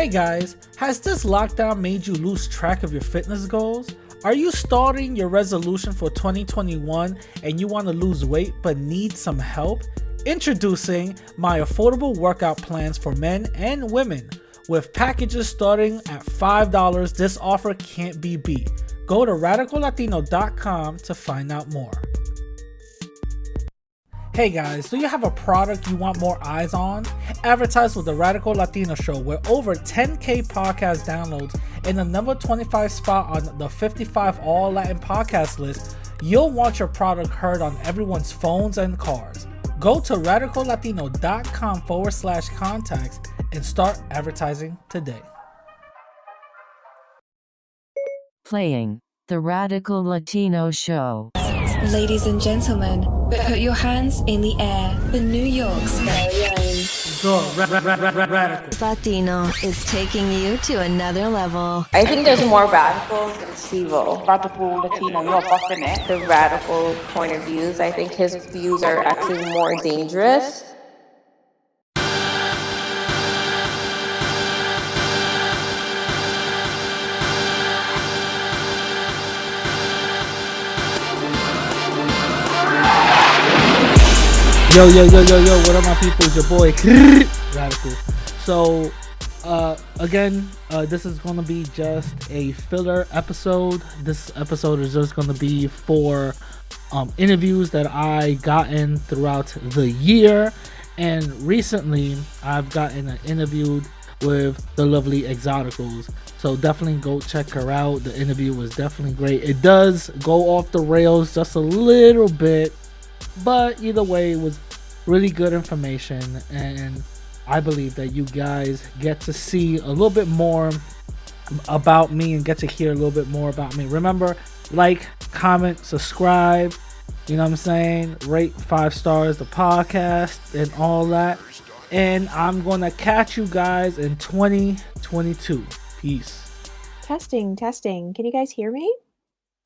Hey guys, has this lockdown made you lose track of your fitness goals? Are you starting your resolution for 2021 and you want to lose weight but need some help? Introducing my affordable workout plans for men and women. With packages starting at $5, this offer can't be beat. Go to radicallatino.com to find out more. Hey guys, do you have a product you want more eyes on? Advertise with the Radical Latino Show with over 10K podcast downloads and the number 25 spot on the 55 All Latin podcast list. You'll want your product heard on everyone's phones and cars. Go to radicallatino.com/contacts and start advertising today. Playing the Radical Latino Show. Ladies and gentlemen, put your hands in the air for New York's very own. Latino is taking you to another level. I think there's more radicals than civil. Radical Latino, no definite. The radical point of views, I think his views are actually more dangerous. Yo, what up my people, it's your boy Radical. So again, this is gonna be just a filler episode. This episode is just gonna be for interviews that I gotten throughout the year, and recently I've gotten an interview with the lovely Exoticals. So definitely go check her out. The interview was definitely great. It does go off the rails just a little bit, but either way, it was really good information, and I believe that you guys get to see a little bit more about me and get to hear a little bit more about me. Remember, like, comment, subscribe, you know what I'm saying? Rate 5 stars the podcast and all that. And I'm gonna catch you guys in 2022. Peace. Testing. Can you guys hear me?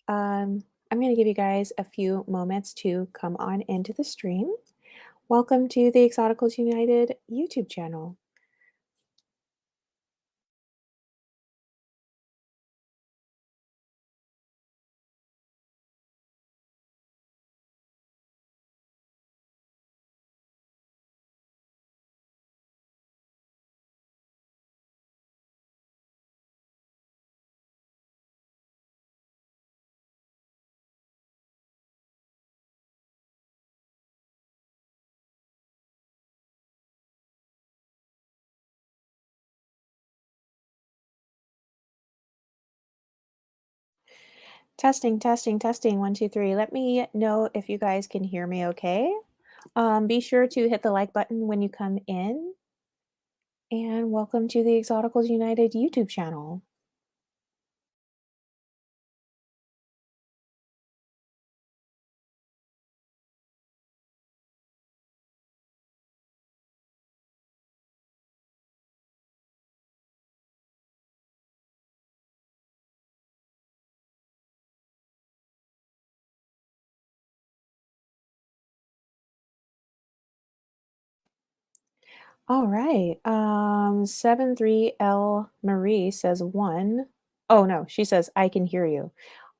I'm going to give you guys a few moments to come on into the stream. Welcome to the Exoticals United YouTube channel. Testing. 1, 2, 3. Let me know if you guys can hear me okay. Be sure to hit the like button when you come in. And welcome to the Exoticals United YouTube channel. All right. 73L Marie says 1. Oh, no, she says, I can hear you.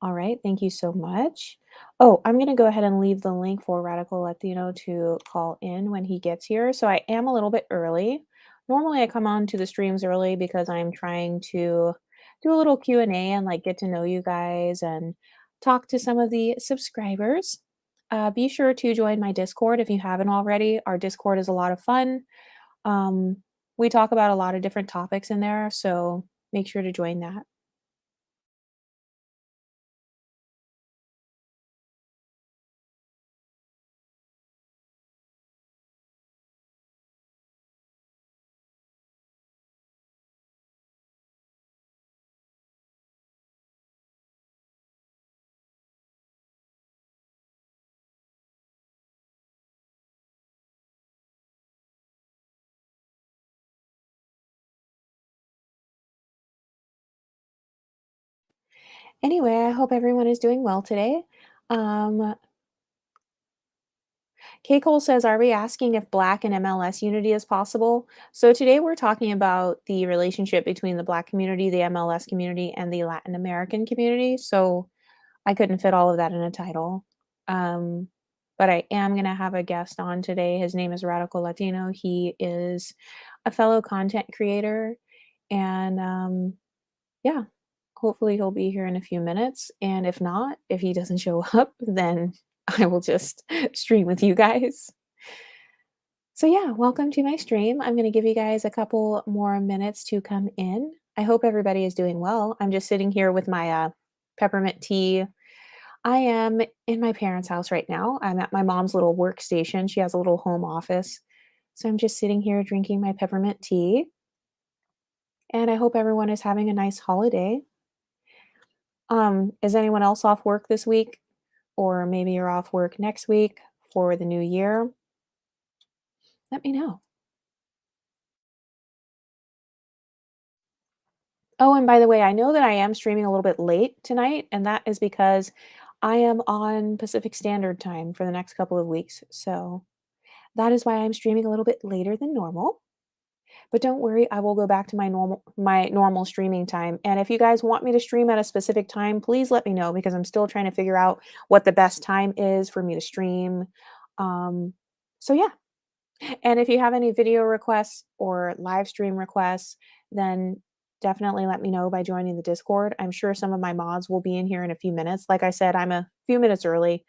All right. Thank you so much. Oh, I'm going to go ahead and leave the link for Radical Latino to call in when he gets here. So I am a little bit early. Normally I come on to the streams early because I'm trying to do a little Q&A and like get to know you guys and talk to some of the subscribers. Be sure to join my Discord if you haven't already. Our Discord is a lot of fun. We talk about a lot of different topics in there, so make sure to join that. Anyway, I hope everyone is doing well today. K. Cole says, are we asking if Black and MLS unity is possible? So today we're talking about the relationship between the Black community, the MLS community, and the Latin American community. So I couldn't fit all of that in a title. Um, but I am going to have a guest on today. His name is Radical Latino. He is a fellow content creator. And yeah, hopefully he'll be here in a few minutes. And if not, if he doesn't show up, then I will just stream with you guys. So yeah, welcome to my stream. I'm going to give you guys a couple more minutes to come in. I hope everybody is doing well. I'm just sitting here with my peppermint tea. I am in my parents' house right now. I'm at my mom's little workstation. She has a little home office. So I'm just sitting here drinking my peppermint tea. And I hope everyone is having a nice holiday. Is anyone else off work this week? Or maybe you're off work next week for the new year? Let me know. Oh, and by the way, I know that I am streaming a little bit late tonight, and that is because I am on Pacific Standard Time for the next couple of weeks. So that is why I'm streaming a little bit later than normal. But don't worry, I will go back to my normal streaming time. And if you guys want me to stream at a specific time, please let me know because I'm still trying to figure out what the best time is for me to stream. So yeah. And if you have any video requests or live stream requests, then definitely let me know by joining the Discord. I'm sure some of my mods will be in here in a few minutes. Like I said, I'm a few minutes early,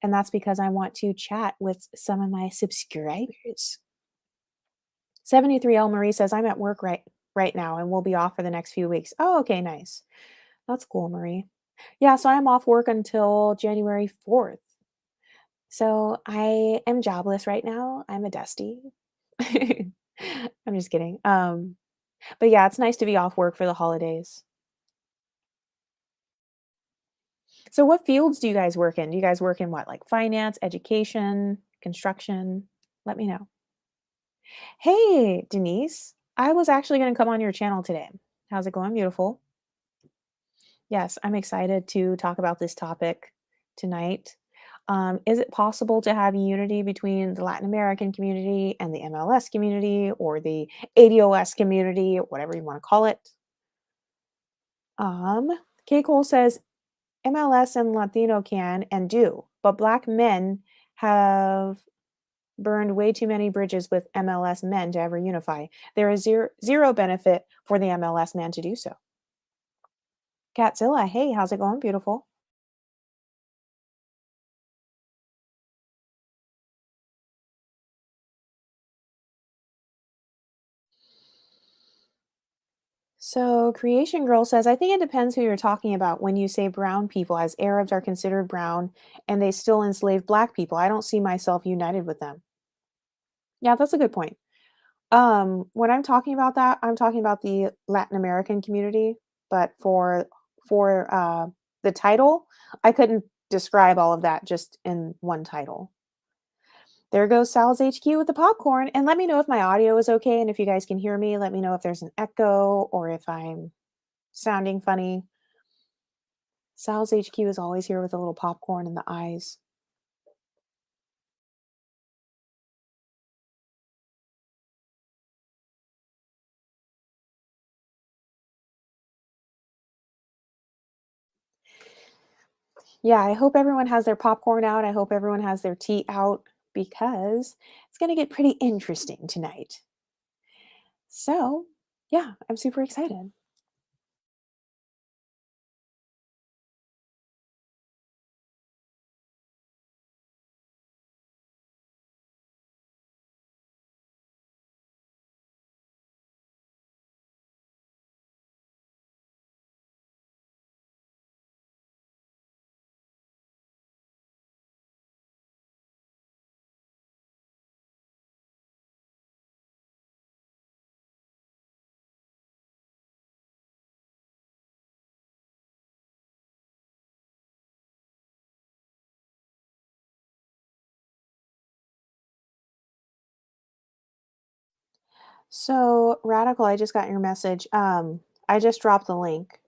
and that's because I want to chat with some of my subscribers. 73L Marie says, I'm at work right now and we'll be off for the next few weeks. Oh, okay, nice. That's cool, Marie. Yeah, so I'm off work until January 4th. So I am jobless right now. I'm a dusty. I'm just kidding. But yeah, it's nice to be off work for the holidays. So what fields do you guys work in? Do you guys work in what, like finance, education, construction? Let me know. Hey, Denise. I was actually going to come on your channel today. How's it going? Beautiful. Yes, I'm excited to talk about this topic tonight. Is it possible to have unity between the Latin American community and the MLS community or the ADOS community, or whatever you want to call it? K. Cole says MLS and Latino can and do, but Black men have burned way too many bridges with MLS men to ever unify. There is zero benefit for the MLS man to do so. Catzilla, hey, how's it going? Beautiful. So Creation Girl says, I think it depends who you're talking about when you say brown people, as Arabs are considered brown and they still enslave Black people. I don't see myself united with them. Yeah, that's a good point. When I'm talking about that, I'm talking about the Latin American community, but for the title, I couldn't describe all of that just in one title. There goes Sal's HQ with the popcorn. And let me know if my audio is okay. And if you guys can hear me, let me know if there's an echo or if I'm sounding funny. Sal's HQ is always here with a little popcorn in the eyes. Yeah, I hope everyone has their popcorn out. I hope everyone has their tea out because it's going to get pretty interesting tonight. So, yeah, I'm super excited. So, Radical, I just got your message. I just dropped the link.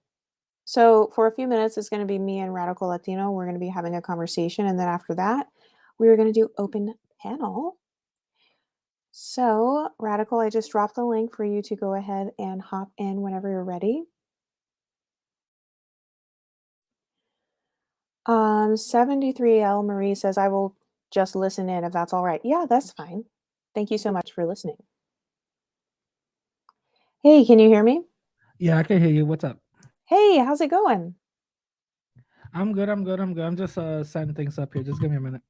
So, for a few minutes, it's going to be me and Radical Latino. We're going to be having a conversation. And then after that, we are going to do open panel. So, Radical, I just dropped the link for you to go ahead and hop in whenever you're ready. 73L Marie says, I will just listen in if that's all right. Yeah, that's fine. Thank you so much for listening. Hey, can you hear me? Yeah, I can hear you. What's up? Hey, how's it going? I'm good. I'm just setting things up here. Just give me a minute.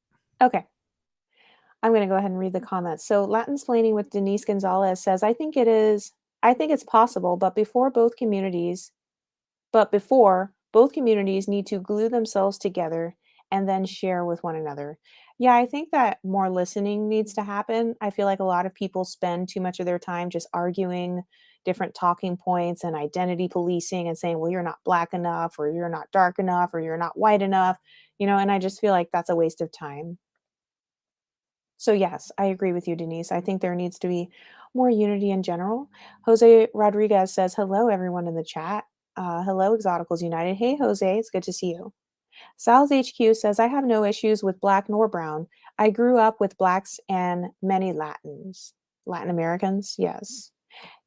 Okay. I'm going to go ahead and read the comments. So, Latinsplaining with Denise Gonzalez says, I think it's possible, but before both communities need to glue themselves together and then share with one another. Yeah, I think that more listening needs to happen. I feel like a lot of people spend too much of their time just arguing different talking points and identity policing and saying, well, you're not black enough, or you're not dark enough, or you're not white enough, and I just feel like that's a waste of time. So, yes, I agree with you, Denise. I think there needs to be more unity in general. Jose Rodriguez says, hello, everyone in the chat. Hello, Exoticals United. Hey, Jose, it's good to see you. Sal's HQ says, I have no issues with black nor brown. I grew up with blacks and many Latin Americans, yes.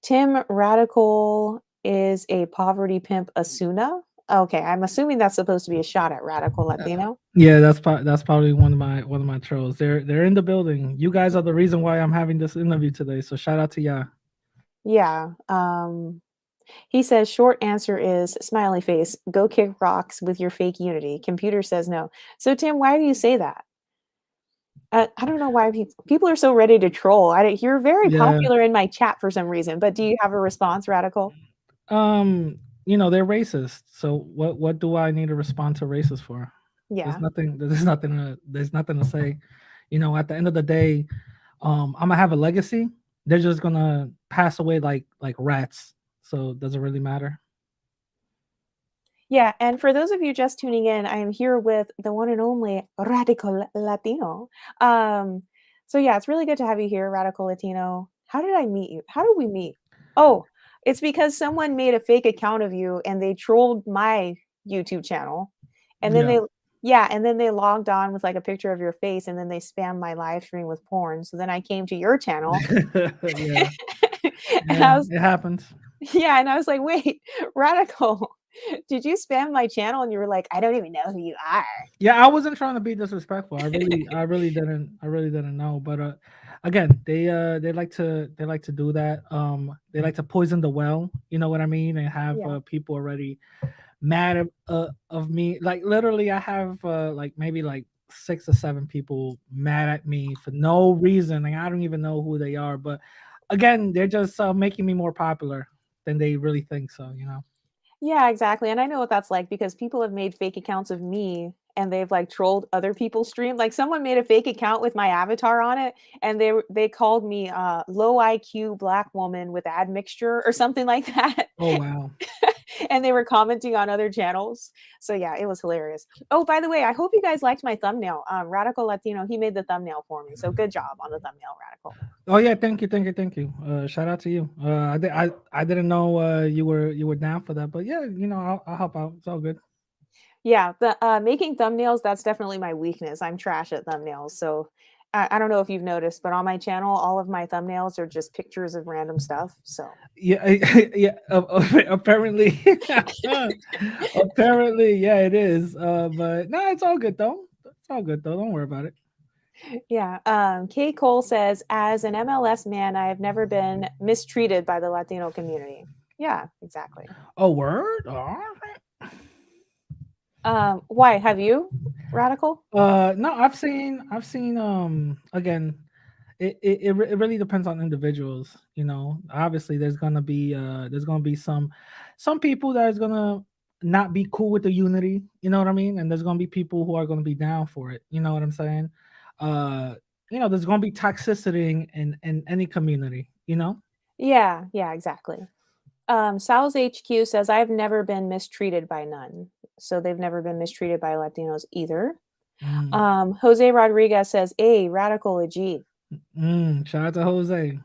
Tim Radical is a poverty pimp Asuna. Okay, I'm assuming that's supposed to be a shot at Radical Latino. Yeah, that's probably one of my trolls. They're in the building. You guys are the reason why I'm having this interview today. So shout out to y'all. Yeah. He says, short answer is smiley face. Go kick rocks with your fake unity. Computer says no. So Tim, why do you say that? I don't know why people are so ready to troll. You're very Yeah. popular in my chat for some reason, but do you have a response, Radical? They're racist. So what do I need to respond to racist for? Yeah. There's nothing to say. At the end of the day, I'm gonna have a legacy. They're just gonna pass away like rats. So does it really matter? Yeah, and for those of you just tuning in, I am here with the one and only Radical Latino. So yeah, it's really good to have you here, Radical Latino. How did I meet you? How did we meet? Oh, it's because someone made a fake account of you and they trolled my YouTube channel. And then they logged on with like a picture of your face, and then they spammed my live stream with porn. So then I came to your channel. Yeah. And it happens. Yeah, and I was like, wait, Radical, did you spam my channel? And you were like, I don't even know who you are. Yeah, I wasn't trying to be disrespectful. I really didn't know. But again, they like to do that. They like to poison the well. You know what I mean? And have people already mad of me. Like literally, I have like maybe like 6 or 7 people mad at me for no reason, and I don't even know who they are. But again, they're just making me more popular than they really think. So Yeah, exactly. And I know what that's like because people have made fake accounts of me and they've like trolled other people's stream. Like someone made a fake account with my avatar on it and they called me low IQ black woman with admixture or something like that. Oh wow. And they were commenting on other channels. So yeah, it was hilarious. Oh, by the way, I hope you guys liked my thumbnail. Radical Latino, he made the thumbnail for me. So good job on the thumbnail, Radical. Oh yeah, thank you. Shout out to you. I didn't know you were down for that, but yeah, I'll help out. It's all good. Yeah, the making thumbnails, that's definitely my weakness. I'm trash at thumbnails. So I don't know if you've noticed, but on my channel, all of my thumbnails are just pictures of random stuff. So yeah, yeah. Apparently, apparently, yeah, it is. But no, it's all good though. It's all good though. Don't worry about it. Yeah. Kay Cole says, as an MLS man, I have never been mistreated by the Latino community. Yeah, exactly. Oh, word. Why have you, Radical? No, I've seen. Again, it really depends on individuals. Obviously, there's gonna be some people that is gonna not be cool with the unity. You know what I mean? And there's gonna be people who are gonna be down for it. You know what I'm saying? There's gonna be toxicity in any community. Yeah, exactly. Sal's HQ says, I've never been mistreated by none. So they've never been mistreated by Latinos either. Jose Rodriguez says, A, Radical a G. Shout out to Jose.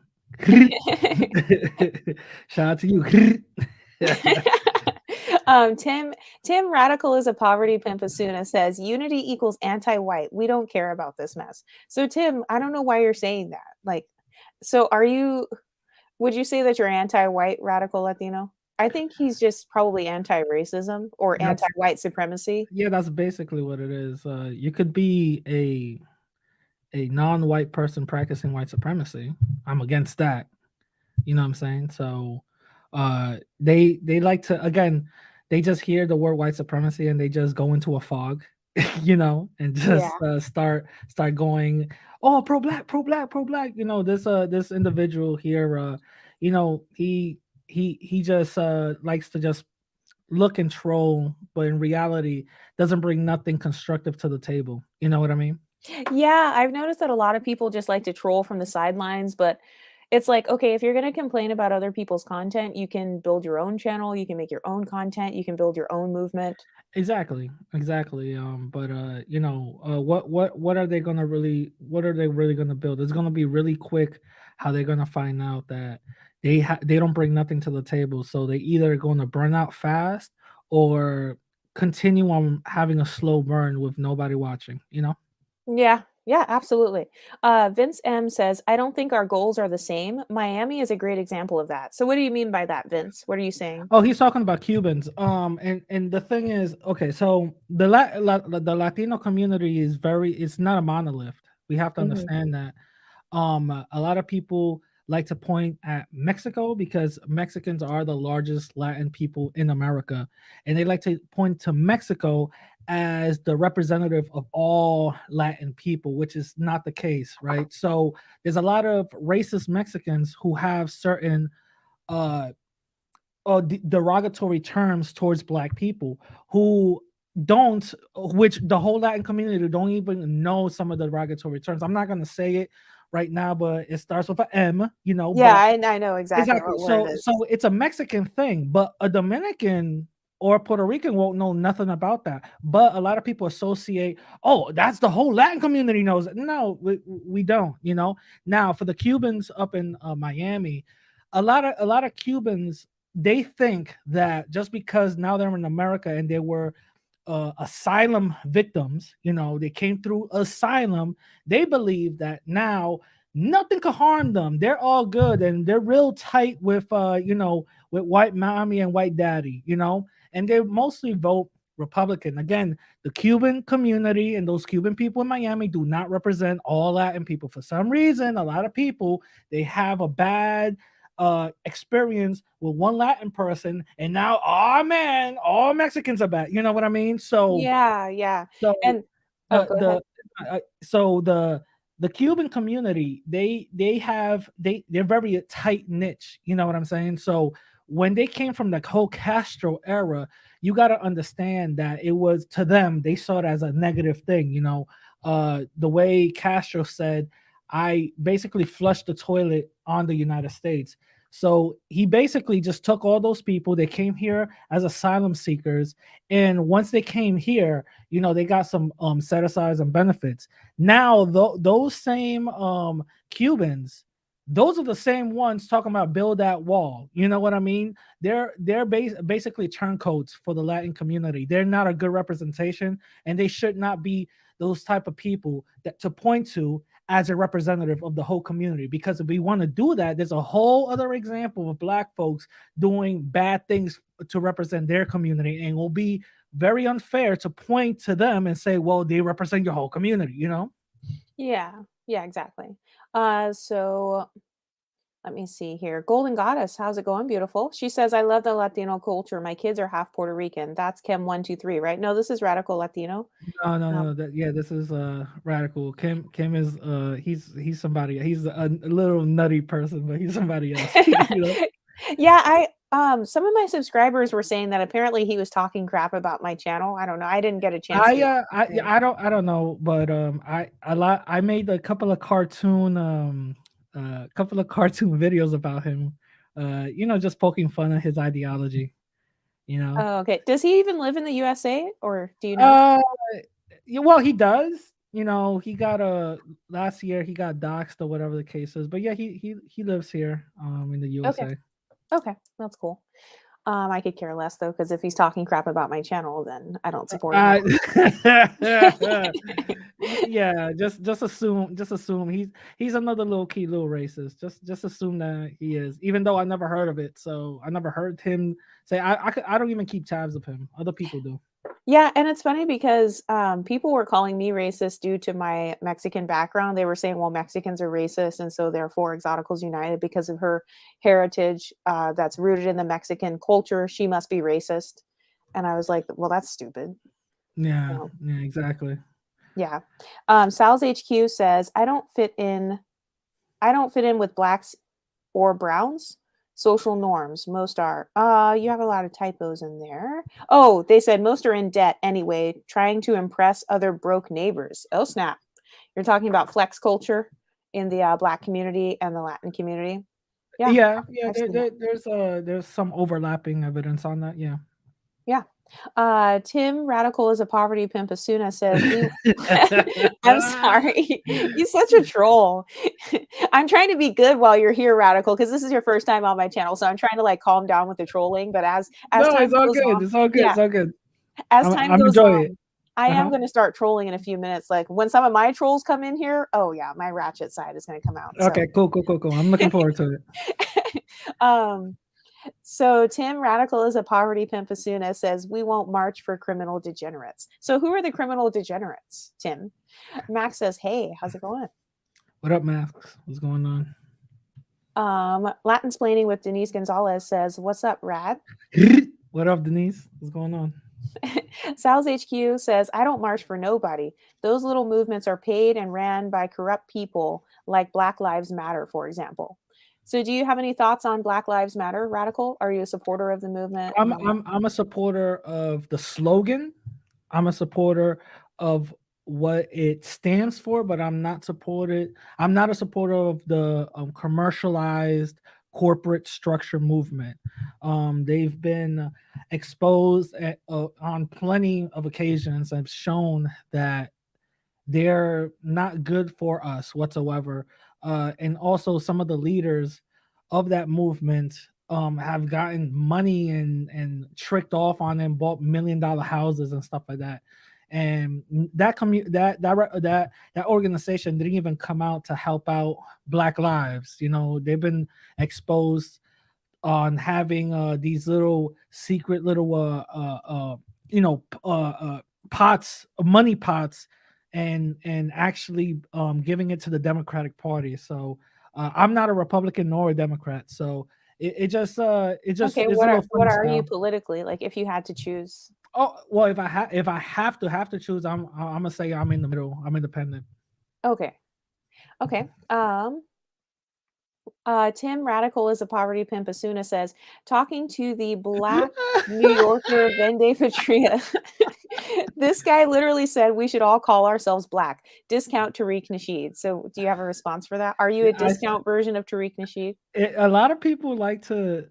Shout out to you. Tim Radical is a poverty pimp Asuna says unity equals anti-white. We don't care about this mess. So Tim, I don't know why you're saying that. Like, so would you say that you're anti-white radical Latino? I think he's just probably anti-racism or That's anti-white supremacy. yeah, that's basically what it is. You could be a non-white person practicing white supremacy. I'm against that. You know what I'm saying? So they like to, again, they just hear the word white supremacy and they just go into a fog, and Yeah. just start going, oh, pro black, pro black, pro black. This individual here, he just likes to just look and troll, but in reality doesn't bring nothing constructive to the table. You know what I mean? Yeah, I've noticed that a lot of people just like to troll from the sidelines, but it's like, okay, if you're going to complain about other people's content, you can build your own channel, you can make your own content, you can build your own movement. Exactly, exactly. But what are they gonna really? What are they really gonna build? It's gonna be really quick how they're gonna find out that they don't bring nothing to the table. So they either gonna burn out fast or continue on having a slow burn with nobody watching. Yeah, yeah, absolutely. Vince M says, I don't think our goals are the same. Miami is a great example of that. So what do you mean by that, Vince? What are you saying? Oh, he's talking about Cubans. And the thing is, okay, so the Latino community it's not a monolith. We have to Mhm. understand that. A lot of people like to point at Mexico because Mexicans are the largest Latin people in America, and they like to point to Mexico as the representative of all Latin people, which is not the case, right? So there's a lot of racist Mexicans who have certain uh derogatory terms towards black people who don't which the whole Latin community don't even know some of the derogatory terms. I'm not going to say it right now, but it starts with a M, Yeah, but I know exactly exactly. what word So it so is. it's a Mexican thing, but a Dominican or Puerto Rican won't know nothing about that. But a lot of people associate, oh, that's the whole Latin community knows it. No, we don't, Now for the Cubans up in Miami, a lot of Cubans, they think that just because now they're in America and they were asylum victims, they came through asylum, they believe that now nothing could harm them. They're all good and they're real tight with with white mommy and white daddy, and they mostly vote Republican. Again, the Cuban community and those Cuban people in Miami do not represent all Latin people. For some reason, a lot of people, they have a bad experience with one Latin person, and now, oh man, all Mexicans are bad. You know what I mean? So Yeah, yeah. so And oh, the go ahead. the so the Cuban community, they're very tight niche. You know what I'm saying? So when they came from the whole Castro era, you got to understand that it was, to them, they saw it as a negative thing. The way Castro said, I basically flushed the toilet on the United States. So he basically just took all those people. They came here as asylum seekers, and once they came here, they got some set asides and benefits. Now those same Cubans, those are the same ones talking about build that wall. You know what I mean? They're basically turncoats for the Latin community. They're not a good representation, and they should not be those type of people that to point to as a representative of the whole community. Because if we want to do that, there's a whole other example of black folks doing bad things to represent their community, and it will be very unfair to point to them and say, well, they represent your whole community. Yeah, yeah, exactly. So let me see here. Golden Goddess, how's it going, beautiful? She says, I love the Latino culture. My kids are half Puerto Rican. That's Kim123, right? No, this is Radical Latino. No, no, Um, no. This is radical. Kim is he's somebody. He's a little nutty person, but he's somebody else. yeah, some of my subscribers were saying that apparently he was talking crap about my channel. I don't know. I didn't get a chance to. Yeah. I don't know, but I made a couple of cartoon videos about him. Just poking fun at his ideology. You know. Oh, okay. Does he even live in the USA, or do you know? Uh, yeah, well, he does. He got last year he got doxxed or whatever the case is. But yeah, he lives here in the Okay. USA. Okay, that's cool. I could care less though, because if he's talking crap about my channel, then I don't support Uh, him. yeah, just assume he's another low key little racist. Just assume that he is, even though I never heard of it. So I never heard him say. I don't even keep tabs of him. Other people do. Yeah, and it's funny because people were calling me racist due to my Mexican background. They were saying, well, Mexicans are racist, and so therefore Exoticals United, because of her heritage that's rooted in the Mexican culture, she must be racist. And I was like, well, that's stupid. Yeah, So, yeah, exactly. yeah. Sal's HQ says, I don't fit in with blacks or browns. Social norms, most are. You have a lot of typos in there. Oh, they said most are in debt anyway, trying to impress other broke neighbors. Oh, snap. You're talking about flex culture in the black community and the Latin community. Yeah, Yeah. I've seen that. There's some overlapping evidence on that. Yeah. Yeah. Tim Radical is a poverty pimp. Asuna says, "We." I'm sorry, you're such a troll. I'm trying to be good while you're here, Radical, because this is your first time on my channel, so I'm trying to like calm down with the trolling. But as No, time it's all goes good. on, It's all good. yeah, It's all good. as time I'm goes enjoying it. on, I am Uh-huh. going to start trolling in a few minutes. Like when some of my trolls come in here, oh yeah, my ratchet side is going to come out. So. Okay, cool. I'm looking forward to it. So Tim Radical is a poverty pimp. Asuna says we won't march for criminal degenerates. So who are the criminal degenerates, Tim? Max says, hey, how's it going? What up, Max? What's going on? Latin splaining with Denise Gonzalez says, what's up, Rad? What up, Denise? What's going on? Sal's HQ says, I don't march for nobody. Those little movements are paid and ran by corrupt people like Black Lives Matter, for example. So do you have any thoughts on Black Lives Matter, Radical? Are you a supporter of the movement? I'm a supporter of the slogan. I'm a supporter of what it stands for, but I'm not a supporter of the commercialized corporate structure movement. They've been exposed on plenty of occasions. I've shown that they're not good for us whatsoever. And also some of the leaders of that movement have gotten money and tricked off on and bought $1 million houses and stuff like that. And that organization didn't even come out to help out Black lives. They've been exposed on having these little secret little pots, money pots, and actually giving it to the Democratic Party. So I'm not a Republican nor a Democrat. So it just okay, is what a little what fun are you style. politically, like if you had to choose? Oh well, if I have to choose, I'm gonna say I'm in the middle. I'm independent. Okay. Tim Radical is a poverty pimp. Asuna says, talking to the Black New Yorker Vende Patria. This guy literally said we should all call ourselves Black. Discount Tariq Nasheed. So do you have a response for that? Are you a discount version of Tariq Nasheed? A lot of people like to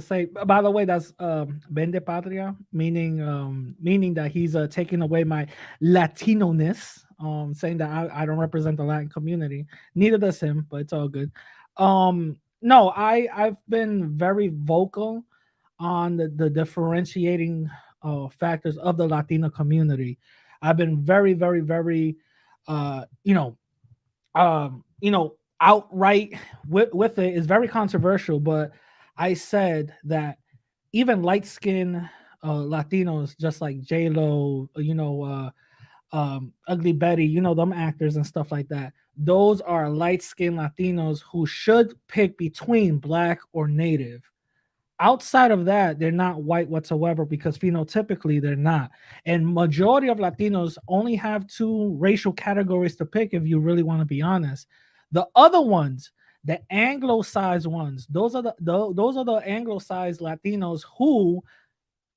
say. By the way, that's Vende Patria, meaning that he's taking away my Latino-ness, saying that I don't represent the Latin community. Neither does him, but it's all good. No, I've been very vocal on the differentiating factors of the Latino community. I've been very, very, very, uh, you know, outright with it. Is very controversial, but I said that even light skinned Latinos, just like J Lo, Ugly Betty, them actors and stuff like that. Those are light skinned Latinos who should pick between black or native. Outside of that, they're not white whatsoever because phenotypically they're not. And majority of Latinos only have two racial categories to pick if you really want to be honest. The other ones, the Anglo-sized ones, those are the Anglo-sized Latinos who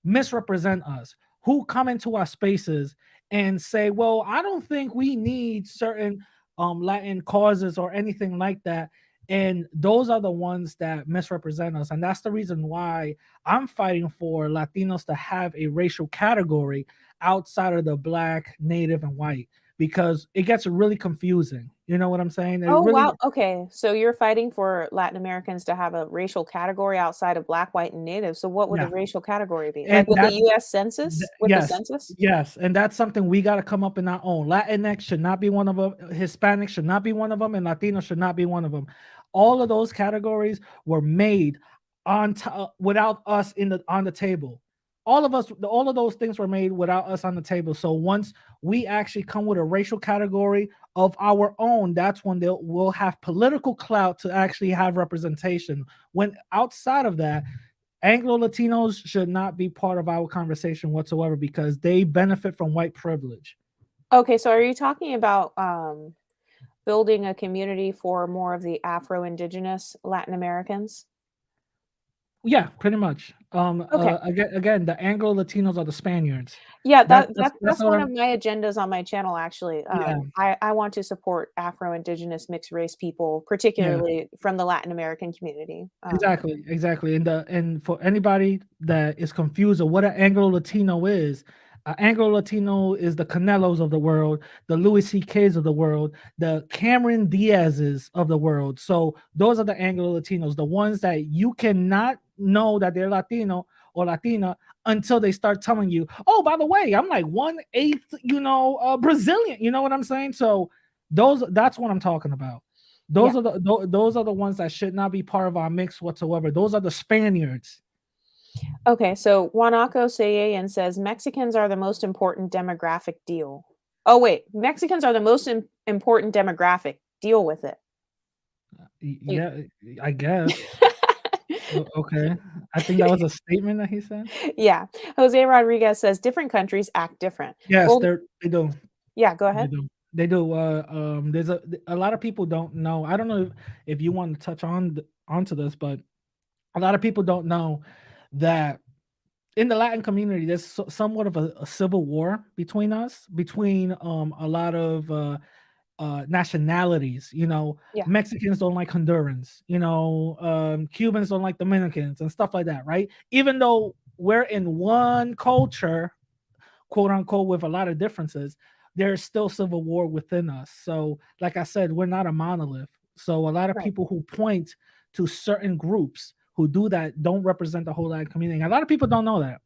misrepresent us, who come into our spaces and say, well, I don't think we need certain Latin causes or anything like that. And those are the ones that misrepresent us. And that's the reason why I'm fighting for Latinos to have a racial category outside of the black, native, and white. because it gets really confusing. You know what I'm saying? It Oh, really, wow. Okay. So you're fighting for Latin Americans to have a racial category outside of Black, white, and Native. So what would the yeah. racial category be? And Like with the that US Census? With the yes, census? yes, and that's something we got to come up in our own. Latinx should not be one of them. Hispanic should not be one of them, and Latino should not be one of them. All of those categories were made without us on the table. All of those things were made without us on the table. So once we actually come with a racial category of our own, that's when we'll have political clout to actually have representation. When outside of that, Anglo Latinos should not be part of our conversation whatsoever because they benefit from white privilege. Okay, so are you talking about building a community for more of the Afro-Indigenous Latin Americans? Yeah, pretty much. Okay. Again, the Anglo Latinos are the Spaniards. Yeah, That's that's what one I'm. of my agendas on my channel, actually. Yeah, I want to support Afro-Indigenous mixed race people, yeah. particularly from the Latin American community. Exactly. And for anybody that is confused of what an Anglo Latino is, Anglo Latino is the Canelos of the world, the Louis C.K.'s of the world, the Cameron Diaz's of the world. So those are the Anglo Latinos, the ones that you cannot know that they're Latino or Latina until they start telling you, oh, by the way, I'm like 1/8, Brazilian. You know what I'm saying? So that's what I'm talking about. Yeah. Those are the ones that should not be part of our mix whatsoever. Those are the Spaniards. Okay, so Wanako Sayayan says Mexicans are the most important demographic deal. Oh wait, Mexicans are the most important demographic. Deal with it. You- Yeah, I guess. Okay. I think that was a statement that he said. yeah. Jose Rodriguez says different countries act different. Yes, Well, they do. yeah, go They ahead. do. They do. There's a lot of people don't know. I don't know if you want to touch onto this, but a lot of people don't know that in the Latin community, there's somewhat of a civil war between a lot of nationalities. Yeah, Mexicans don't like Hondurans. Cubans don't like Dominicans and stuff like that, right? Even though we're in one culture, quote unquote, with a lot of differences, there's still civil war within us. So, like I said, we're not a monolith. So, a lot of right. people who point to certain groups who do that don't represent the whole Latin community. A lot of people don't know that.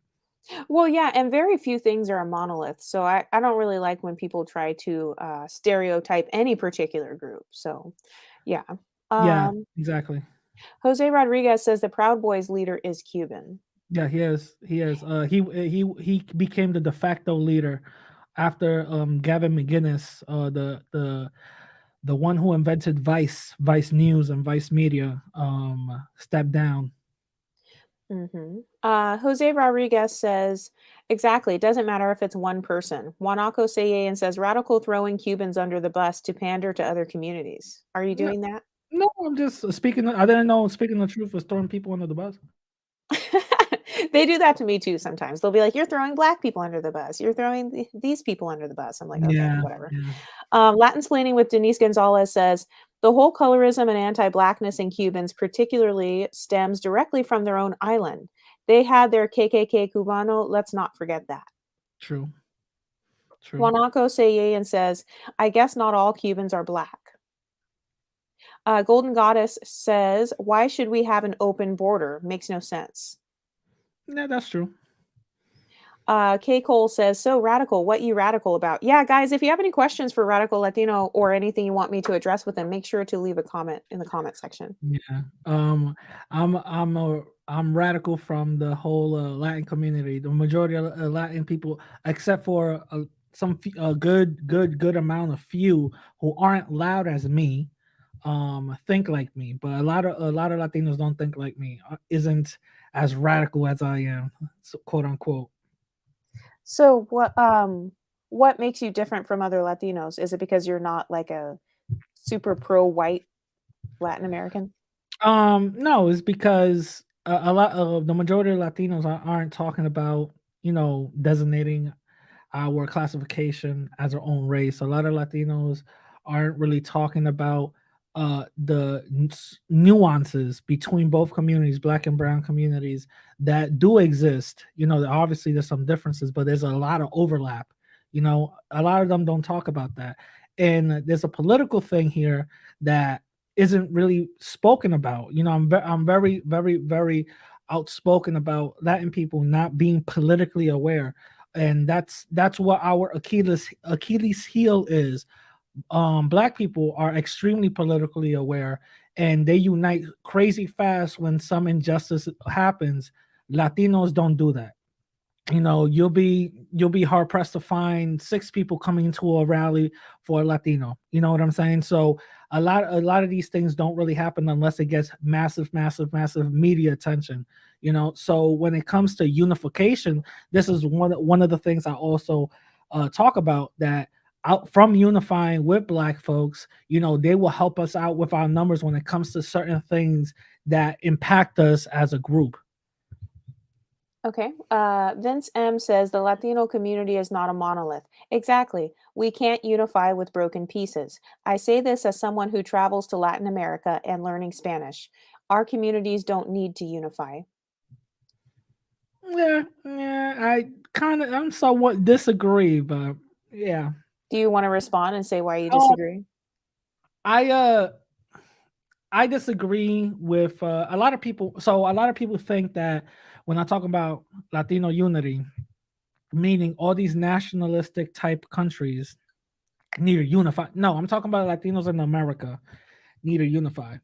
Well, yeah, and very few things are a monolith. So I don't really like when people try to stereotype any particular group. So, yeah. Yeah, Um, exactly. Jose Rodriguez says the Proud Boys leader is Cuban. Yeah, he is. He is. He became the de facto leader after Gavin McGinnis, the one who invented Vice News and Vice Media, stepped down. Jose Rodriguez says, exactly. It doesn't matter if it's one person. Wanako Sayan says, radical throwing Cubans under the bus to pander to other communities. Are you No, doing that? no, I'm just speaking. I didn't know speaking the truth was throwing people under the bus. They do that to me too sometimes. They'll be like, "You're throwing black people under the bus. You're throwing these people under the bus." I'm like, "Okay, Yeah, whatever." yeah. Latin splaining with Denise Gonzalez says the whole colorism and anti-blackness in Cubans particularly stems directly from their own island. They had their KKK Cubano. Let's not forget that. True. Wanako Sayayan says, "I guess not all Cubans are black." Golden Goddess says, "Why should we have an open border? Makes no sense." Yeah, that's true. K. Cole says, so radical. What you radical about? Yeah, guys, if you have any questions for Radical Latino or anything you want me to address with them, make sure to leave a comment in the comment section. Yeah. I'm radical from the whole Latin community. The majority of Latin people, except for a good amount of few who aren't loud as me, think like me. But a lot of Latinos don't think like me. Isn't as radical as I am, so, quote unquote. So what makes you different from other Latinos? Is it because you're not like a super pro-white Latin American? No, it's because a lot of the majority of Latinos aren't talking about, designating our classification as our own race. A lot of Latinos aren't really talking about the nuances between both communities, black and brown communities, that do exist. Obviously there's some differences, but there's a lot of overlap. You know, a lot of them don't talk about that. And there's a political thing here that isn't really spoken about. You know, I'm very, very, very outspoken about Latin people not being politically aware. And that's what our Achilles heel is. Black people are extremely politically aware, and they unite crazy fast when some injustice happens. Latinos don't do that. You know, you'll be hard pressed to find six people coming to a rally for a Latino. You know what I'm saying? So a lot of these things don't really happen unless it gets massive, massive, massive media attention. You know, so when it comes to unification, this is one of the things I also talk about, that out from unifying with black folks, you know, they will help us out with our numbers when it comes to certain things that impact us as a group. Okay. Vince M says the Latino community is not a monolith. Exactly. We can't unify with broken pieces. I say this as someone who travels to Latin America and learning Spanish. Our communities don't need to unify. Yeah, yeah, I'm somewhat disagree, but yeah. Do you want to respond and say why you Oh, disagree? I uh I disagree with a lot of people. So a lot of people think that when I talk about Latino unity, meaning all these nationalistic type countries need to unify. No, I'm talking about Latinos in America need to unify.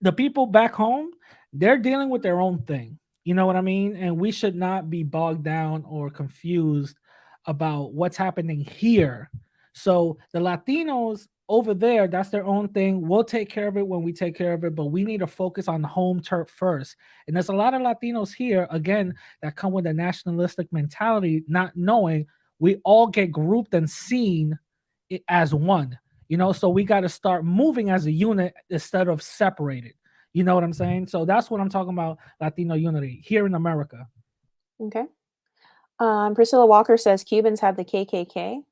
The people back home, they're dealing with their own thing. You know what I mean? And we should not be bogged down or confused about what's happening here. So the Latinos over there, that's their own thing. We'll take care of it when we take care of it, but we need to focus on home turf first. And there's a lot of Latinos here, again, that come with a nationalistic mentality, not knowing we all get grouped and seen as one. You know, so we got to start moving as a unit instead of separated. You know what I'm saying? So that's what I'm talking about, Latino unity here in America. Okay. Priscilla Walker says Cubans have the KKK.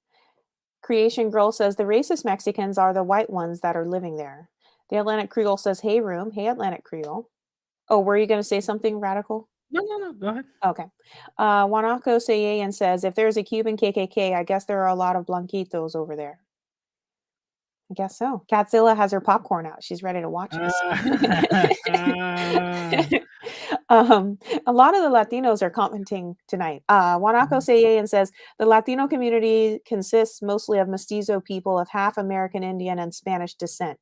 Creation Girl says the racist Mexicans are the white ones that are living there. The Atlantic Creole says, hey, room. Hey, Atlantic Creole. Oh, were you going to say something radical? No, no, no. Go ahead. Okay. Wanako Sayen says, if there's a Cuban KKK, I guess there are a lot of Blanquitos over there. I guess so. Catzilla has her popcorn out. She's ready to watch us. Uh, A lot of the Latinos are commenting tonight. Wanako Sayen says the Latino community consists mostly of mestizo people of half American Indian and Spanish descent.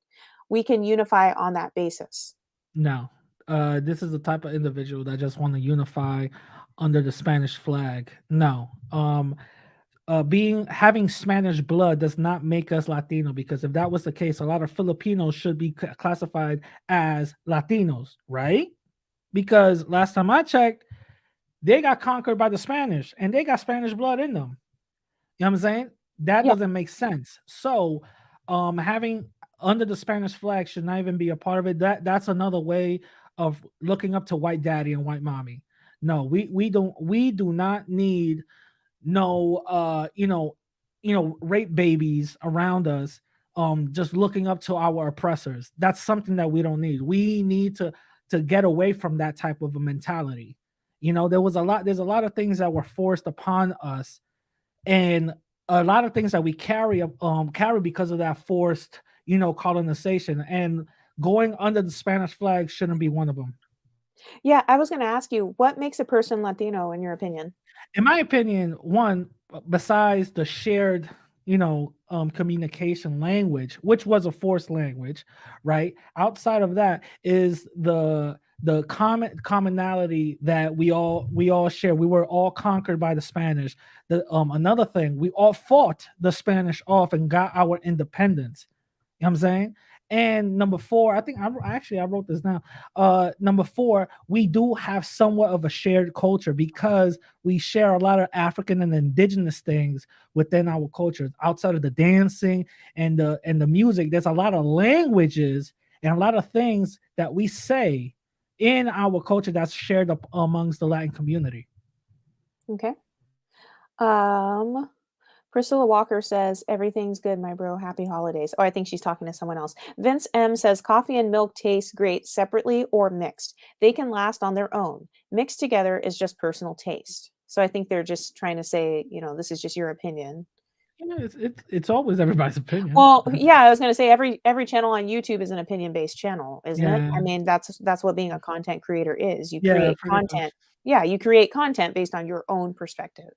We can unify on that basis. no. This is the type of individual that just want to unify under the Spanish flag. No. Being having Spanish blood does not make us Latino, because if that was the case, a lot of Filipinos should be classified as Latinos, right? Because last time I checked, they got conquered by the Spanish and they got Spanish blood in them. You know what I'm saying? That Yeah. doesn't make sense. So, having under the Spanish flag should not even be a part of it. That's another way of looking up to white daddy and white mommy. No, we do not need no rape babies around us, just looking up to our oppressors. That's something that we don't need. We need to get away from that type of a mentality. You know, there's a lot of things that were forced upon us, and a lot of things that we carry because of that forced, colonization, and going under the Spanish flag shouldn't be one of them. Yeah, I was going to ask you, what makes a person Latino in your opinion? In my opinion, one, besides the shared, communication language, which was a forced language, right? Outside of that is the commonality that we all share. We were all conquered by the Spanish. The Another thing, we all fought the Spanish off and got our independence. You know what I'm saying? And number four, I think I wrote this down. Number four, we do have somewhat of a shared culture because we share a lot of African and indigenous things within our cultures. Outside of the dancing and the music, there's a lot of languages and a lot of things that we say in our culture that's shared up amongst the Latin community. Okay. Um, Priscilla Walker says, everything's good, my bro. Happy holidays. Oh, I think she's talking to someone else. Vince M says, coffee and milk taste great separately or mixed. They can last on their own. Mixed together is just personal taste. So I think they're just trying to say, this is just your opinion. It's always everybody's opinion. Well, yeah, I was gonna say every channel on YouTube is an opinion-based channel, isn't it? Yeah. I mean, that's what being a content creator is. You Yeah, create pretty much. content. Yeah, you create content based on your own perspective.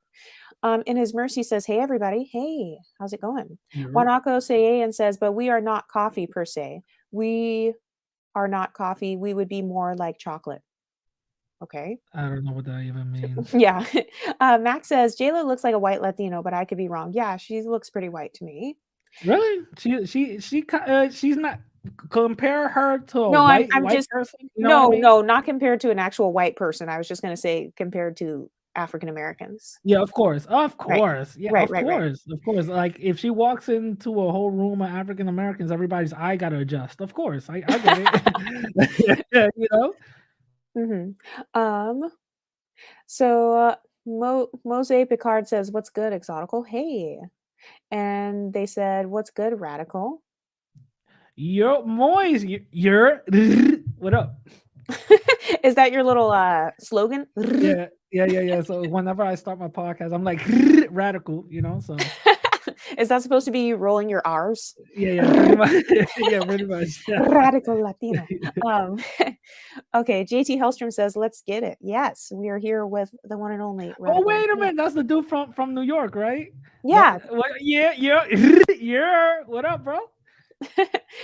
And His Mercy says, "Hey everybody, hey, how's it going?" You're- Wanako Sayan says, "But we are not coffee per se. We are not coffee. We would be more like chocolate." Okay. I don't know what that even means. Yeah. Max says, "JLo looks like a white Latino, but I could be wrong." Yeah, she looks pretty white to me. Really? She's not. Compare her to a No, I'm white just person. You know what I mean? no, not compared to an actual white person. I was just gonna say compared to African Americans. Yeah, of course, Right. yeah, Right, of right, right. course. Like if she walks into a whole room of African Americans, everybody's eye got to adjust. Of course, I get it. Yeah, you know. Mhm. So, Mose Picard says, "What's good, Exotical?" Hey. And they said, "What's good, Radical?" Yo, Moise, you're what up? Is that your little slogan? Yeah. So whenever I start my podcast, I'm like radical, you know. So Is that supposed to be you rolling your R's? yeah, pretty much. Yeah, pretty much. Yeah. Radical Latino. Okay, JT Hellstrom says, "Let's get it." Yes, we are here with the one and only. Oh, Radical wait a Latino. minute, that's the dude from New York, right? Yeah. Yeah. What up, bro?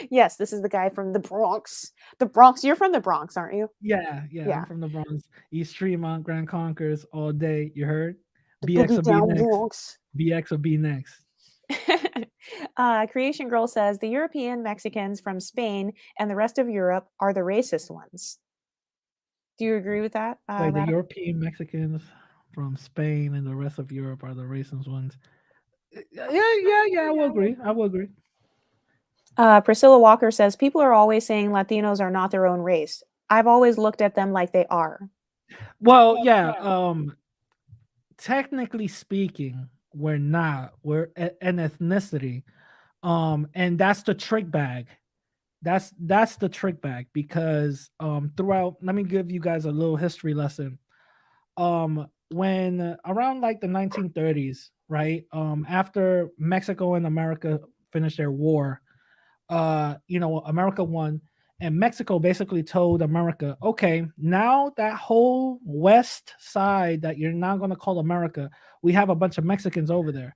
Yes, this is the guy from the Bronx. The Bronx. You're from the Bronx, aren't you? Yeah. Yeah. I'm from the Bronx, East Tremont, Grand Concourse, all day. You heard? The BX boogie will be down next. Bronx. BX will be next. Creation Girl says the European Mexicans from Spain and the rest of Europe are the racist ones. Do you agree with that? Like the Radical? European Mexicans from Spain and the rest of Europe are the racist ones. Yeah. I will agree. Priscilla Walker says people are always saying Latinos are not their own race. I've always looked at them like they are. Well, yeah. Technically speaking, we're not. We're an ethnicity. And that's the trick bag. That's the trick bag because throughout, let me give you guys a little history lesson. When around like the 1930s, right? After Mexico and America finished their war, America won, and Mexico basically told America, okay, now that whole west side that you're now going to call America, we have a bunch of Mexicans over there.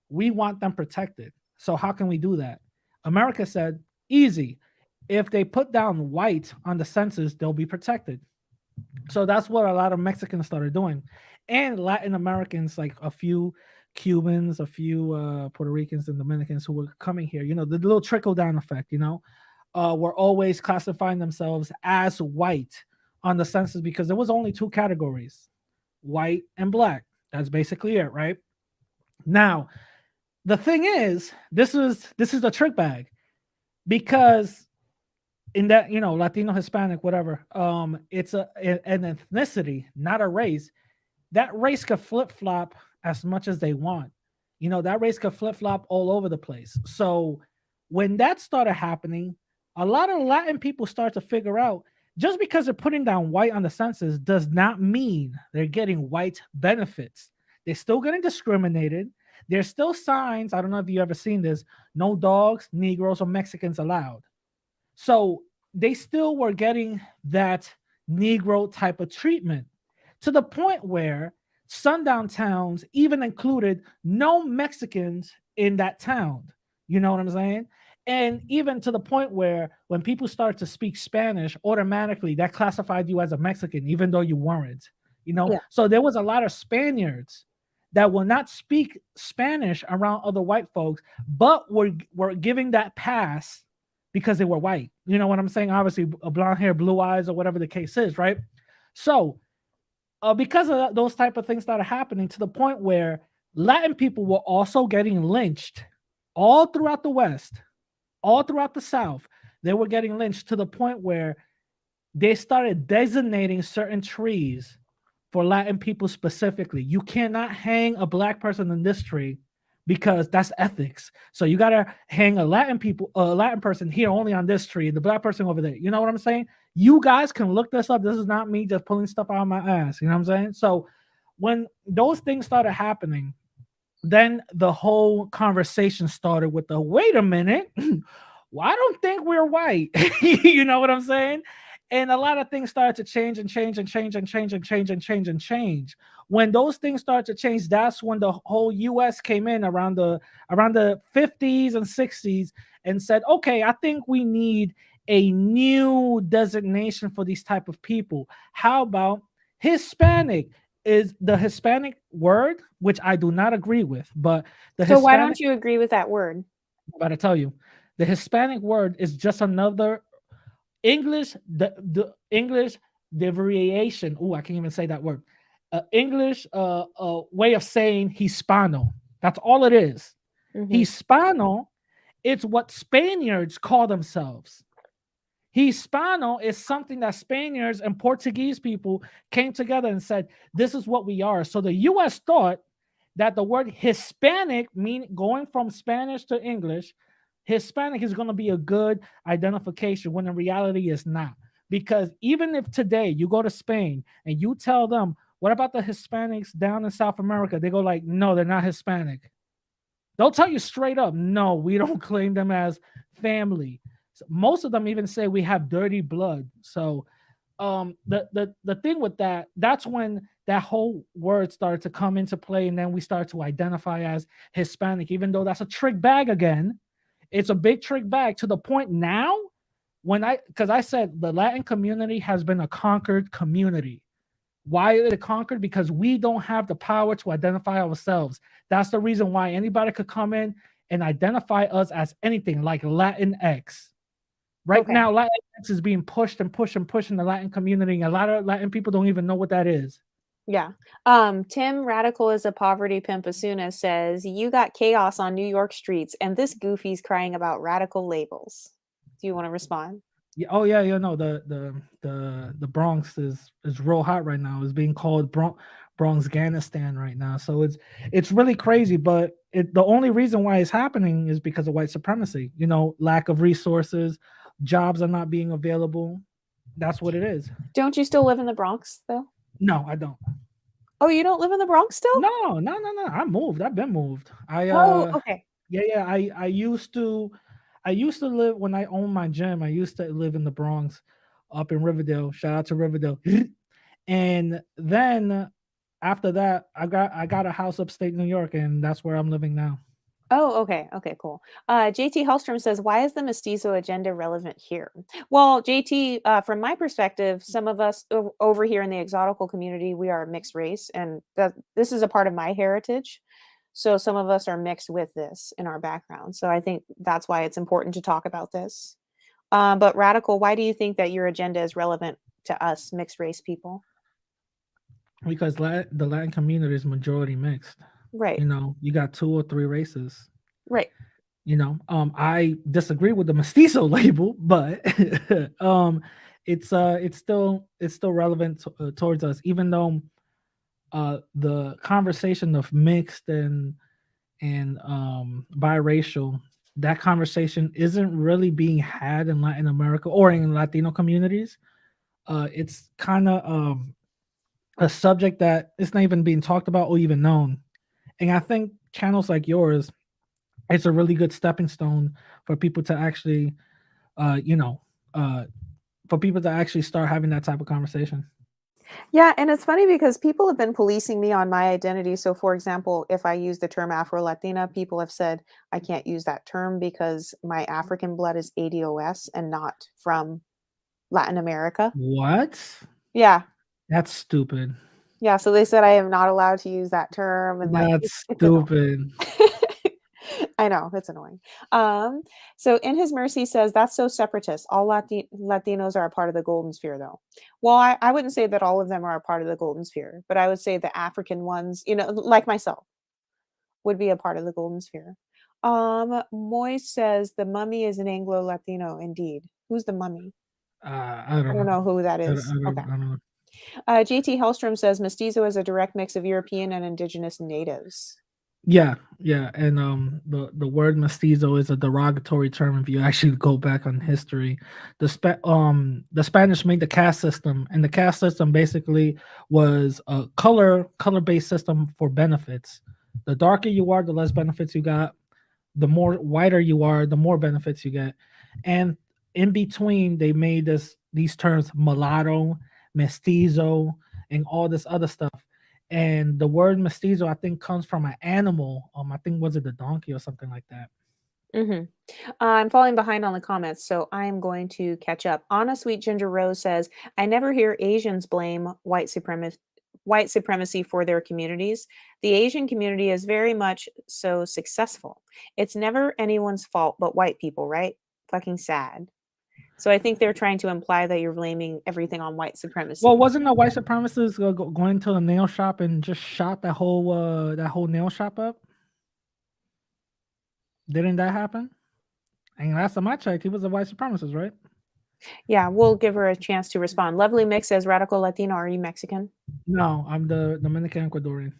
We want them protected. So how can we do that? America said, easy. If they put down white on the census, they'll be protected. So that's what a lot of Mexicans started doing. And Latin Americans, like a few Cubans, a few Puerto Ricans and Dominicans who were coming here, the little trickle down effect, were always classifying themselves as white on the census because there was only two categories, white and black. That's basically it, right? Now, the thing is, this is the trick bag because in that, Latino, Hispanic, whatever, it's an ethnicity, not a race. That race could flip-flop as much as they want. That race could flip-flop all over the place. So when that started happening, a lot of Latin people start to figure out just because they're putting down white on the census does not mean they're getting white benefits. They're still getting discriminated. There's still signs. I don't know if you ever seen this. No dogs, Negroes, or Mexicans allowed. So they still were getting that Negro type of treatment to the point where sundown towns even included no Mexicans in that town. You know what I'm saying? And even to the point where when people started to speak Spanish, automatically that classified you as a Mexican, even though you weren't. Yeah. So there was a lot of Spaniards that will not speak Spanish around other white folks, but were giving that pass because they were white. You know what I'm saying? Obviously, blonde hair, blue eyes, or whatever the case is, right? So because of those type of things started happening to the point where Latin people were also getting lynched all throughout the West, all throughout the South. They were getting lynched to the point where they started designating certain trees for Latin people specifically. You cannot hang a black person in this tree because that's ethics. So you gotta hang a Latin person here only on this tree, the black person over there. You know what I'm saying? You guys can look this up. This is not me just pulling stuff out of my ass. You know what I'm saying? So when those things started happening, then the whole conversation started with the wait a minute. Well, I don't think we're white. You know what I'm saying? And a lot of things started to change and change and change and change and change and change and change. When those things started to change, that's when the whole US came in around the 50s and 60s and said, okay, I think we need a new designation for these type of people. How about Hispanic? Is the Hispanic word, which I do not agree with, but the So why Hispanic, don't you agree with that word? I'm about to tell you, the Hispanic word is just another English, the English variation. Oh, I can't even say that word. English way of saying Hispano. That's all it is. Mhm. Hispano, it's what Spaniards call themselves. Hispano is something that Spaniards and Portuguese people came together and said, this is what we are. So the US thought that the word Hispanic, mean going from Spanish to English, Hispanic is going to be a good identification when in reality it's not. Because even if today you go to Spain and you tell them, what about the Hispanics down in South America? They go like, no, they're not Hispanic. They'll tell you straight up, no, we don't claim them as family. So most of them even say we have dirty blood. So the thing with that, that's when that whole word started to come into play, and then we start to identify as Hispanic, even though that's a trick bag again. It's a big trick bag to the point now because I said the Latin community has been a conquered community. Why is it conquered? Because we don't have the power to identify ourselves. That's the reason why anybody could come in and identify us as anything like Latinx. Right Okay. now, Latinx is being pushed and pushed and pushed in the Latin community. A lot of Latin people don't even know what that is. Yeah. Tim Radical is a poverty pimp Asuna says, you got chaos on New York streets, and this goofy's crying about radical labels. Do you want to respond? Yeah, oh yeah, no, the Bronx is real hot right now. It's being called Bronxganistan right now. So it's really crazy, but the only reason why it's happening is because of white supremacy. You know, lack of resources, jobs are not being available. That's what it is. Don't you still live in the Bronx though? No, I don't. Oh, you don't live in the Bronx still? No, no, no, no. I moved. I've been moved. Oh, okay. Yeah. I used to live when I owned my gym. I used to live in the Bronx, up in Riverdale. Shout out to Riverdale. And then after that, I got a house upstate New York, and that's where I'm living now. Oh, okay. Okay, cool. JT Hellstrom says, why is the mestizo agenda relevant here? Well, JT, from my perspective, some of us over here in the exotical community, we are mixed race, and this is a part of my heritage. So some of us are mixed with this in our background. So I think that's why it's important to talk about this. But Radical, why do you think that your agenda is relevant to us mixed race people? Because the Latin community is majority mixed. Right. You know, you got 2 or 3 races. Right. You know, I disagree with the mestizo label, but it's still relevant towards us, even though the conversation of mixed and biracial, that conversation isn't really being had in Latin America or in Latino communities. It's kind of a subject that it's not even being talked about or even known. And I think channels like yours, it's a really good stepping stone for people to actually, for people to actually start having that type of conversation. Yeah, and it's funny because people have been policing me on my identity. So, for example, if I use the term Afro Latina, people have said I can't use that term because my African blood is ADOS and not from Latin America. What? Yeah. That's stupid. Yeah. So they said I am not allowed to use that term. And like, That's it's annoying. stupid. I know, it's annoying. So In His Mercy says, that's so separatist. All Latinos are a part of the golden sphere, though. Well, I wouldn't say that all of them are a part of the golden sphere, but I would say the African ones, like myself, would be a part of the golden sphere. Moy says, the mummy is an Anglo-Latino, indeed. Who's the mummy? I don't know who that is. I Okay. don't know. JT Hellstrom says, mestizo is a direct mix of European and indigenous natives. Yeah, yeah, and the word mestizo is a derogatory term if you actually go back on history. The Spanish made the caste system, and the caste system basically was a color-based system for benefits. The darker you are, the less benefits you got. The more whiter you are, the more benefits you get. And in between, they made these terms mulatto, mestizo, and all this other stuff. And the word mestizo, I think, comes from an animal. I think was it the donkey or something like that. Mhm. I'm falling behind on the comments, so I am going to catch up. Anna Sweet Ginger Rose says, "I never hear Asians blame white supremacy for their communities. The Asian community is very much so successful. It's never anyone's fault but white people, right? Fucking sad." So I think they're trying to imply that you're blaming everything on white Well, supremacy. wasn't a white supremacist going to the nail shop and just shot that whole nail shop up? Didn't that happen? And last time I checked, he was a white supremacist, right? Yeah, we'll give her a chance to respond. Lovely Mix says, "Radical Latino, are you Mexican?" No, I'm the Dominican Ecuadorian.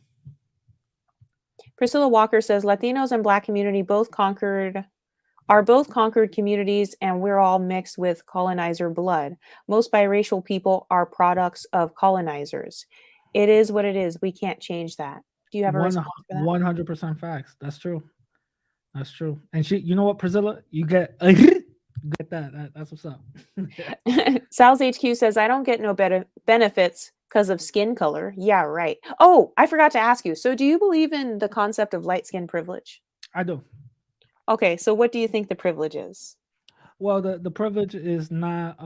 Priscilla Walker says, "Latinos and Black community both conquered communities, and we're all mixed with colonizer blood. Most biracial people are products of colonizers. It is what it is. We can't change that." Do you have a One response for that? 100% facts. That's true. That's true. And you know what, Priscilla, you get get that. That's what's up. Sal's HQ says, "I don't get no better benefits because of skin color." Yeah, right. Oh, I forgot to ask you. So do you believe in the concept of light skin privilege? I do. Okay, so what do you think the privilege is? Well, the privilege is not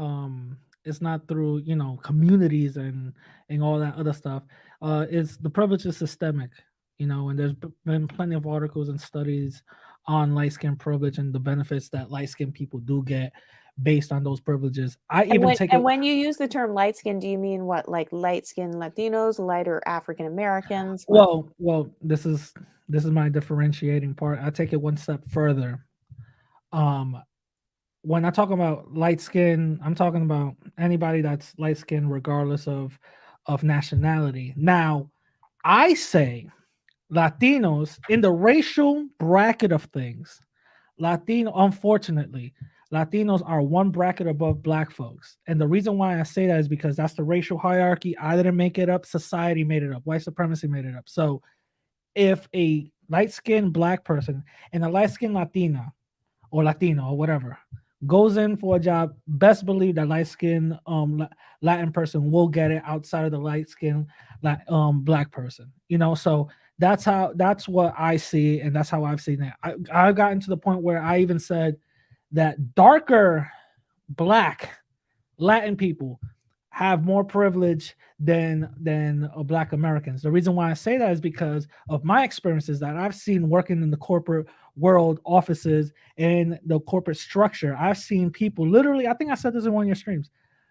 it's not through communities and all that other stuff. It's the privilege is systemic, and there's been plenty of articles and studies on light skin privilege and the benefits that light skin people do get based on those privileges. I And even when take and it. when you use the term light skin, do you mean what, like light skinned Latinos, lighter African Americans? What? Well, this is my differentiating part. I take it one step further. Um, when I talk about light skin, I'm talking about anybody that's light skin regardless of nationality. Now, I say Latinos in the racial bracket of things. Unfortunately, Latinos are one bracket above black folks. And the reason why I say that is because that's the racial hierarchy. I didn't make it up, society made it up, white supremacy made it up. So if a light-skinned black person and a light-skinned Latina or Latino or whatever goes in for a job, best believe that light-skinned Latin person will get it outside of the light-skinned black person. So that's what I see, and that's how I've seen it. I've gotten to the point where I even said that darker black Latin people have more privilege than black Americans. The reason why I say that is because of my experiences that I've seen working in the corporate world, offices, and the corporate structure. I've seen people literally, I think I said this in one of your streams,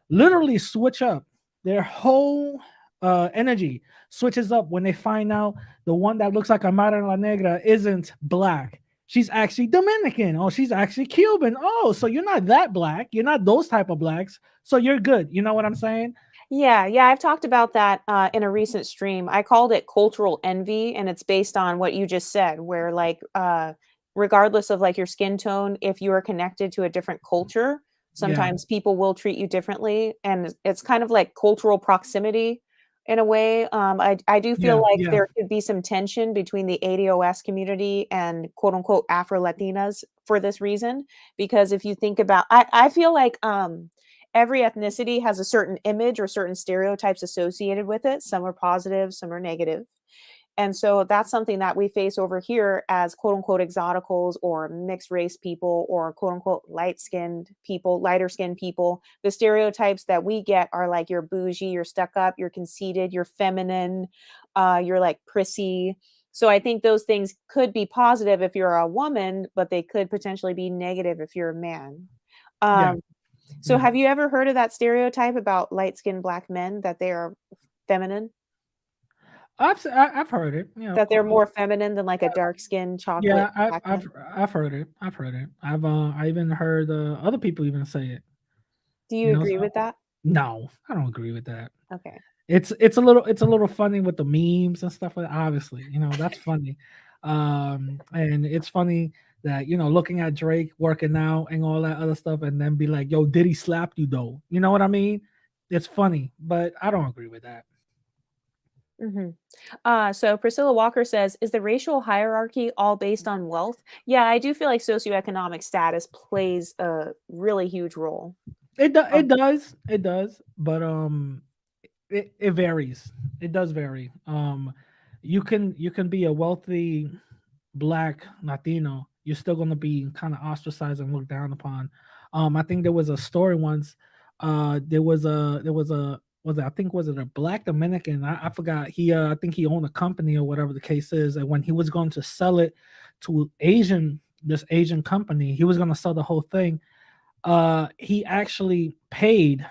literally switch up their whole energy switches up when they find out the one that looks like Amara La Negra isn't black. She's actually Dominican. Oh, she's actually Cuban. Oh, so you're not that black. You're not those type of blacks. So you're good. You know what I'm saying? Yeah, I've talked about that in a recent stream. I called it cultural envy, and it's based on what you just said, where like regardless of like your skin tone, if you are connected to a different culture, Yeah. sometimes people will treat you differently, and it's kind of like cultural proximity in a way. I do feel Yeah. like Yeah. there could be some tension between the ADOS community and quote unquote Afro Latinas for this reason, because if you think about, I feel like every ethnicity has a certain image or certain stereotypes associated with it. Some are positive, some are negative. And so that's something that we face over here as quote unquote exoticals or mixed race people or quote unquote light skinned people, lighter skinned people. The stereotypes that we get are like you're bougie, you're stuck up, you're conceited, you're feminine, you're like prissy. So I think those things could be positive if you're a woman, but they could potentially be negative if you're a man. Yeah. Um, so Yeah. have you ever heard of that stereotype about light-skinned black men, that they are feminine? I've heard it. Yeah, of That they're course. more feminine than like a dark-skinned chocolate Yeah, I've black I've man? I've heard it. I've heard it. I even heard other people even say it. Do you agree So with that? no, I don't agree with that. Okay. It's a little funny with the memes and stuff like that, obviously, that's funny. And it's funny that looking at Drake working out and all that other stuff, and then be like, "Yo, did he slap you though?" You know what I mean? It's funny, but I don't agree with that. Mhm. So Priscilla Walker says, "Is the racial hierarchy all based on wealth?" Yeah, I do feel like socioeconomic status plays a really huge role. It Um, does, it does, but it varies. It does vary. You can be a wealthy black Latino, you're still gonna be kind of ostracized and looked down upon. I think there was a story once. There was a was it, I think was it a black Dominican? I forgot. I think he owned a company or whatever the case is, and when he was going to sell it to this Asian company, he was gonna sell the whole thing. He actually paid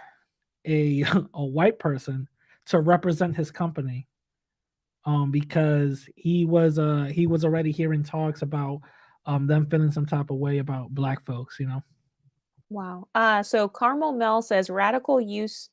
a a white person to represent his company, because he was already hearing talks about them feeling some type of way about black folks. wow. So Carmel Mel says, "Radical used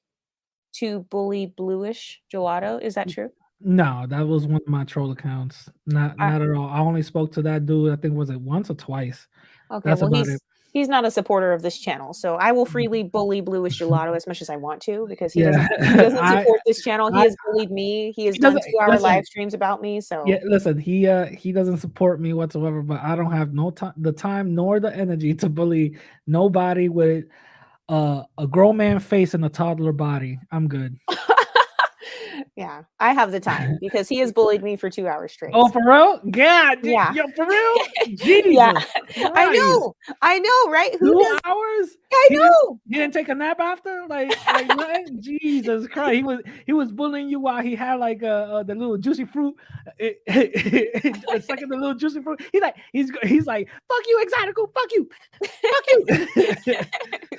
to bully bluish gelato." Is that true? No, that was one of my troll accounts. Not I not at all. I only spoke to that dude, I think, was it once or twice. Okay, That's well, about it. he's not a supporter of this channel, so I will freely bully Bluish Gelato as much as I want to because Yeah. he doesn't I support this channel. He I has bullied me. He has he done doesn't 2-hour live listen. streams about me, Yeah, so listen, he doesn't support me whatsoever, but I don't have no time the time nor the energy to bully nobody with a grown man face and a toddler body. I'm good. yeah, I have the time because he has bullied me for 2 hours straight. Oh, for real? God, Yeah. yo, for real? Yeah. Jesus Christ. I know, right? Who 2 does hours? I He didn't know. he didn't take a nap after? Like nothing? Jesus Christ. He was bullying you while he had like the little juicy fruit, sucking the little juicy fruit. He's like, "Fuck you, Exotical, fuck you. Fuck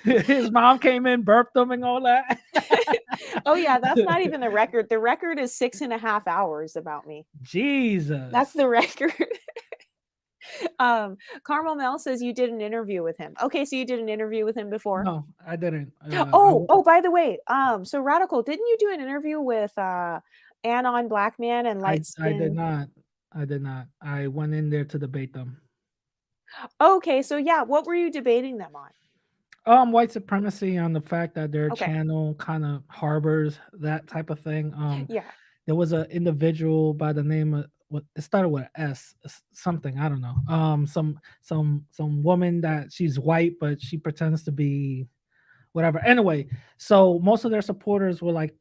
you." His mom came in, burped him and all that. Oh, yeah, that's not even the record. The record is 6.5 hours about me. That's Jesus. the record. Carmel Mel says you did an interview with him. Okay, so you did an interview with him before? No, I didn't. Oh, by the way, so Radical, didn't you do an interview with Anon Black Man and Light I did Skin? not. I did not. I went in there to debate them. Okay, so yeah, what were you debating them on? White supremacy, on the fact that their Okay. channel kind of harbors that type of thing. Yeah. There was an individual by the name of what it started with a something, I don't know. Some woman that she's white, but she pretends to be whatever. Anyway, so most of their supporters were like,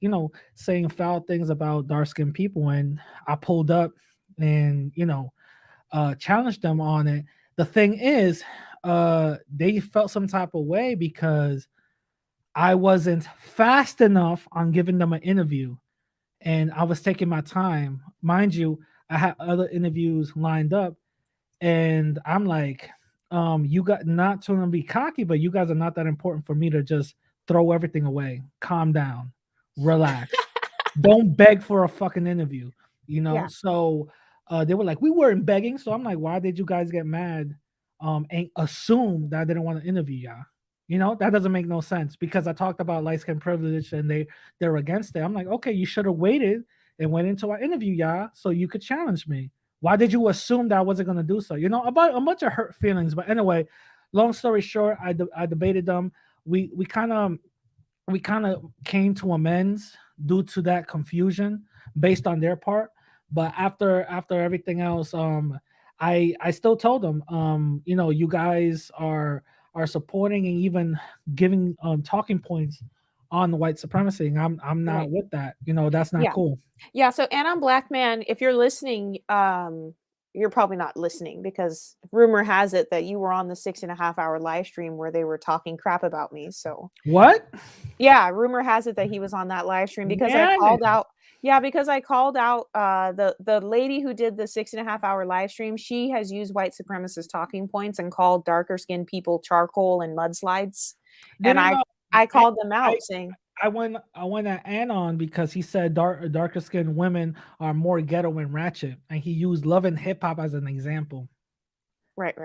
saying foul things about dark skinned people, and I pulled up and challenged them on it. The thing is, they felt some type of way because I wasn't fast enough on giving them an interview, and I was taking my time. Mind you, I had other interviews lined up, and I'm like, you got not to be cocky, but you guys are not that important for me to just throw everything away. Calm down, relax. Don't beg for a fucking interview, Yeah. So they were like, we weren't begging. So I'm like, why did you guys get mad? And assume that I didn't want to interview y'all. That doesn't make no sense because I talked about light skin privilege and they're against it. I'm like, okay, you should have waited and went into our interview, y'all, so you could challenge me. Why did you assume that I wasn't gonna do so? About a bunch of hurt feelings. But anyway, long story short, I debated them. We kind of came to amends due to that confusion based on their part. But after everything else, I still told them, you guys are supporting and even giving talking points on the white supremacy. And I'm not Right. with that. That's not Yeah. cool. Yeah, so Anon Black Man, if you're listening, you're probably not listening because rumor has it that you were on the 6.5 hour live stream where they were talking crap about me. So What? yeah, rumor has it that he was on that live stream because I Man, called out. Yeah, because I called out the lady who did the 6.5 hour live stream. She has used white supremacist talking points and called darker skinned people charcoal and mudslides, and didn't I I, called them I out saying, I went at Anon because he said darker skinned women are more ghetto and ratchet, and he used love and hip hop as an example. right.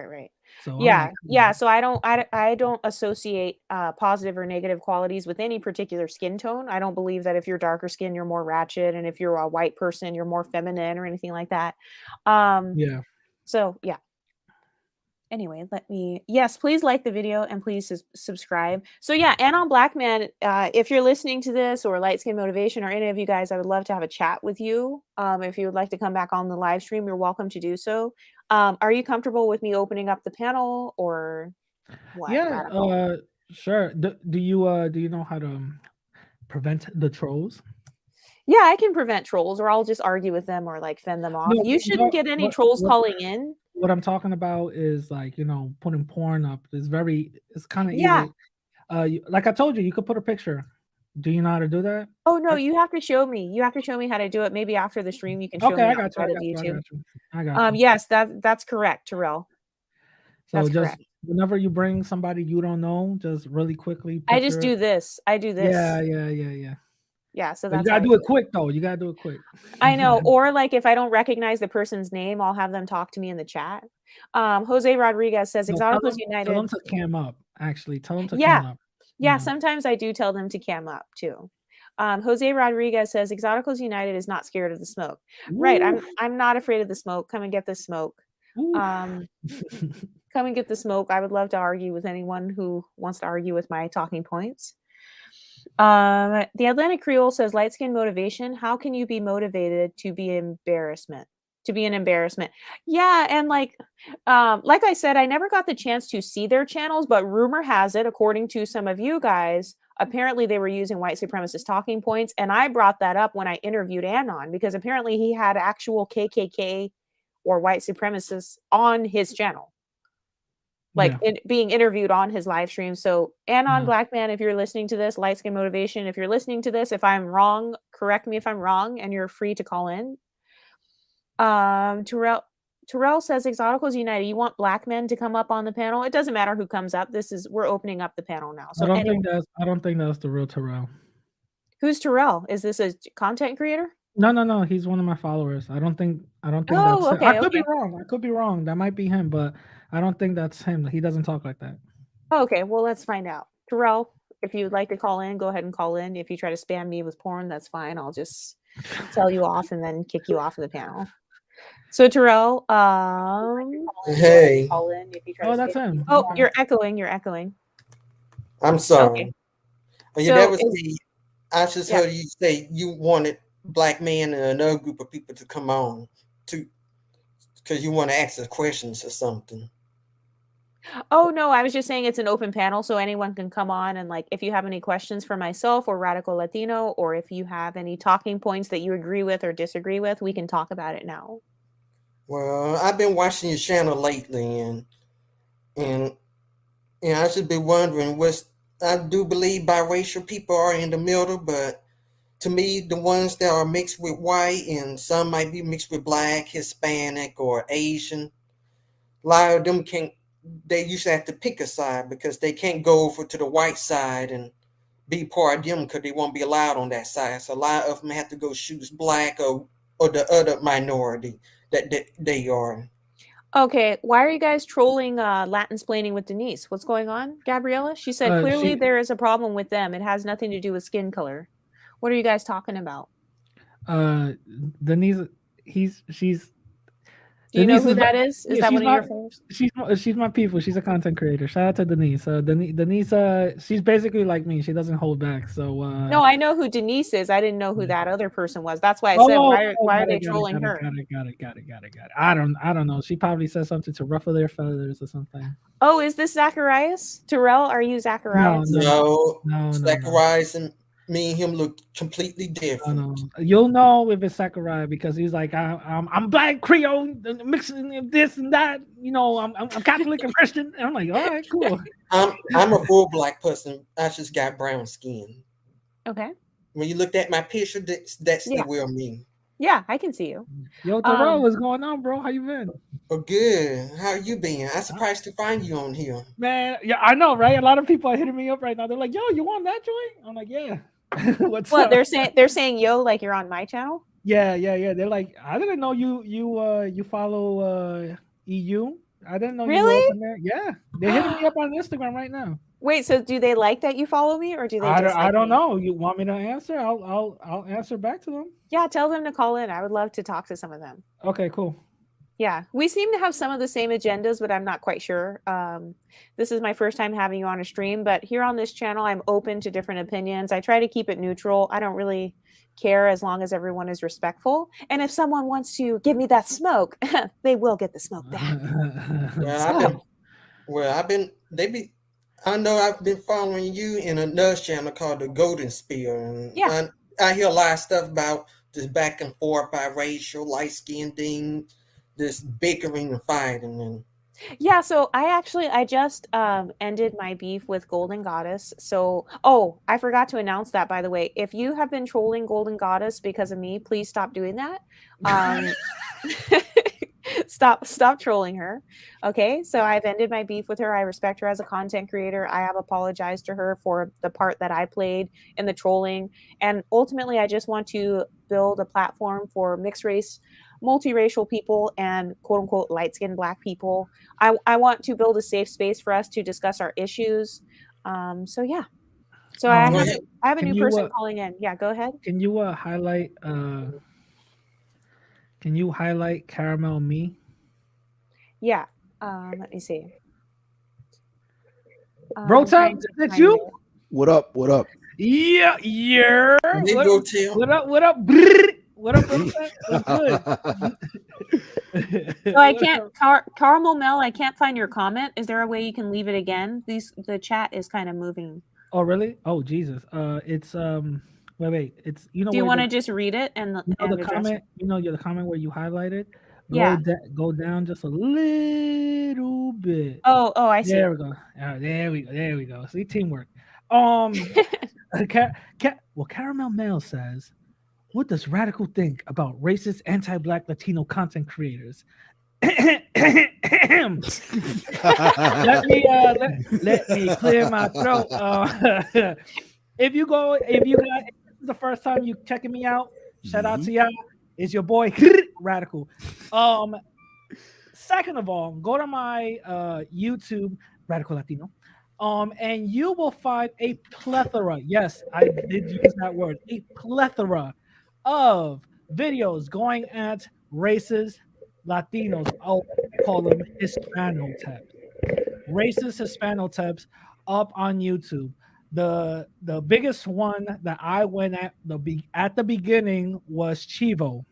So I'm like, Yeah, yeah. So I don't associate positive or negative qualities with any particular skin tone. I don't believe that if you're darker skin, you're more ratchet, and if you're a white person, you're more feminine or anything like that. Um, yeah. So yeah. Anyway, yes, please like the video and please subscribe. So yeah, Anon Black Man, if you're listening to this, or Light Skin Motivation, or any of you guys, I would love to have a chat with you. If you would like to come back on the live stream, you're welcome to do so. Are you comfortable with me opening up the panel, or what? Yeah, Radical? sure. Do you know how to prevent the trolls? Yeah, I can prevent trolls, or I'll just argue with them, or like fend them off. No, You shouldn't get any trolls calling in. What I'm talking about is, like, putting porn up. It's kind of Yeah. easy. Like I told you, you could put a picture. Do you know how to do that? Oh no, you have to show me. You have to show me how to do it. Maybe after the stream, you can show Okay, me I got you. outside of YouTube. I got you. Yes, that's correct, Terrell. So That's just correct. whenever you bring somebody you don't know, just really quickly. I just do this. I do this. Yeah. Yeah, so But that's you gotta do it quick, though. You gotta do it quick. I know. Or like if I don't recognize the person's name, I'll have them talk to me in the chat. Jose Rodriguez says, Exoticals United. Tell them to cam up. Actually, tell them to Yeah. cam up. Yeah, sometimes I do tell them to cam up too. Jose Rodriguez says, Exoticals United is not scared of the smoke. Right. I'm not afraid of the smoke. Come and get the smoke. Come and get the smoke. I would love to argue with anyone who wants to argue with my talking points. The Atlantic Creole says, light skin motivation. How can you be motivated to be an embarrassment? Yeah, and like I said, I never got the chance to see their channels, but rumor has it, according to some of you guys, apparently they were using white supremacist talking points, and I brought that up when I interviewed Anon, because apparently he had actual KKK or white supremacists on his channel, being interviewed on his live stream. So Anon Black Man, if you're listening to this, Light Skin Motivation, if you're listening to this, if I'm wrong, correct me if I'm wrong, and you're free to call in. Terrell says, Exoticals United, you want black men to come up on the panel? It doesn't matter who comes up. We're opening up the panel now. So I don't think that's the real Terrell. Who's Terrell? Is this a content creator? No. He's one of my followers. I don't think that's him. Okay, I could be wrong. That might be him, but I don't think that's him. He doesn't talk like that. Okay, well, let's find out. Terrell, if you'd like to call in, go ahead and call in. If you try to spam me with porn, that's fine. I'll just tell you off and then kick you off of the panel. So Terrell, hey. Call in if you try to that's him. Oh, you're echoing. I'm sorry. Okay. Yeah, that was me. I just heard you say you wanted black men and another group of people to come on because you want to ask us questions or something. Oh no, I was just saying it's an open panel, so anyone can come on, and like if you have any questions for myself or Radical Latino, or if you have any talking points that you agree with or disagree with, we can talk about it now. Well, I've been watching your channel lately, and I should be wondering I do believe biracial people are in the middle, but to me, the ones that are mixed with white and some might be mixed with black, Hispanic, or Asian, a lot of them they usually have to pick a side because they can't go over to the white side and be part of them because they won't be allowed on that side. So a lot of them have to go choose black or the other minority that they are. Okay, why are you guys trolling Latinsplaining with Denise? What's going on, Gabriella? She said clearly there is a problem with them. It has nothing to do with skin color. What are you guys talking about? Denise, she's. Do you know who that is? Is that one of your followers? She's my people. She's a content creator. Shout out to Denise. Denise, she's basically like me. She doesn't hold back. So no, I know who Denise is. I didn't know who that other person was. That's why I said, why are they trolling her? Got it. I don't know. She probably said something to ruffle their feathers or something. Oh, is this Zacharias? Terrell, are you Zacharias? No. Zacharias and me and him look completely different. You'll know if it's Zachariah because he's like, I'm black Creole mixing this and that. You know, I'm Catholic and Christian. And I'm like, all right, cool. I'm a full black person. I just got brown skin. Okay. When you looked at my picture, that's the real me. Yeah, I can see you. Yo, Terrell, what's going on, bro? How you been? Oh, good. How you been? I'm surprised to find you on here. Man, yeah, I know, right? A lot of people are hitting me up right now. They're like, yo, you want that joint? I'm like, yeah. What's up? They're saying yo, like you're on my channel? Yeah. They're like, I didn't know you follow EU. I didn't know you were up in there. Yeah. They're hitting me up on Instagram right now. Wait, so do they like that you follow me, or do they I don't know. You want me to answer? I'll answer back to them. Yeah, tell them to call in. I would love to talk to some of them. Okay, cool. Yeah, we seem to have some of the same agendas, but I'm not quite sure. This is my first time having you on a stream, but here on this channel, I'm open to different opinions. I try to keep it neutral. I don't really care as long as everyone is respectful. And if someone wants to give me that smoke, they will get the smoke back. I know I've been following you in another channel called the Golden Spear, and Yeah. I hear a lot of stuff about this back and forth biracial, light skinned thing, this bickering and fighting, and Yeah, so I just ended my beef with Golden Goddess. So, I forgot to announce that, by the way. If you have been trolling Golden Goddess because of me, please stop doing that. Stop trolling her. Okay, so I've ended my beef with her. I respect her as a content creator. I have apologized to her for the part that I played in the trolling, and ultimately, I just want to build a platform for mixed race, multiracial people, and quote unquote light skinned Black people. I want to build a safe space for us to discuss our issues. So yeah. So I have a new person calling in. Yeah, go ahead. Can you highlight Caramel Me? Yeah. Let me see. Bro, time, that's you? What up? What up? Yeah. Hey, what up? What up? Brrr. What up? What's good? So I can't, Caramel Mel, I can't find your comment. Is there a way you can leave it again? The chat is kind of moving. Oh, really? Oh, Jesus. It's wait. It's Do you want to just read it and the comment? The comment where you highlighted. Yeah. Go down just a little bit. Oh, I see. There we go. There we go. See, teamwork. Caramel Mail says, what does Radical think about racist anti-Black Latino content creators? let me clear my throat. If you guys, this is the first time you checking me out, shout out to y'all. It's your boy Radical. Second of all, go to my YouTube, Radical Latino. And you will find a plethora. Yes, I did use that word. A plethora of videos going at races, Latinos. I'll call them Hispanotypes. Racist Hispanotypes up on YouTube. The biggest one that I went at the beginning was Chivo.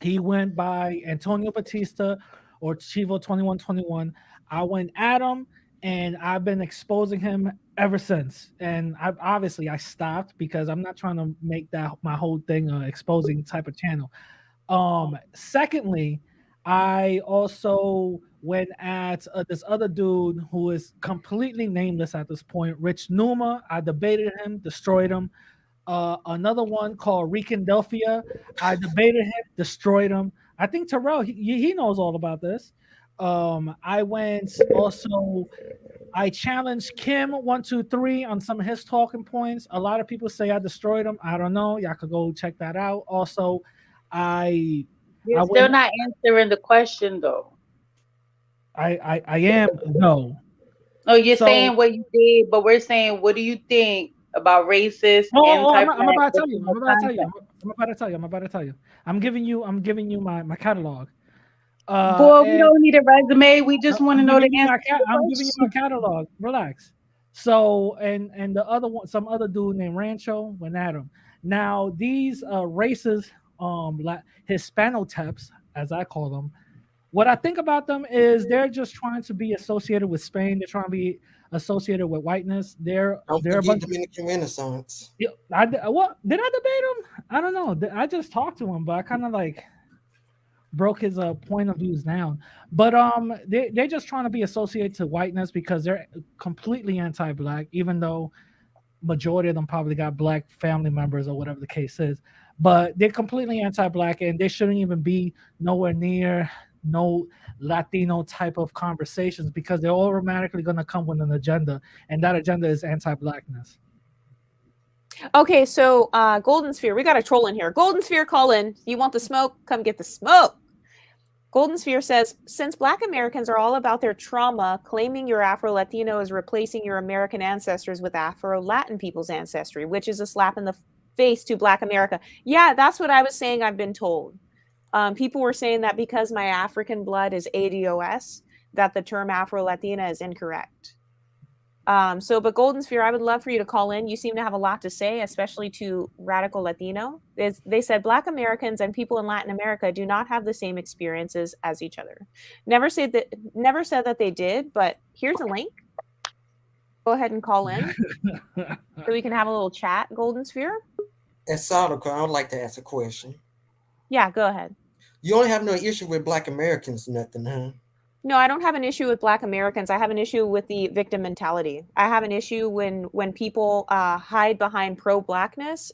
He went by Antonio Batista or Chivo 2121. I went at him, and I've been exposing him ever since. And I stopped because I'm not trying to make that my whole thing exposing type of channel. Secondly, I also went at this other dude who is completely nameless at this point, Rich Numa. I debated him, destroyed him. Another one called Ricandelphia. I debated him, destroyed him. I think Terrell, he knows all about this. I challenged Kim123 on some of his talking points. A lot of people say I destroyed him. I don't know. Y'all could go check that out. Also, You're still not answering the question though. I am no. No, you're saying what you did, but we're saying what do you think about racist? I'm about to tell you. I'm giving you my catalog. Boy, we don't need a resume. We just want to know the answer. I'm giving you my catalog. Relax. So, and the other one, some other dude named Rancho went at him. Now, these racist Hispanotypes, as I call them, what I think about them is they're just trying to be associated with Spain. They're trying to be associated with whiteness. They're a bunch Dominican Renaissance. Did I debate him? I don't know. I just talked to him, but I kind of like broke his point of views down. But they're just trying to be associated to whiteness because they're completely anti-Black, even though majority of them probably got Black family members or whatever the case is. But they're completely anti-Black, and they shouldn't even be nowhere near no Latino type of conversations because they're automatically going to come with an agenda, and that agenda is anti-Blackness. Okay, so Golden Sphere, we got a troll in here. Golden Sphere, call in. You want the smoke? Come get the smoke. Golden Sphere says, since Black Americans are all about their trauma, claiming your Afro-Latino is replacing your American ancestors with Afro-Latin people's ancestry, which is a slap in the face to Black America. Yeah, that's what I was saying. I've been told. People were saying that because my African blood is ADOS, that the term Afro-Latina is incorrect. But Golden Sphere, I would love for you to call in. You seem to have a lot to say, especially to Radical Latino. They said Black Americans and people in Latin America do not have the same experiences as each other. Never said that they did, but here's a link. Go ahead and call in so we can have a little chat, Golden Sphere. Exotical, I would like to ask a question. Yeah, go ahead. You don't have no issue with Black Americans, nothing, huh? No, I don't have an issue with Black Americans. I have an issue with the victim mentality. I have an issue when people hide behind pro-Blackness,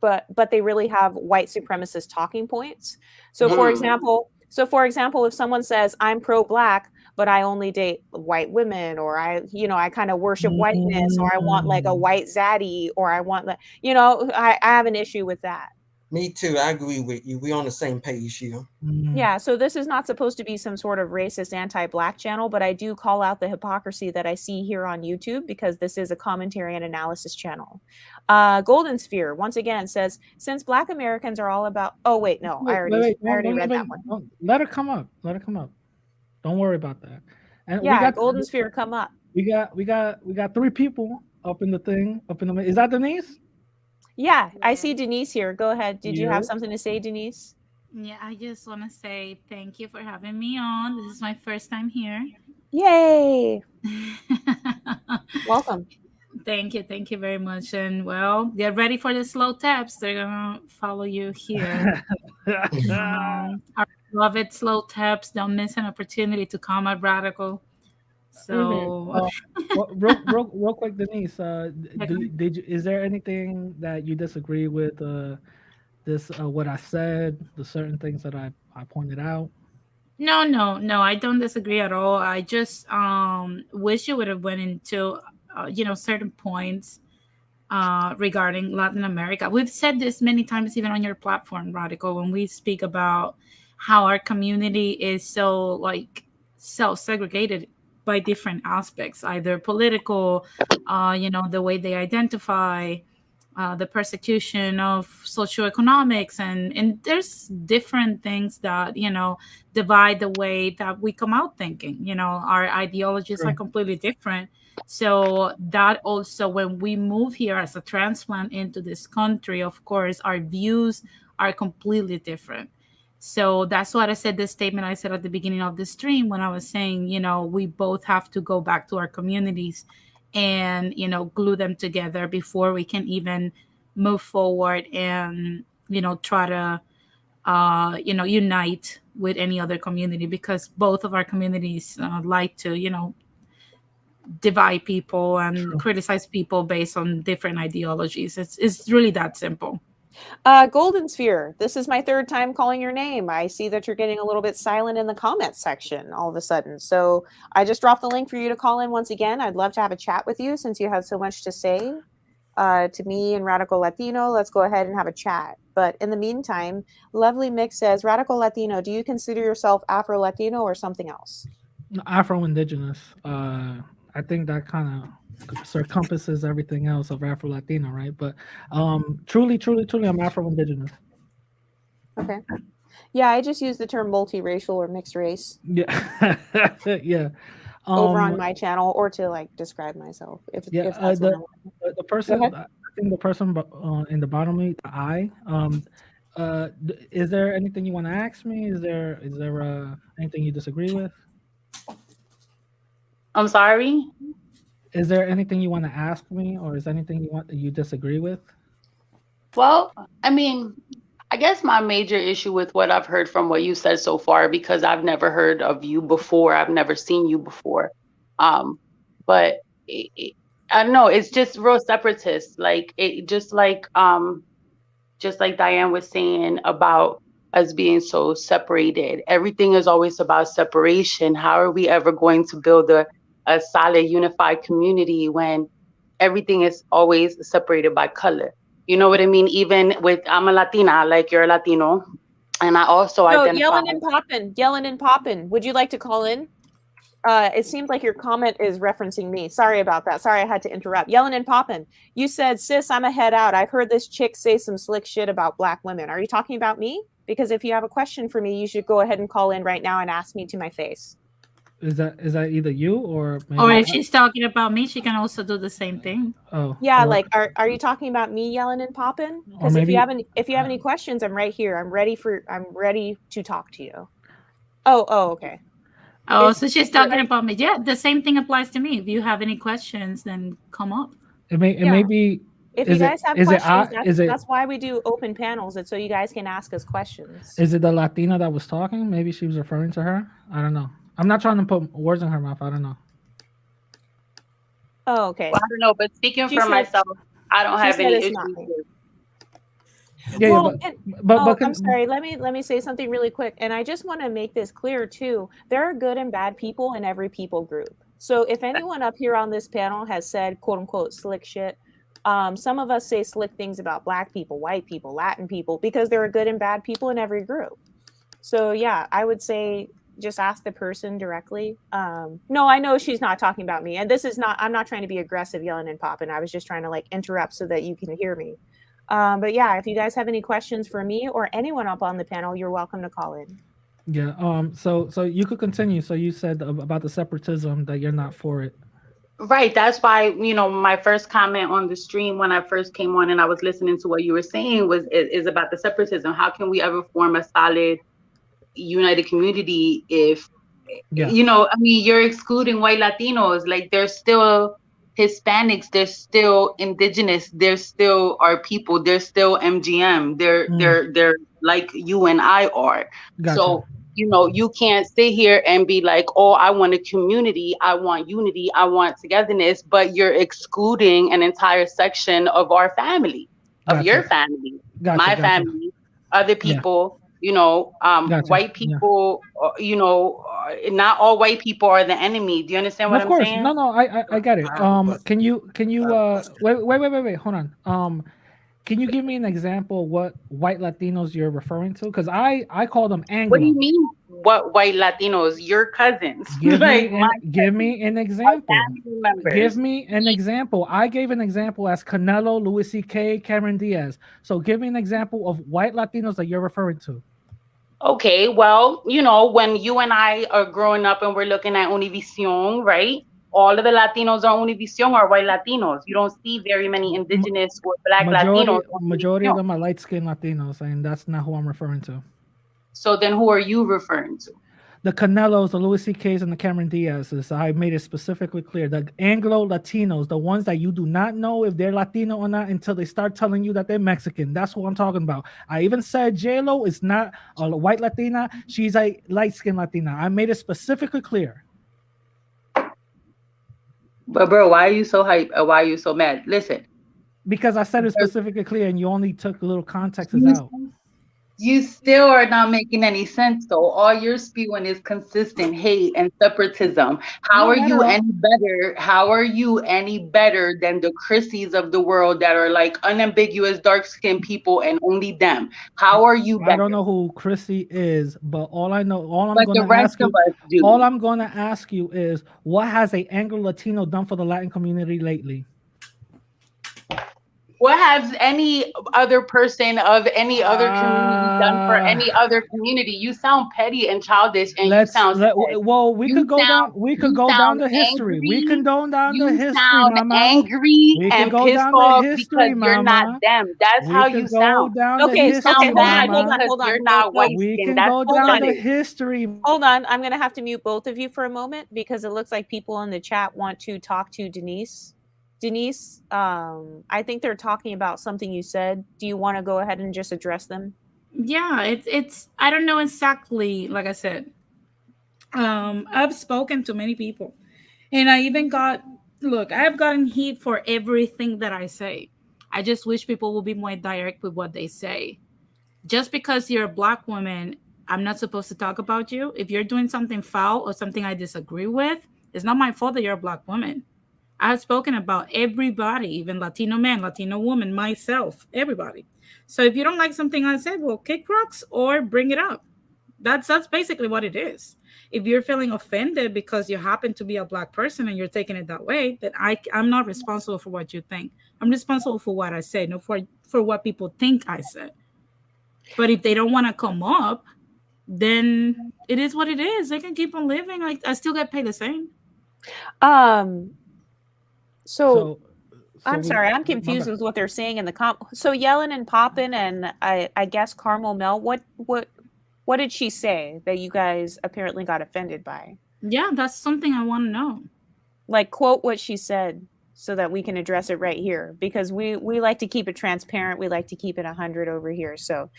but they really have white supremacist talking points. So, for example, if someone says I'm pro-Black, but I only date white women, or I kind of worship whiteness, or I want like a white zaddy, or I want I have an issue with that. Me too. I agree with you. We're on the same page here. Yeah, so this is not supposed to be some sort of racist anti-Black channel, but I do call out the hypocrisy that I see here on YouTube because this is a commentary and analysis channel. Golden Sphere, once again, says, since Black Americans are all about... Oh, wait, no, I already read that one. Let her come up. Don't worry about that. And yeah, we got Golden Sphere, come up. We got 3 people up in the thing. Is that Denise? Yeah, I see Denise here. Go ahead. Did you have something to say, Denise? Yeah, I just want to say thank you for having me on. This is my first time here. Yay! Welcome. Thank you very much. And well, get ready for the slow taps. They're gonna follow you here. Our beloved slow taps. Don't miss an opportunity to come at Radical. So, real quick, Denise, is there anything that you disagree with? What I said, the certain things that I pointed out? No, I don't disagree at all. I just wish you would have went into certain points regarding Latin America. We've said this many times, even on your platform, Radical, when we speak about how our community is so like self-segregated by different aspects, either political, the way they identify, the persecution of socioeconomics, and there's different things that divide the way that we come out thinking. Our ideologies are completely different. So that also, when we move here as a transplant into this country, of course, our views are completely different. So that's what I said, this statement I said at the beginning of the stream when I was saying, we both have to go back to our communities and, glue them together before we can even move forward and, try to, unite with any other community, because both of our communities like to, divide people and criticize people based on different ideologies. It's really that simple. Golden Sphere, this is my 3rd time calling your name. I see that you're getting a little bit silent in the comments section all of a sudden. So I just dropped the link for you to call in once again. I'd love to have a chat with you since you have so much to say to me and Radical Latino. Let's go ahead and have a chat. But in the meantime, Lovely Mix says, Radical Latino, do you consider yourself Afro-Latino or something else? Afro-Indigenous. I think that kind of circumferences everything else of Afro-Latino, right? But truly, I'm Afro-Indigenous. Okay. Yeah, I just use the term multiracial or mixed race. Yeah. Yeah. Over on my channel, or to like describe myself. If that's the person, I think the person in the bottom of the eye. Is there anything you want to ask me? Is there anything you disagree with? I'm sorry? Is there anything you want to ask me, or is there anything you disagree with? Well, I mean, I guess my major issue with what I've heard from what you said so far, because I've never heard of you before, I've never seen you before. But I don't know, it's just real separatist. Like just like Diane was saying about us being so separated. Everything is always about separation. How are we ever going to build a solid, unified community when everything is always separated by color? You know what I mean? Even with, I'm a Latina, like you're a Latino, and I also identify. Yelling and popping. Would you like to call in? It seems like your comment is referencing me. Sorry about that. Sorry, I had to interrupt. Yelling and popping. You said, sis, I'm a head out. I've heard this chick say some slick shit about Black women. Are you talking about me? because if you have a question for me, you should go ahead and call in right now and ask me to my face. Is that either you or maybe? Or if she's talking about me, she can also do the same thing. Oh, Yeah, or, like are you talking about me yelling and popping? or Because maybe if you have any questions, I'm right here. I'm ready to talk to you. Oh, okay. Oh, so she's talking about me. Yeah, the same thing applies to me. If you have any questions, then come up. it may be. If you guys have questions, Is it that's why we do open panels. It's so you guys can ask us questions. is it the Latina that was talking? Maybe she was referring to her. I don't know. I'm not trying to put words in her mouth. I don't know. Oh, okay. Well, I don't know, but speaking for myself, I don't have any issues with. Yeah, well, but I'm sorry. Let me say something really quick, and I just want to make this clear too. There are good and bad people in every people group. So if anyone up here on this panel has said "quote unquote" slick shit, some of us say slick things about Black people, white people, Latin people, because there are good and bad people in every group. So yeah, I would say just ask the person directly. No, I know she's not talking about me, and this is not. I'm not trying to be aggressive, yelling and popping. I was just trying to like interrupt so that you can hear me. But yeah, if you guys have any questions for me or anyone up on the panel, you're welcome to call in. Yeah. So you could continue. So you said about the separatism that you're not for it. Right. That's why, my first comment on the stream when I first came on and I was listening to what you were saying is about the separatism. How can we ever form a solid, united community if, you're excluding white Latinos? Like, there's still Hispanics, there's still indigenous, there's still our people, there's still MGM, they're like you and I are. Gotcha. So you can't sit here and be like, oh, I want a community, I want unity, I want togetherness, but you're excluding an entire section of our family, of your family, my family, other people. White people, not all white people are the enemy. Do you understand what I'm saying? No, I get it. Can you wait, hold on. Can you give me an example of what white Latinos you're referring to? Because I call them Anglo. What do you mean, what white Latinos? Your cousins. Give me an example. Give me an example. I gave an example as Canelo, Louis C.K., Cameron Diaz. So give me an example of white Latinos that you're referring to. Okay, well, when you and I are growing up and we're looking at Univision, right? All of the Latinos on Univision are white Latinos. You don't see very many indigenous or Black Latinos. Majority of them are light-skinned Latinos, and that's not who I'm referring to. So then who are you referring to? The Canelos, the Louis C.K.'s, and the Cameron Diaz's. I made it specifically clear. The Anglo Latinos, the ones that you do not know if they're Latino or not until they start telling you that they're Mexican. That's what I'm talking about. I even said J-Lo is not a white Latina. She's a light-skinned Latina. I made it specifically clear. But bro, why are you so hype? Why are you so mad? Listen. Because I said it specifically clear and you only took a little context out. You still are not making any sense though. All you're spewing is consistent hate and separatism. How are you any better? How are you any better than the Chrissies of the world that are like unambiguous dark-skinned people and only them? How are you better? I don't know who Chrissy is, but all I'm going to ask you is, what has a Anglo-Latino done for the Latin community lately? What has any other person of any other community done for any other community? You sound petty and childish, and you sound. We could go down the history. We can go down the history, sound mama. Angry and pissed off because you're not them. That's how you sound. Okay, hold on. You're not white skin. That's go down the history. Hold on, I'm gonna have to mute both of you for a moment because it looks like people in the chat want to talk to Denise. Denise, I think they're talking about something you said. Do you want to go ahead and just address them? Yeah, it's I don't know exactly. Like I said, I've spoken to many people, and I even I've gotten heat for everything that I say. I just wish people will be more direct with what they say. Just because you're a Black woman, I'm not supposed to talk about you. If you're doing something foul or something I disagree with, it's not my fault that you're a Black woman. I've spoken about everybody, even Latino man, Latino woman, myself, everybody. So if you don't like something I said, well, kick rocks or bring it up. That's basically what it is. If you're feeling offended because you happen to be a Black person and you're taking it that way, then I'm not responsible for what you think. I'm responsible for what I say, not for what people think I said. But if they don't want to come up, then it is what it is. They can keep on living. Like, I still get paid the same. So I'm we- sorry, I'm my confused bad. with what they're saying in the So yelling and popping, and I guess Carmel Mel. What did she say that you guys apparently got offended by? Yeah, that's something I want to know. Like, quote what she said so that we can address it right here, because we like to keep it transparent. We like to keep it 100 over here. So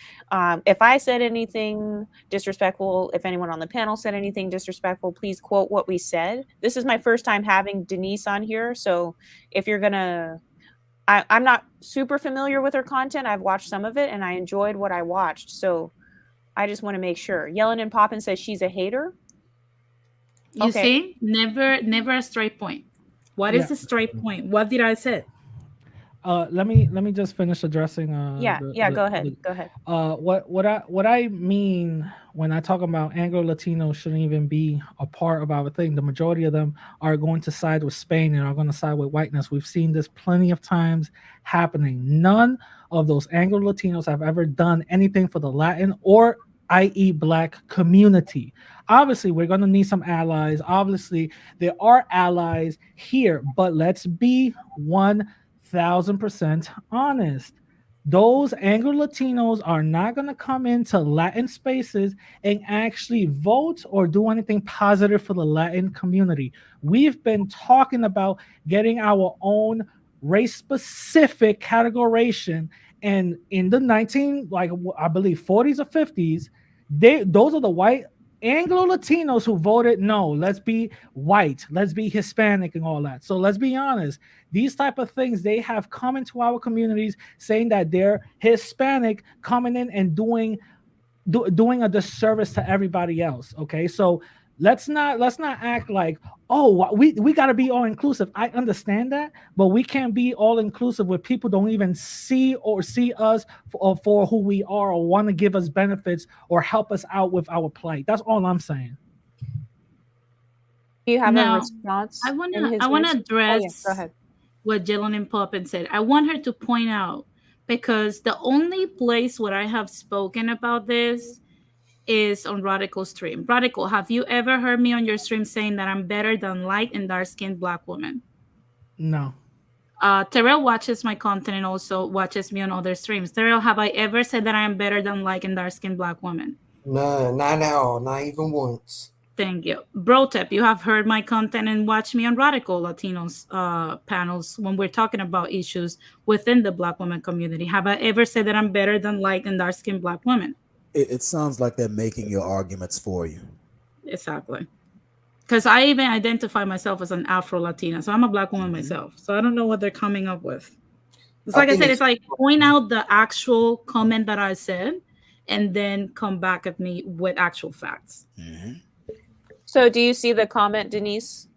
if I said anything disrespectful, if anyone on the panel said anything disrespectful, please quote what we said. This is my first time having Denise on here, so if you're gonna, I'm not super familiar with her content. I've watched some of it and I enjoyed what I watched, so I just want to make sure. Yellen and Poppin says she's a hater. You see, never a straight point. What is a straight point? What did I say? Let me just finish addressing. Go ahead. Go ahead. What I mean when I talk about Anglo Latinos shouldn't even be a part of our thing. The majority of them are going to side with Spain and are going to side with whiteness. We've seen this plenty of times happening. None of those Anglo Latinos have ever done anything for the Latin or i.e. Black community. Obviously, we're going to need some allies. Obviously, there are allies here, but let's be 1,000% honest. Those Anglo Latinos are not going to come into Latin spaces and actually vote or do anything positive for the Latin community. We've been talking about getting our own race-specific categorization, and in the I believe 40s or 50s, those are the white Anglo Latinos who voted no, let's be white, let's be Hispanic and all that. So let's be honest, these type of things, they have come into our communities saying that they're Hispanic, coming in and doing a disservice to everybody else. Okay, so let's not act like, oh, we got to be all inclusive. I understand that, but we can't be all inclusive where people don't even see us for who we are, or want to give us benefits or help us out with our plight. That's all I'm saying. Do you have a response? I want to address go ahead. What Jalen and Poppin said. I want her to point out, because the only place where I have spoken about this is on Radical stream. Radical, have you ever heard me on your stream saying that I'm better than light and dark-skinned Black women? No. Terrell watches my content and also watches me on other streams. Terrell, have I ever said that I am better than light and dark-skinned Black women? No, not at all. Not even once. Thank you. Brotep, you have heard my content and watched me on Radical Latinos panels when we're talking about issues within the Black women community. Have I ever said that I'm better than light and dark-skinned Black women? It sounds like they're making your arguments for you. Exactly. Because I even identify myself as an Afro-Latina, so I'm a Black woman myself. So I don't know what they're coming up with. It's like I said, it's like point out the actual comment that I said and then come back at me with actual facts. Mm-hmm. So do you see the comment, Denise?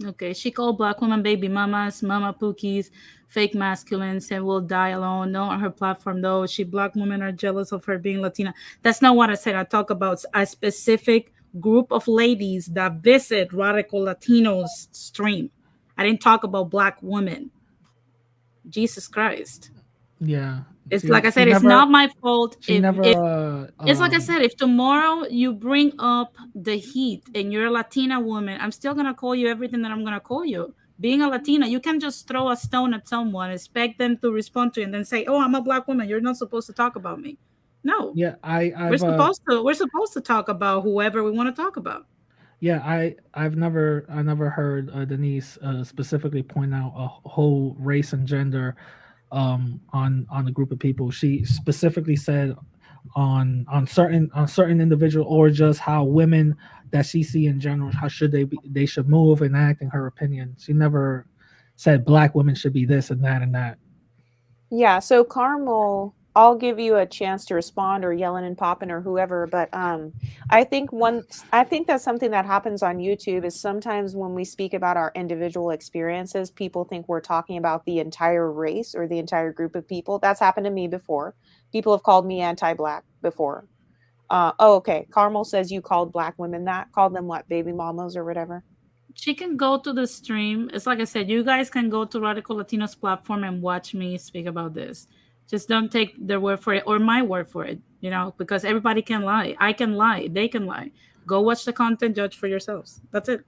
Okay, she called Black women baby mamas, mama pookies, fake masculines, and will die alone. No, on her platform, though, Black women are jealous of her being Latina. That's not what I said. I talk about a specific group of ladies that visit Radical Latinos stream. I didn't talk about Black women. Jesus Christ. Yeah. It's like I said, it's not my fault. It's like I said, if tomorrow you bring up the heat and you're a Latina woman, I'm still going to call you everything that I'm going to call you. Being a Latina, you can just throw a stone at someone, expect them to respond to it, and then say, oh, I'm a Black woman. You're not supposed to talk about me. No. Yeah, we're supposed to talk about whoever we want to talk about. Yeah, I've never heard Denise specifically point out a whole race and gender on a group of people. She specifically said on certain individual, or just how women that she see in general, how should they should move and act, in her opinion. She never said Black women should be this and that and that. Yeah, so Carmel, I'll give you a chance to respond, or Yellen and Poppin or whoever, but I think that's something that happens on YouTube is sometimes when we speak about our individual experiences, people think we're talking about the entire race or the entire group of people. That's happened to me before. People have called me anti-Black before. Okay. Carmel says you called Black women that. Called them what, baby mamas or whatever? She can go to the stream. It's like I said, you guys can go to Radical Latinos platform and watch me speak about this. Just don't take their word for it or my word for it, because everybody can lie. I can lie. They can lie. Go watch the content, judge for yourselves. That's it.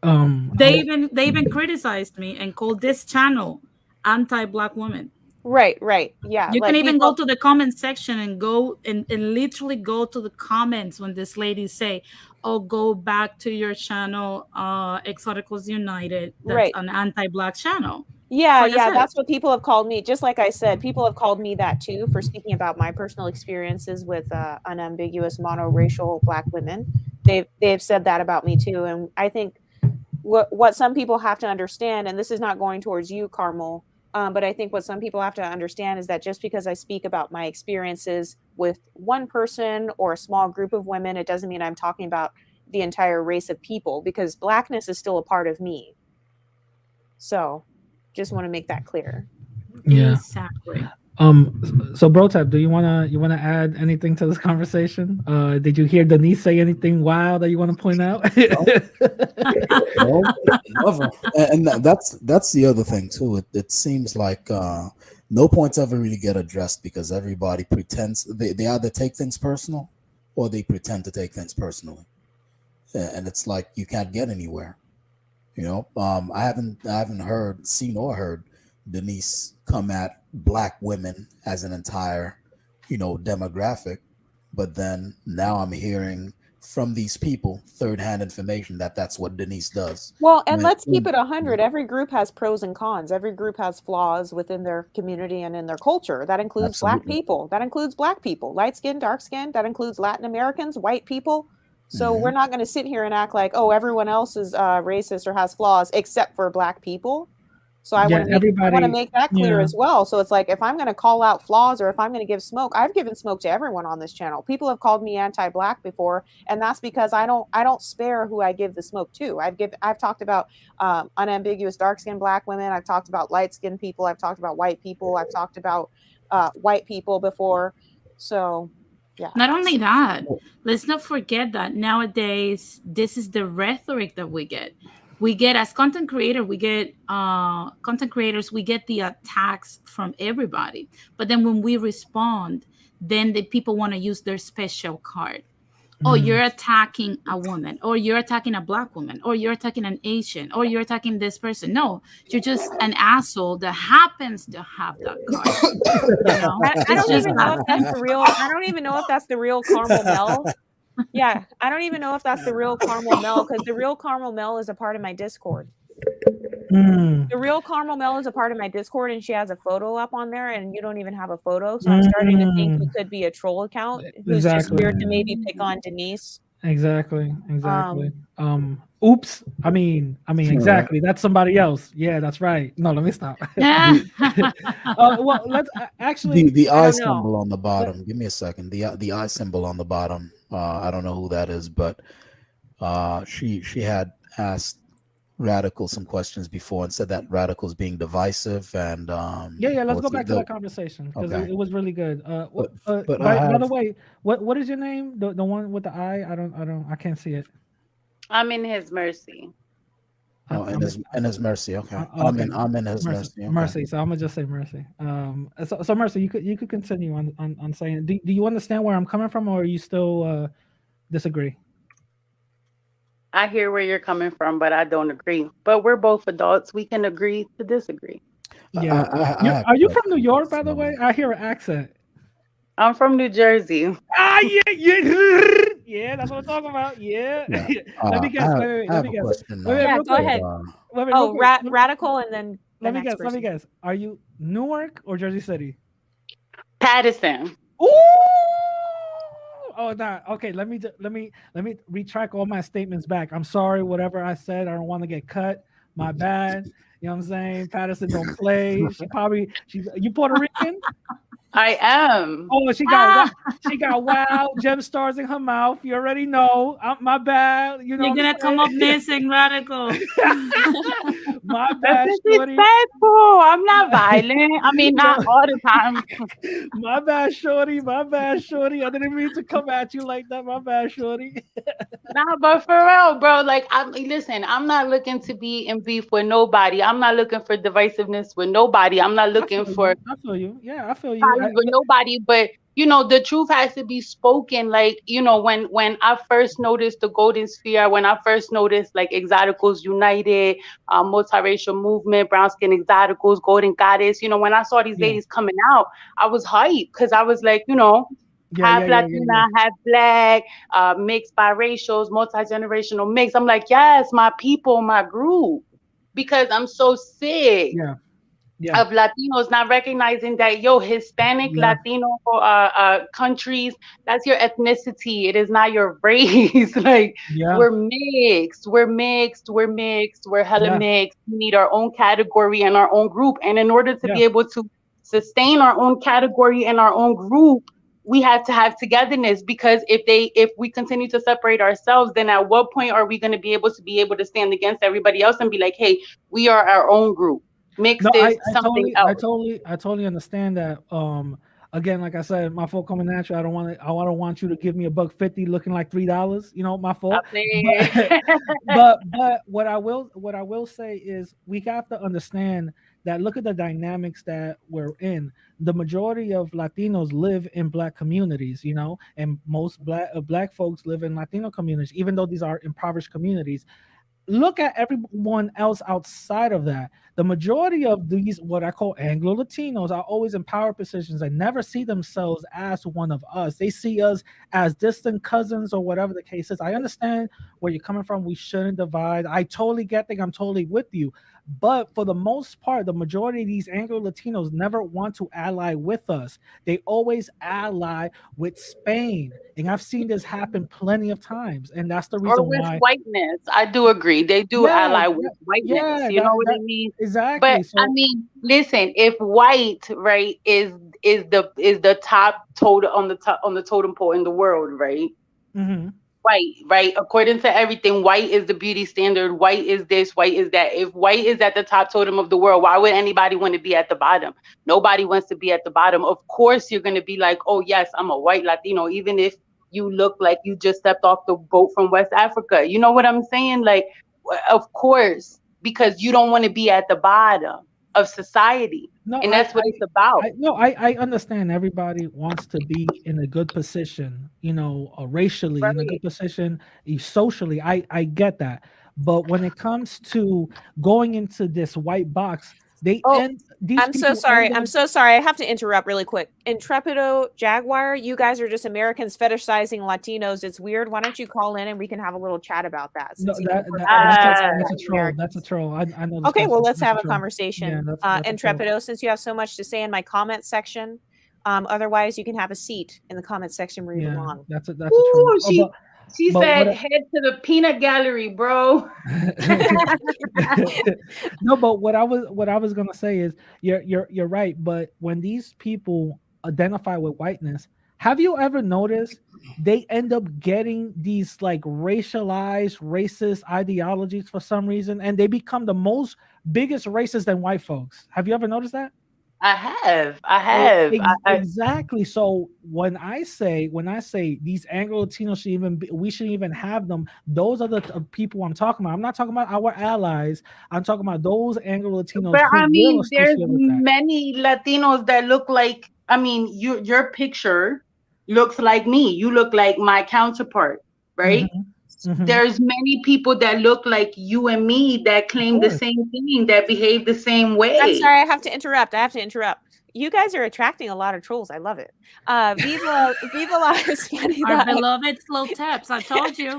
They even criticized me and called this channel anti-Black women. Right. Yeah. You Like can even people, go to the comment section and go and literally go to the comments when this lady say, "Oh, go back to your channel, Exoticals United. That's right. an anti-Black channel." That's Yeah, like I yeah, said. that's what people have called me. Just like I said, people have called me that too for speaking about my personal experiences with unambiguous monoracial Black women. They've said that about me too, and I think what some people have to understand, and this is not going towards you, Carmel, but I think what some people have to understand is that just because I speak about my experiences with one person or a small group of women, it doesn't mean I'm talking about the entire race of people, because Blackness is still a part of me. So just want to make that clear. Yeah. Exactly. So Brotep, do you wanna add anything to this conversation? Did you hear Denise say anything wild that you want to point out? No, never. And that's the other thing too. It seems like no points ever really get addressed because everybody pretends they either take things personal or they pretend to take things personally, and it's like you can't get anywhere. I haven't seen or heard Denise come at Black women as an entire, demographic, but then now I'm hearing from these people third-hand information that that's what Denise does. Well, and let's keep it 100. Every group has pros and cons. Every group has flaws within their community and in their culture. That includes Black Absolutely. people. That includes Black people, light skin, dark skin. That includes Latin Americans, white people. So we're not going to sit here and act like, oh, everyone else is racist or has flaws except for Black people. So I want to make that clear as well. So it's like, if I'm going to call out flaws or if I'm going to give smoke, I've given smoke to everyone on this channel. People have called me anti-Black before, and that's because I don't spare who I give the smoke to. I've talked about unambiguous dark-skinned Black women. I've talked about light-skinned people. I've talked about white people. I've talked about white people before. So yeah. Not only that, let's not forget that nowadays this is the rhetoric that we get. We get, as content creators, we get the attacks from everybody. But then when we respond, then the people want to use their special card. Oh, you're attacking a woman, or you're attacking a Black woman, or you're attacking an Asian, or you're attacking this person. No, you're just an asshole that happens to have that card. I don't even know if that's the real. I don't even know if that's the real Carmel Mel. Yeah, I don't even know if that's the real Carmel Mel, because the real Carmel Mel is a part of my Discord. The real Carmel Mel is a part of my Discord, and she has a photo up on there, and you don't even have a photo. So I'm starting to think you could be a troll account who's just here to maybe pick on Denise. Exactly. Oops. I mean, exactly. That's somebody else. Yeah, that's right. No, let me stop. Well, let's actually the eye symbol on the bottom. Give me a second. The eye symbol on the bottom. I don't know who that is, but she had asked Radical some questions before and said that Radical's being divisive and let's go back to that conversation because it was really good. But by the way, what is your name? The one with the eye? I can't see it. I'm in His mercy. Oh, in his mercy. Okay. I'm in his mercy. Okay. Mercy. So I'm gonna just say mercy. So mercy, you could continue on saying. Do you understand where I'm coming from, or you still disagree? I hear where you're coming from, but I don't agree. But we're both adults. We can agree to disagree. Yeah. Are you from New York, by the way? I hear an accent. I'm from New Jersey. Yeah, that's what I'm talking about. Yeah. Let me guess. Let me guess. Yeah, go ahead. Radical, and then let me guess. Are you Newark or Jersey City? Patterson. Ooh. Oh, nah. Okay, let me retract all my statements back. I'm sorry, whatever I said. I don't want to get cut. My bad. You know what I'm saying? Patterson don't play. You Puerto Rican? I am. Oh, she got wow gem stars in her mouth. You already know. My bad. You know You're gonna come up missing, Radical. My That's bad, shorty. disrespectful. I'm not violent. I mean, not all the time. My bad, shorty. My bad, shorty. I didn't mean to come at you like that. My bad, shorty. Nah, but for real, bro. Like, listen. I'm not looking to be in beef with nobody. I'm not looking for divisiveness with nobody. I'm not looking for I feel you. Yeah, I feel you. problems with nobody. But you know, the truth has to be spoken. Like, you know, when I first noticed the Golden Sphere, when I first noticed like Exoticals United, multiracial movement, brown skin exoticals, Golden Goddess. You know, when I saw these ladies coming out, I was hyped because I was like, you know, half Latina, half Black, mixed biracials, multi-generational mix. I'm like, yes, my people, my group, because I'm so sick of Latinos not recognizing that, yo, Hispanic, Latino countries, that's your ethnicity. It is not your race. Like, we're mixed. We're hella mixed. We need our own category and our own group. And in order to be able to sustain our own category and our own group, we have to have togetherness, because if we continue to separate ourselves, then at what point are we going to be able to stand against everybody else and be like, hey, we are our own group. Mix this something else. I totally understand that. Again, like I said, my fault coming at you. I don't want you to give me $1.50 looking like $3. You know, my fault. But what I will say is we have to understand that. Look at the dynamics that we're in. The majority of Latinos live in Black communities, you know, and most Black folks live in Latino communities, even though these are impoverished communities. Look at everyone else outside of that. The majority of these, what I call Anglo Latinos, are always in power positions and never see themselves as one of us. They see us as distant cousins or whatever the case is. I understand where you're coming from. We shouldn't divide. I totally get that. I'm totally with you. But for the most part, the majority of these Anglo Latinos never want to ally with us. They always ally with Spain. And I've seen this happen plenty of times. And that's the reason why. Whiteness. I do agree. They do ally with whiteness. You know what I mean? Exactly. But I mean, listen, if white, right, is the top totem on the totem pole in the world, right? Mm-hmm. White, right? According to everything, white is the beauty standard. White is this, white is that. If white is at the top totem of the world, why would anybody want to be at the bottom? Nobody wants to be at the bottom. Of course, you're going to be like, oh, yes, I'm a white Latino, even if you look like you just stepped off the boat from West Africa. You know what I'm saying? Like, of course, because you don't want to be at the bottom of society. No, and that's what it's about. I understand everybody wants to be in a good position, you know, racially, in a good position, socially. I get that. But when it comes to going into this white box, I'm so sorry. I have to interrupt really quick. Intrepido Jaguar, you guys are just Americans fetishizing Latinos. It's weird. Why don't you call in and we can have a little chat about that? That's a troll. That's a troll. I know. Okay, well, let's have a conversation. Intrepido, since you have so much to say in my comment section, otherwise you can have a seat in the comment section where you belong. That's a troll. She said, head to the peanut gallery, bro. No, but what I was gonna say is you're right. But when these people identify with whiteness, have you ever noticed they end up getting these like racialized, racist ideologies for some reason, and they become the biggest racist than white folks? Have you ever noticed that? I have. Exactly. So when I say these Anglo Latinos we shouldn't even have them. Those are the people I'm talking about. I'm not talking about our allies. I'm talking about those Anglo Latinos. But I mean, there's many Latinos that look like. I mean, your picture looks like me. You look like my counterpart, right? Mm-hmm. Mm-hmm. There's many people that look like you and me that claim the same thing, that behave the same way. I'm sorry, I have to interrupt. You guys are attracting a lot of trolls. I love it. Viva la Hispanidad. Our beloved slow taps. I told you.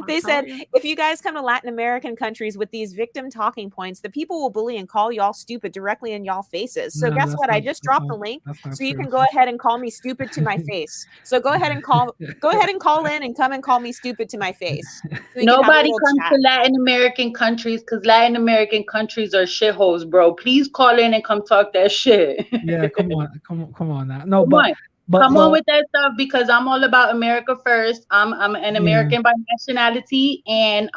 They said, if you guys come to Latin American countries with these victim talking points, the people will bully and call y'all stupid directly in y'all faces. So guess what? I just dropped the link, so you can go ahead and call me stupid to my face. So go ahead and call in and come and call me stupid to my face. So nobody comes to Latin American countries because Latin American countries are shitholes, bro. Please call in and come talk that shit. Yeah, come on now. No, Come on. but Come on with that stuff because I'm all about America first. I'm an American by nationality, and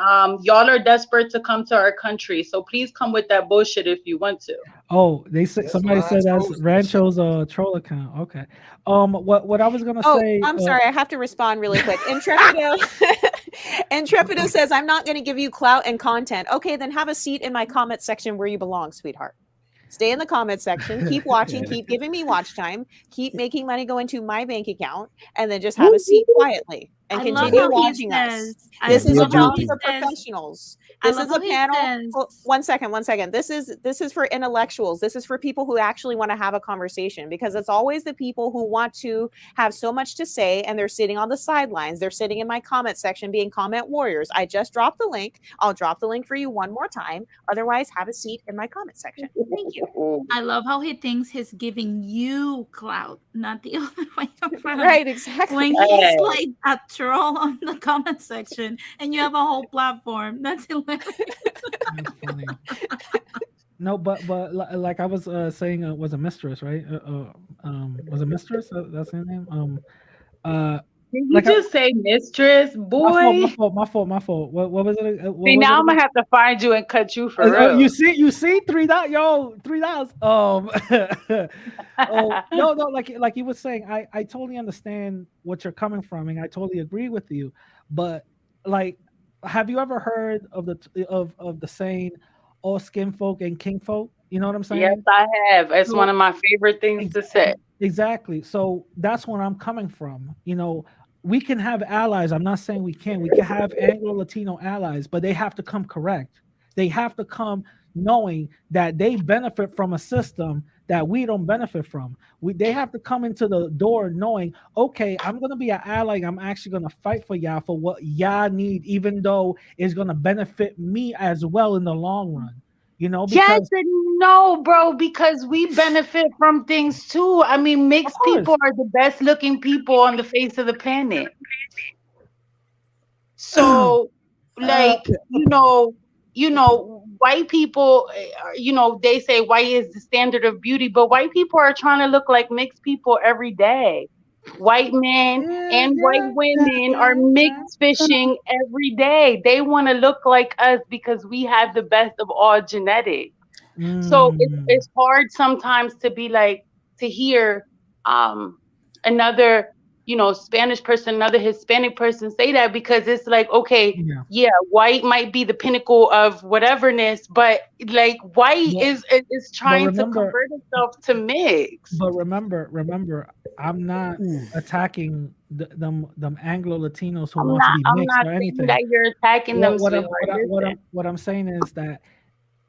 y'all are desperate to come to our country. So please come with that bullshit if you want to. Oh, they said somebody said that's Rancho's troll account. Okay. What I was gonna say. I'm sorry, I have to respond really quick. Intrepido says, I'm not going to give you clout and content. Okay, then have a seat in my comment section where you belong, sweetheart. Stay in the comment section, keep watching, keep giving me watch time, keep making money go into my bank account, and then just have a seat quietly and continue watching us. This is a job for professionals. This is a panel. One second. This is for intellectuals. This is for people who actually want to have a conversation, because it's always the people who want to have so much to say and they're sitting on the sidelines. They're sitting in my comment section being comment warriors. I just dropped the link. I'll drop the link for you one more time. Otherwise, have a seat in my comment section. Thank you. I love how he thinks he's giving you clout, not the other way around. Right, exactly. When he's like a troll on the comment section and you have a whole platform. That's hilarious. That's funny. No, but like I was saying, was a mistress, right? Was a mistress? That's her name. Did you just say mistress, boy? My fault. What was it? See, now I'm gonna have to find you and cut you for real. You see, $3. $3. No, like he was saying, I totally understand what you're coming from, and I totally agree with you. But like, have you ever heard of the saying, "All skin folk and king folk"? You know what I'm saying? Yes, I have. It's one of my favorite things to say. Exactly. So that's where I'm coming from. You know, we can have allies. I'm not saying we can't. We can have Anglo-Latino allies, but they have to come correct. They have to come knowing that they benefit from a system that we don't benefit from. They have to come into the door knowing, okay, I'm going to be an ally. I'm actually going to fight for y'all for what y'all need, even though it's going to benefit me as well in the long run. You know, because yes and no, bro, because we benefit from things too. I mean, mixed people are the best looking people on the face of the planet. So, like, you know, white people, they say white is the standard of beauty, but white people are trying to look like mixed people every day. White men and white women are mixed fishing every day. They want to look like us because we have the best of all genetics. So it's hard sometimes to be like, to hear another, Spanish person, another Hispanic person say that, because it's like, okay, yeah, white might be the pinnacle of whateverness, but like white is trying to convert itself to mix. But remember, I'm not attacking them Anglo-Latinos who want to be mixed or anything. That you're attacking them. What I'm saying is that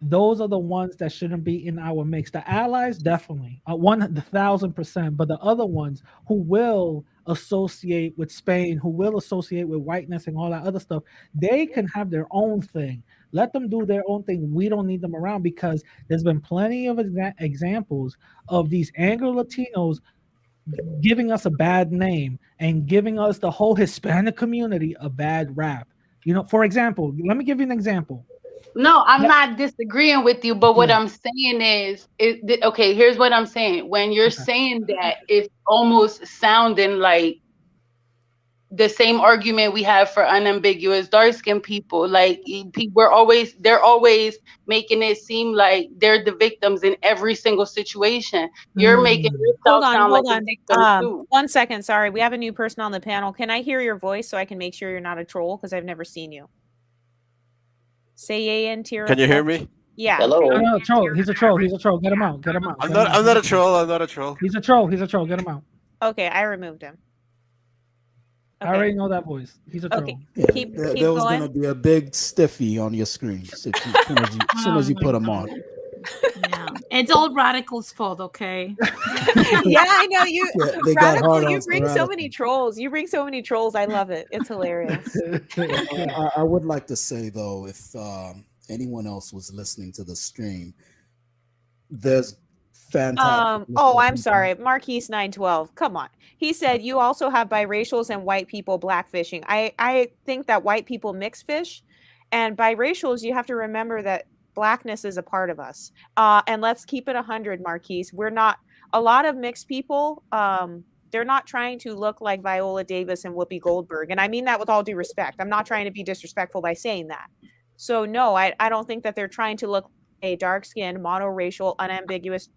those are the ones that shouldn't be in our mix. The allies, definitely, 1,000%. But the other ones who will associate with Spain, who will associate with whiteness and all that other stuff, they can have their own thing. Let them do their own thing. We don't need them around, because there's been plenty of examples of these Anglo-Latinos giving us a bad name and giving us, the whole Hispanic community, a bad rap. For example, let me give you an example. No, I'm not disagreeing with you, but what I'm saying is okay, here's what I'm saying. When you're saying that, it's almost sounding like the same argument we have for unambiguous dark-skinned people. Like, they're always making it seem like they're the victims in every single situation. You're making yourself sound like a victim too. 1 second, sorry. We have a new person on the panel. Can I hear your voice so I can make sure you're not a troll? Because I've never seen you. Say yay and tear. Can you hear me? Yeah. Hello. No, troll. He's a troll. Get him out. I'm not a troll. He's a troll. Get him out. Okay, I removed him. Okay. I already know that voice. He's a troll. Okay. Yeah, keep there was going to be a big stiffy on your screen as soon as you put him on. Yeah. It's all Radical's fault, okay? Yeah, I know you. They got hard Radical, you on bring so many trolls. I love it. It's hilarious. I would like to say, though, if anyone else was listening to the stream, there's fantastic. I'm sorry. Marquise 912. Come on. He said you also have biracials and white people blackfishing. I think that white people mix fish, and biracials, you have to remember that blackness is a part of us. And let's keep it 100, Marquise. We're not a lot of mixed people, they're not trying to look like Viola Davis and Whoopi Goldberg. And I mean that with all due respect. I'm not trying to be disrespectful by saying that. So no, I don't think that they're trying to look a dark-skinned, monoracial, unambiguous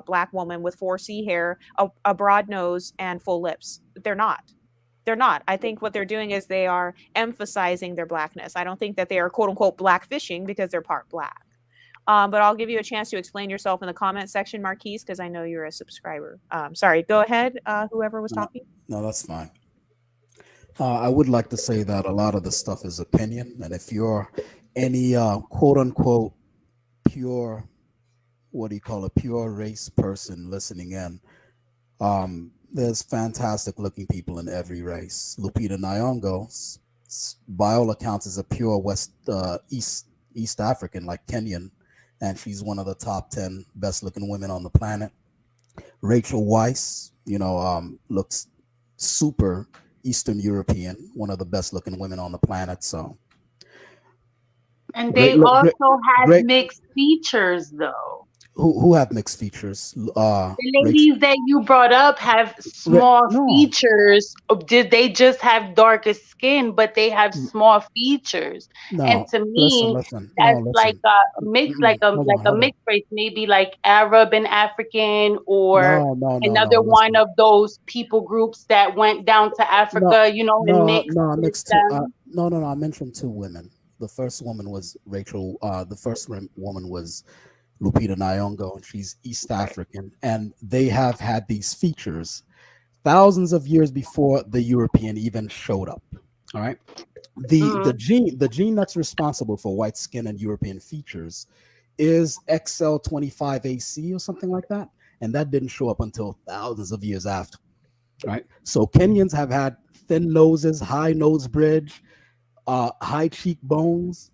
black woman with 4C hair, a broad nose, and full lips. They're not. They're not. I think what they're doing is they are emphasizing their blackness. I don't think that they are quote unquote black fishing because they're part black. But I'll give you a chance to explain yourself in the comment section, Marquise, because I know you're a subscriber. Sorry, go ahead, whoever was talking. No, that's fine. I would like to say that a lot of the stuff is opinion, and if you're any quote unquote pure, what do you call it, pure race person listening in, there's fantastic looking people in every race. Lupita Nyong'o, by all accounts, is a pure East African, like Kenyan, and she's one of the top 10 best looking women on the planet. Rachel Weisz, looks super Eastern European, one of the best looking women on the planet. So, and they also have mixed features, though. Who have mixed features? The ladies that you brought up have small features. Did they just have darker skin, but they have small features? No, and to me, that's like a mix, like a mixed race, maybe like Arab and African, or another one of those people groups that went down to Africa, and mixed. No, I mentioned two women. The first woman was Rachel. The first woman was Lupita Nyong'o, and she's East African, and they have had these features thousands of years before the European even showed up. All right, the gene that's responsible for white skin and European features is XL25AC or something like that, and that didn't show up until thousands of years after. Right, so Kenyans have had thin noses, high nose bridge, high cheekbones.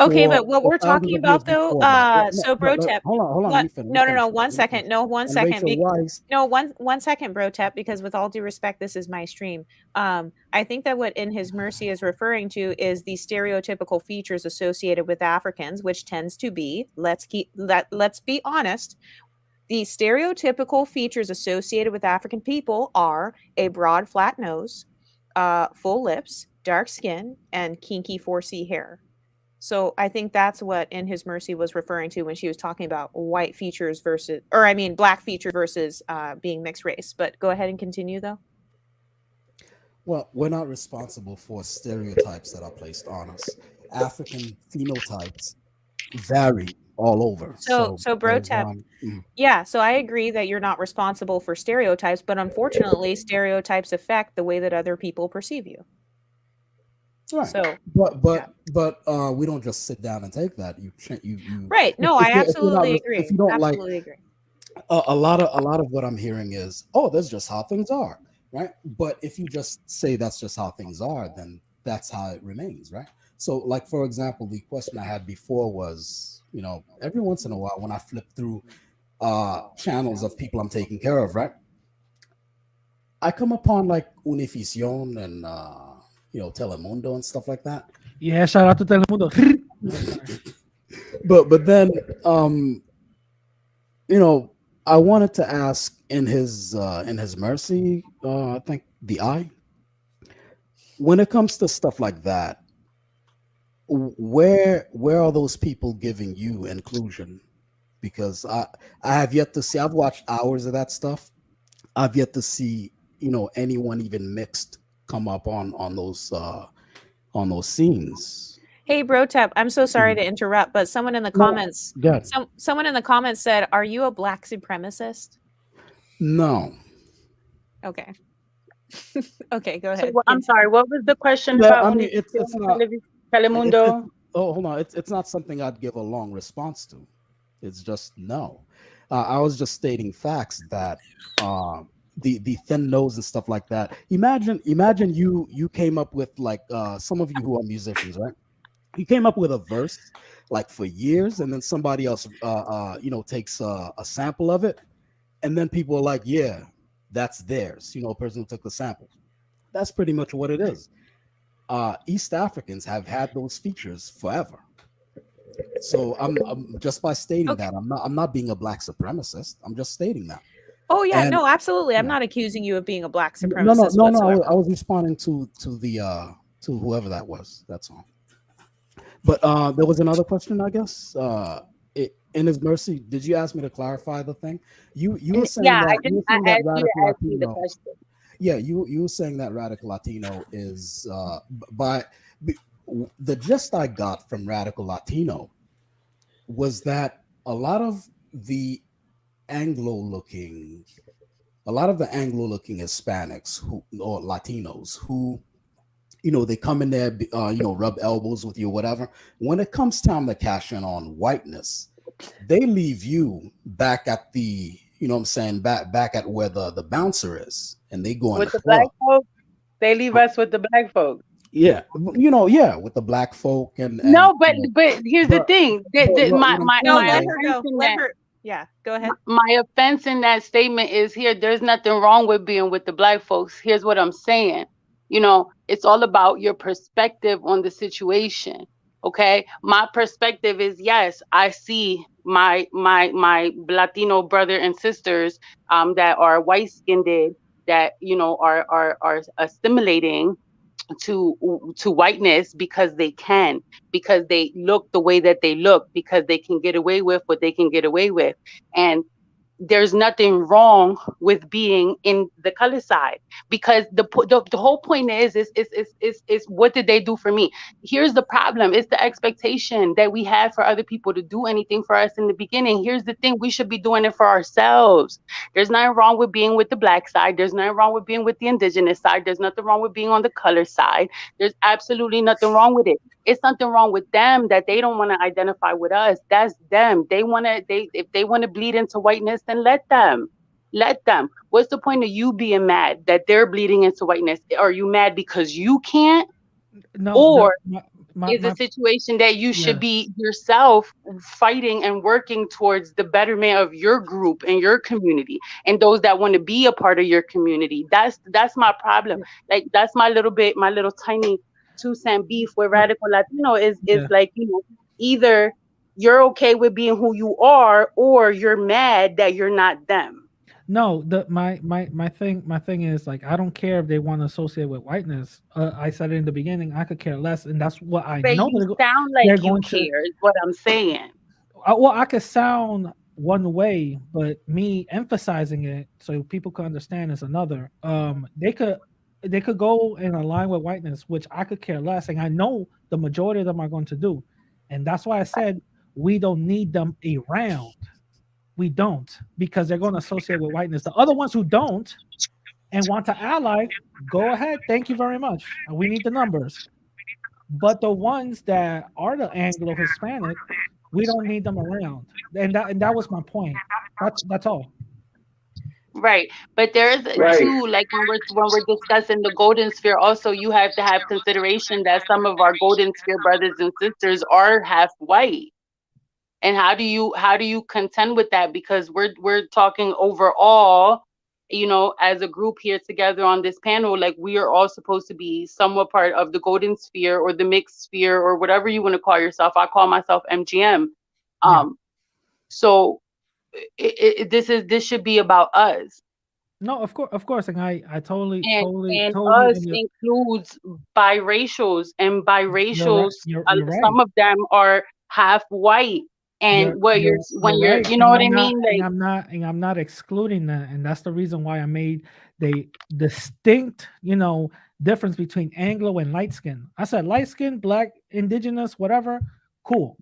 Okay, but what we're talking about though, so Brotep, hold on. No, 1 second. No, 1 second. One second, Brotep, because with all due respect, this is my stream. I think that what In His Mercy is referring to is the stereotypical features associated with Africans, which tends to be, let's be honest, the stereotypical features associated with African people are a broad, flat nose, full lips, dark skin, and kinky 4C hair. So I think that's what In His Mercy was referring to when she was talking about white features black feature versus being mixed race. But go ahead and continue, though. Well, we're not responsible for stereotypes that are placed on us. African phenotypes vary all over. So Brotep, yeah, so I agree that you're not responsible for stereotypes, but unfortunately, stereotypes affect the way that other people perceive you. Right. So, but we don't just sit down and take that. You right? No, I absolutely agree. If you don't absolutely agree. A lot of what I'm hearing is, oh, that's just how things are, right? But if you just say that's just how things are, then that's how it remains, right? So, like for example, the question I had before was, every once in a while when I flip through channels of people I'm taking care of, right? I come upon like Unifición and Telemundo and stuff like that. Yeah, shout out to Telemundo. but then I wanted to ask in his mercy, I think the eye, when it comes to stuff like that, where are those people giving you inclusion? Because I have yet to see, I've watched hours of that stuff. I've yet to see anyone even mixed come up on those scenes. Hey, Brotep, I'm so sorry to interrupt, but someone in the comments, someone in the comments said, "Are you a black supremacist?" No. Okay. Okay, go ahead. So, I'm sorry. What was the question about? I mean, it's not Telemundo. Hold on. It's not something I'd give a long response to. It's just no. I was just stating facts that the thin nose and stuff like that. Imagine you came up with like some of you who are musicians, right? You came up with a verse like for years, and then somebody else takes a sample of it, and then people are like, yeah, that's theirs. A person who took the sample. That's pretty much what it is. East Africans have had those features forever. So I'm just by stating that I'm not being a black supremacist. I'm just stating that. Oh yeah, And no, absolutely. I'm yeah. not accusing you of being a black No, supremacist no. whatsoever. I was responding to the to whoever that was. That's all. But there was another question, I guess. In His mercy, did you ask me to clarify the thing? You were saying Yeah, that I asked you to radical ask me the Latino. question. Yeah, you were saying that radical Latino is by the gist I got from radical Latino was that a lot of the Anglo-looking, Hispanics who or Latinos who they come in there, rub elbows with you, whatever. When it comes time to cash in on whiteness, they leave you back at the, what I'm saying, back at where the bouncer is, and they go in With the the black club. folks, they leave us with the black folks. Yeah, with the black folk and No, but here's the but thing. what I'm No, saying My let is, her offense go. in Let that her. Yeah, go ahead. my offense in that statement is here. There's nothing wrong with being with the black folks. Here's what I'm saying. It's all about your perspective on the situation. Okay, my perspective is yes. I see my Latino brother and sisters that are white skinned, that are assimilating to whiteness because they can, because they look the way that they look, because they can get away with what they can get away with. And there's nothing wrong with being in the color side, because the whole point is what did they do for me? Here's the problem. It's the expectation that we have for other people to do anything for us in the beginning. Here's the thing. We should be doing it for ourselves. There's nothing wrong with being with the black side. There's nothing wrong with being with the indigenous side. There's nothing wrong with being on the color side. There's absolutely nothing wrong with it. It's something wrong with them that they don't want to identify with us. That's them. If they want to bleed into whiteness, then let them. Let them. What's the point of you being mad that they're bleeding into whiteness? Are you mad because you can't? No, Or is a my situation that you should yeah. be yourself fighting and working towards the betterment of your group and your community and those that want to be a part of your community? That's my problem. Like, that's my little tiny 2 cent beef with radical Latino is Yeah. like, either you're okay with being who you are, or you're mad that you're not them. No, my thing is, like, I don't care if they want to associate with whiteness. I said it in the beginning. I could care less, and that's what I But know you that sound they're like you going to. care is what I'm saying. Well, I could sound one way, but me emphasizing it so people can understand is another. They could go and align with whiteness, which I could care less, and I know the majority of them are going to do, and that's why I said we don't need them around. We don't, because they're going to associate with whiteness. The other ones who don't and want to ally, go ahead. Thank you very much. We need the numbers. But the ones that are the Anglo Hispanic, we don't need them around. And that was my point. That's all. Right. But there is too, like when we're discussing the golden sphere, also you have to have consideration that some of our golden sphere brothers and sisters are half white. And how do you contend with that? Because we're talking overall, as a group here together on this panel, like, we are all supposed to be somewhat part of the golden sphere or the mixed sphere or whatever you want to call yourself. I call myself MGM. Yeah. So this should be about us. No, of course, and I totally, And totally, and totally. us includes biracials, and You're right. biracials, You're right. some of them are half white. And You're right, you know what I mean? Like, I'm not excluding that, and that's the reason why I made the distinct, difference between Anglo and light skin. I said light skin, black, indigenous, whatever, cool.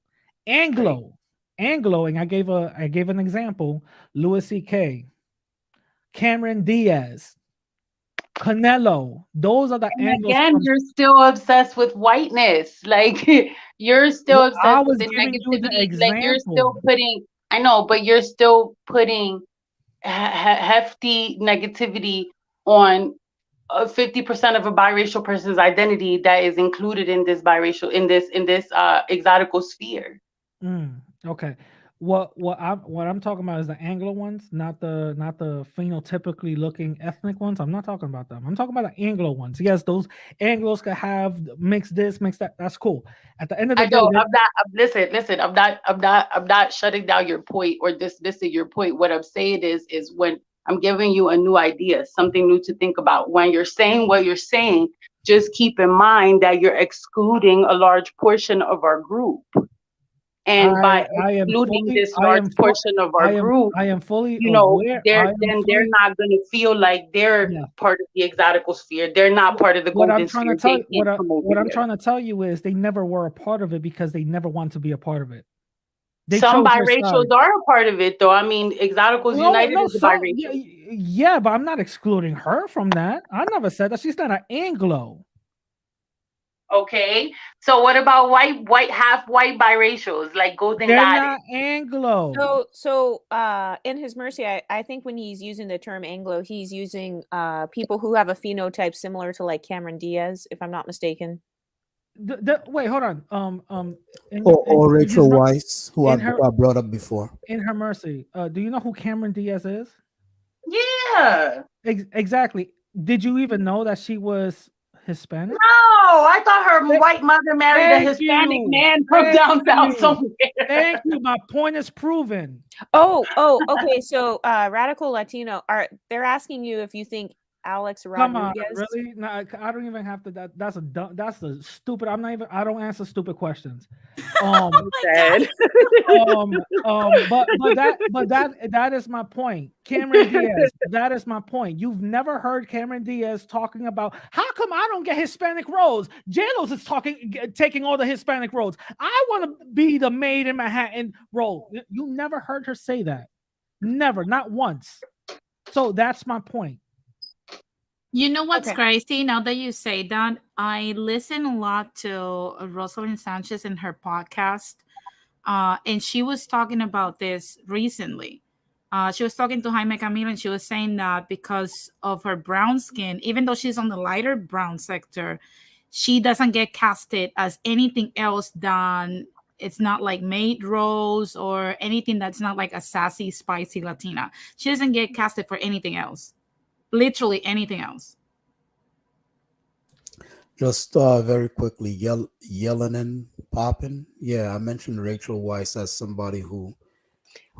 Anglo, and I gave an example: Louis C.K., Cameron Diaz, Canelo. Those are the and Anglos again, from. you're still obsessed with whiteness. Like, you're still Well, I obsessed with was the giving you the negativity. Like, you're still example. putting, I know, but you're still putting hefty negativity on 50% of a biracial person's identity that is included in this biracial, in this exotical sphere. Okay. What I'm talking about is the Anglo ones, not the phenotypically looking ethnic ones. I'm not talking about them. I'm talking about the Anglo ones. Yes, those Anglos could have mix this, mix that. That's cool. At the end of the I day, know listen, I'm not shutting down your point or dismissing your point. What I'm saying is when I'm giving you a new idea, something new to think about. When you're saying what you're saying, just keep in mind that you're excluding a large portion of our group. And by excluding this large portion of our group, I am fully you know, aware. they're not going to feel like they're part of the exotical sphere. They're not part of the golden sphere. What I'm trying to tell you is they never were a part of it because they never wanted to be a part of it. Some biracials are a part of it, though. I mean, Exoticals United is biracial. Yeah, but I'm not excluding her from that. I never said that. She's not an Anglo. Okay, so what about half white biracials like Golden They're Goddess? not Anglo. So in his mercy, I think when he's using the term Anglo, he's using people who have a phenotype similar to like Cameron Diaz, if I'm not mistaken. Wait, hold on. Or Rachel Weisz, who I brought up before. In her mercy, do you know who Cameron Diaz is? Yeah. Exactly. Did you even know that she was Hispanic? No, I thought her white mother married a Hispanic man from downtown somewhere. Thank you. My point is proven. Oh, okay. So Radical Latino they're asking you if you think Alex Rodriguez. Come on, really? No, I don't even have to. That's a stupid. I don't answer stupid questions. But that is my point. Cameron Diaz. That is my point. You've never heard Cameron Diaz talking about how come I don't get Hispanic roles. J-Lo's is taking all the Hispanic roles. I want to be the maid in Manhattan role. You never heard her say that. Never, not once. So that's my point. You know what's crazy? Now that you say that, I listen a lot to Rosalind Sanchez in her podcast, and she was talking about this recently. She was talking to Jaime Camilo, and she was saying that because of her brown skin, even though she's on the lighter brown sector, she doesn't get casted as anything else than it's not like maid roles or anything that's not like a sassy, spicy Latina. She doesn't get casted for anything else. Literally anything else. Just very quickly, yelling and popping. Yeah, I mentioned Rachel Weisz as somebody who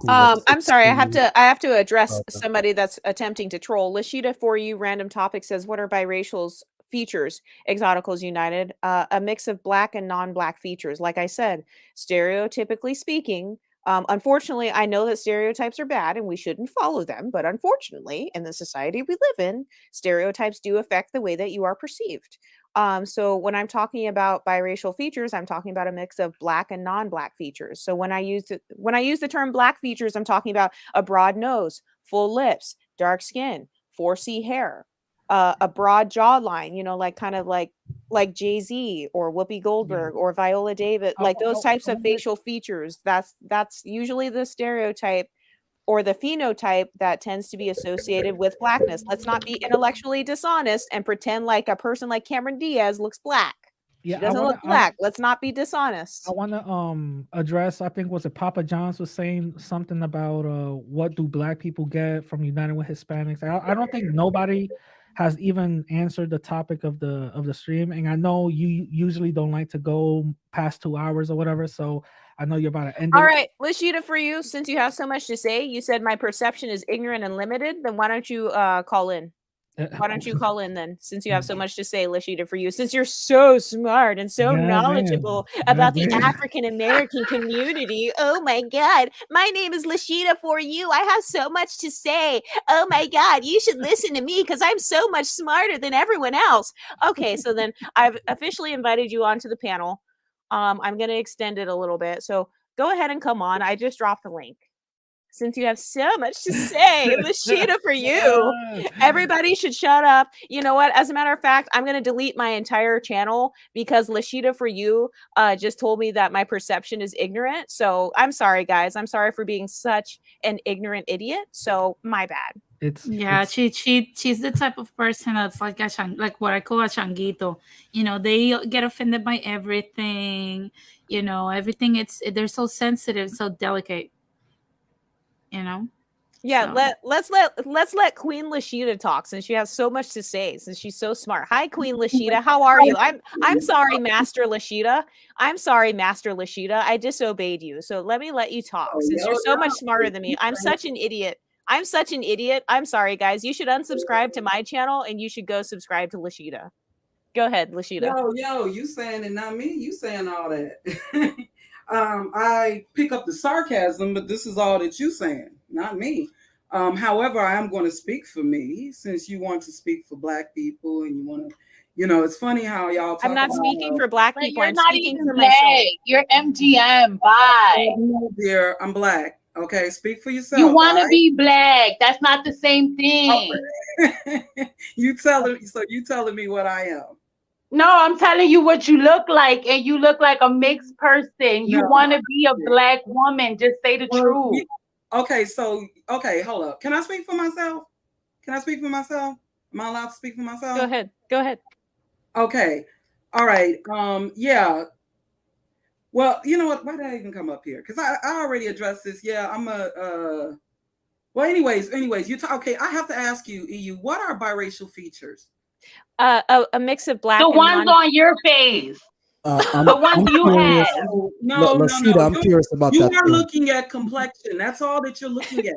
I'm sorry, I have to address somebody that's attempting to troll. Lashida for you, random topic says, what are biracials features? Exoticals United, a mix of black and non-black features. Like I said, stereotypically speaking, unfortunately, I know that stereotypes are bad and we shouldn't follow them, but unfortunately, in the society we live in, stereotypes do affect the way that you are perceived. So when I'm talking about biracial features, I'm talking about a mix of black and non-black features. So when I use the term black features, I'm talking about a broad nose, full lips, dark skin, 4C hair, a broad jawline, like kind of like Jay-Z or Whoopi Goldberg or Viola Davis, like those types of facial features. That's usually the stereotype or the phenotype that tends to be associated with blackness. Let's not be intellectually dishonest and pretend like a person like Cameron Diaz looks black. Yeah, she doesn't look black. Let's not be dishonest. I want to address, I think, was it Papa John's was saying something about what do black people get from uniting with Hispanics. I don't think nobody has even answered the topic of the stream, and I know you usually don't like to go past 2 hours or whatever, so I know you're about to end it. All right, Lashida, for you, since you have so much to say, you said my perception is ignorant and limited, then why don't you call in? Why don't you call in then, since you have so much to say, Lashida, for you, since you're so smart and so knowledgeable about the African American community. Oh my God, my name is Lashida for you. I have so much to say. Oh my God, you should listen to me because I'm so much smarter than everyone else. Okay, so then I've officially invited you onto the panel. I'm going to extend it a little bit. So go ahead and come on. I just dropped the link. Since you have so much to say, Lashida, for you, everybody should shut up. You know what? As a matter of fact, I'm going to delete my entire channel because Lashida, for you, just told me that my perception is ignorant. So I'm sorry, guys. I'm sorry for being such an ignorant idiot. So my bad. She's the type of person that's like like what I call a changuito. They get offended by everything. Everything. They're so sensitive, so delicate. Yeah, so. let's let Queen Lashida talk since she has so much to say, since she's so smart. Hi, Queen Lashida. How are you? I'm sorry, Master Lashida. I'm sorry, Master Lashida. I disobeyed you. So let me let you talk since you're so much smarter than me. I'm such an idiot. I'm such an idiot. I'm sorry, guys. You should unsubscribe to my channel and you should go subscribe to Lashida. Go ahead, Lashida. Yo, you saying it, not me. You saying all that. I pick up the sarcasm, but this is all that you saying, not me. However, I am going to speak for me, since you want to speak for Black people and you want to, it's funny how y'all talk I'm not speaking for Black people. You're I'm not speaking even for Black. myself. You're MGM. Bye. No, dear, I'm Black. Okay, speak for yourself. You want to be Black. That's not the same thing. You telling me what I am. No, I'm telling you what you look like, and you look like a mixed person. You want to be a Black woman. Just say the truth. Okay, hold up. Can I speak for myself? Am I allowed to speak for myself? Go ahead. Okay. All right. Yeah. Well, you know what? Why did I even come up here? Because I already addressed this. Yeah, well, anyways, okay, I have to ask you, EU, what are biracial features? A mix of Black the and ones on your face. The ones you have. No, Lashida, I'm curious about you that. You are looking at complexion. That's all that you're looking at.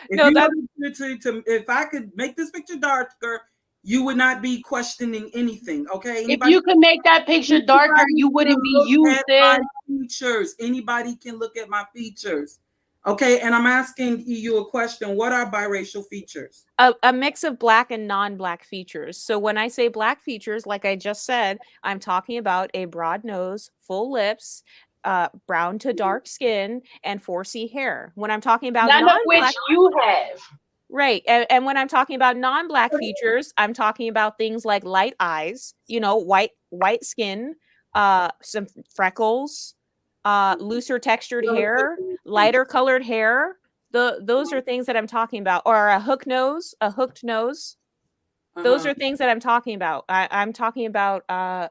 If I could make this picture darker, you would not be questioning anything. Okay. If you could make that picture darker, you wouldn't be you, sis. Features. Anybody can look at my features. Okay, and I'm asking you a question. What are biracial features? A mix of Black and non-Black features. So when I say Black features, like I just said, I'm talking about a broad nose, full lips, brown to dark skin, and 4C hair. When I'm talking about none of which you have. Right. And when I'm talking about non-Black features, I'm talking about things like light eyes, white skin, some freckles, looser textured hair, lighter colored hair. Those are things that I'm talking about. Or a hooked nose. Those are things that I'm talking about. I'm talking about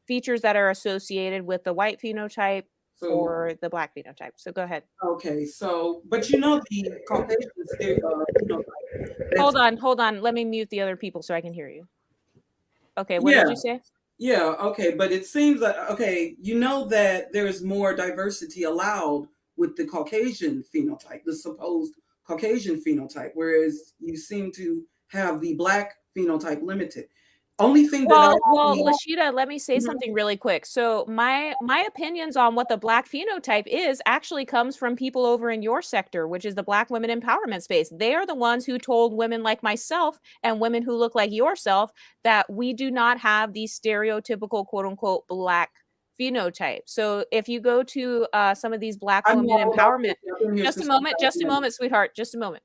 features that are associated with the white phenotype or the Black phenotype. So go ahead. Okay, but the Caucasian Hold on. Let me mute the other people so I can hear you. Okay, what did you say? Yeah, okay, but it seems like, that there's more diversity allowed with the Caucasian phenotype, the supposed Caucasian phenotype, whereas you seem to have the Black phenotype limited. Only thing Lashida, let me say something really quick. So my opinions on what the Black phenotype is actually comes from people over in your sector, which is the Black women empowerment space. They are the ones who told women like myself and women who look like yourself that we do not have the stereotypical quote unquote Black phenotype. So if you go to some of these Black women empowerment, just a moment, sweetheart, just a moment.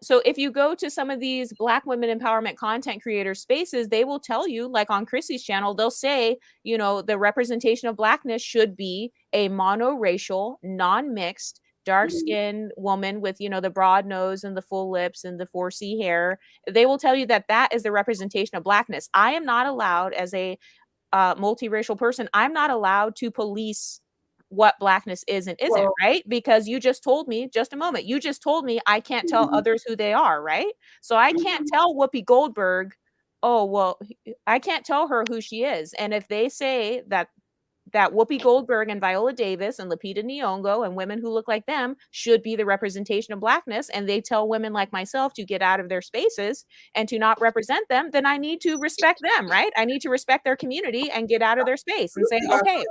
So if you go to some of these Black women empowerment content creator spaces, they will tell you, like on Chrissy's channel, they'll say, the representation of Blackness should be a monoracial, non-mixed, dark-skinned woman with, the broad nose and the full lips and the 4C hair. They will tell you that is the representation of Blackness. I am not allowed, as a multiracial person, I'm not allowed to police what Blackness is and isn't, right? Because you just told me, just a moment, I can't tell others who they are, right? So I can't tell Whoopi Goldberg, I can't tell her who she is. And if they say that Whoopi Goldberg and Viola Davis and Lupita Nyong'o and women who look like them should be the representation of Blackness, and they tell women like myself to get out of their spaces and to not represent them, then I need to respect them, right? I need to respect their community and get out of their space and say, okay.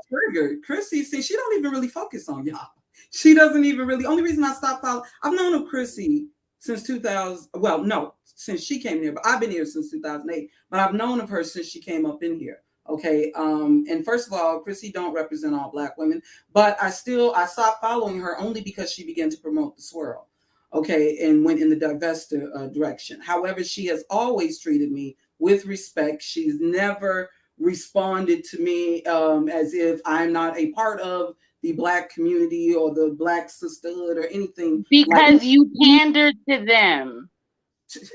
Chrissy, see, she don't even really focus on y'all. She doesn't even really, only reason I stopped following, I've known of Chrissy since 2000, since she came here, but I've been here since 2008, but I've known of her since she came up in here. Okay. And first of all, Chrissy don't represent all Black women, but I stopped following her only because she began to promote the swirl. Okay. And went in the divester direction. However, she has always treated me with respect. She's never responded to me as if I'm not a part of the Black community or the Black sisterhood or anything. Because you pandered to them.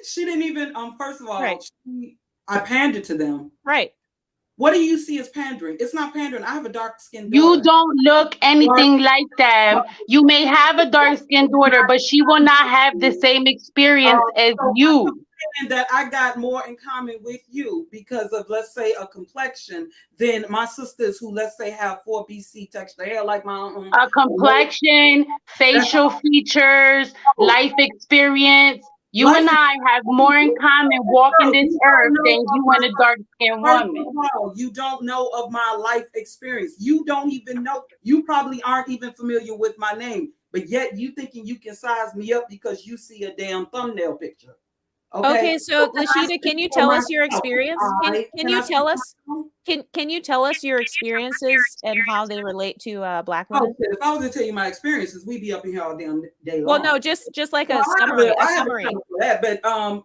She didn't even, first of all, right. I pandered to them. Right. What do you see as pandering? It's not pandering. I have a dark-skinned daughter. You don't look anything like them. You may have a dark-skinned daughter, but she will not have the same experience as you. saying that I got more in common with you because of, let's say, a complexion than my sisters who, let's say, have 4BC texture hair like my own. A complexion, facial features, life experience. You and I have more in common walking this earth than you and a dark-skinned woman. You don't know of my life experience. You don't even know. You probably aren't even familiar with my name, but yet you thinking you can size me up because you see a damn thumbnail picture. Okay, so Lashida, can you tell us your experience? Can you tell us? Can you tell us your experiences and how they relate to Black women? Oh, if I was to tell you my experiences, we'd be up in here all damn day long. Well, no, just like a summary. But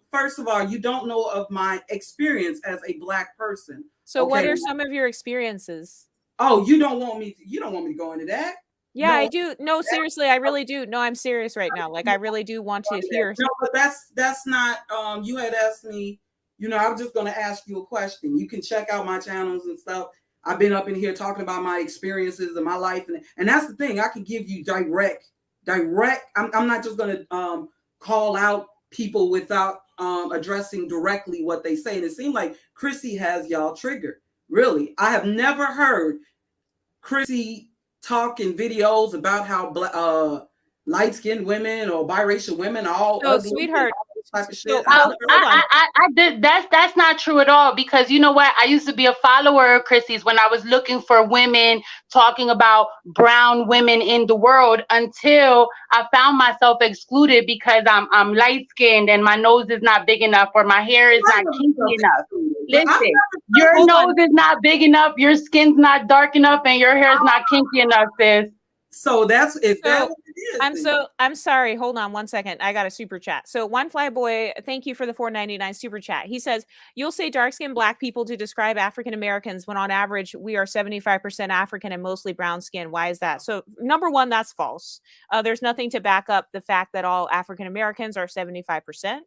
first of all, you don't know of my experience as a Black person. So, what are some of your experiences? Oh, you don't want me to go into that? Yeah, no, I do. No, seriously, I really do. No, I'm serious right now. Like, I really do want to hear. No, but that's not. You had asked me. I was just going to ask you a question. You can check out my channels and stuff. I've been up in here talking about my experiences and my life, and that's the thing. I can give you direct. I'm not just going to call out people without addressing directly what they say. And it seemed like Chrissy has y'all triggered. Really, I have never heard Chrissy talk in videos about how light-skinned women or biracial women are all ugly. Sweetheart. Type of shit. I did. That's not true at all, because you know what? I used to be a follower of Chrissy's when I was looking for women talking about brown women in the world, until I found myself excluded because I'm light skinned and my nose is not big enough or my hair is not kinky enough. Listen, your nose is not big enough, your skin's not dark enough, and your hair is not kinky enough, sis. So that's what it is. I'm sorry. Hold on one second. I got a super chat. So One Fly Boy, thank you for the $4.99 super chat. He says, you'll say dark-skinned Black people to describe African Americans when on average we are 75% African and mostly brown skin. Why is that? So number one, that's false. There's nothing to back up the fact that all African Americans are 75%.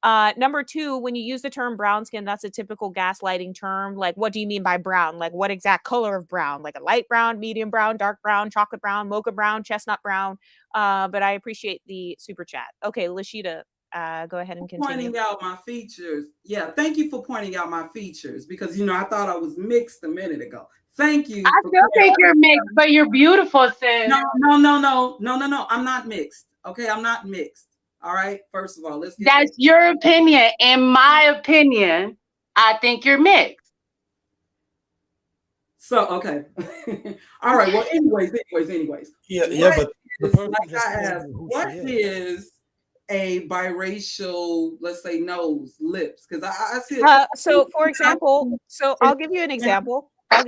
Number two, when you use the term brown skin, that's a typical gaslighting term. Like, what do you mean by brown? Like, what exact color of brown? Like a light brown, medium brown, dark brown, chocolate brown, mocha brown, chestnut brown. But I appreciate the super chat. Okay, Lashida, go ahead and continue. Pointing out my features. Yeah, thank you for pointing out my features, because I thought I was mixed a minute ago. Thank you. I still think you're mixed, but you're beautiful, sis. No. I'm not mixed. Okay, I'm not mixed. All right. First of all, that's your opinion. In my opinion, I think you're mixed. So okay. All right. Well, anyways. Yeah, but what is a biracial, let's say, nose, lips? Because I see. So for example, I'll give you an example. All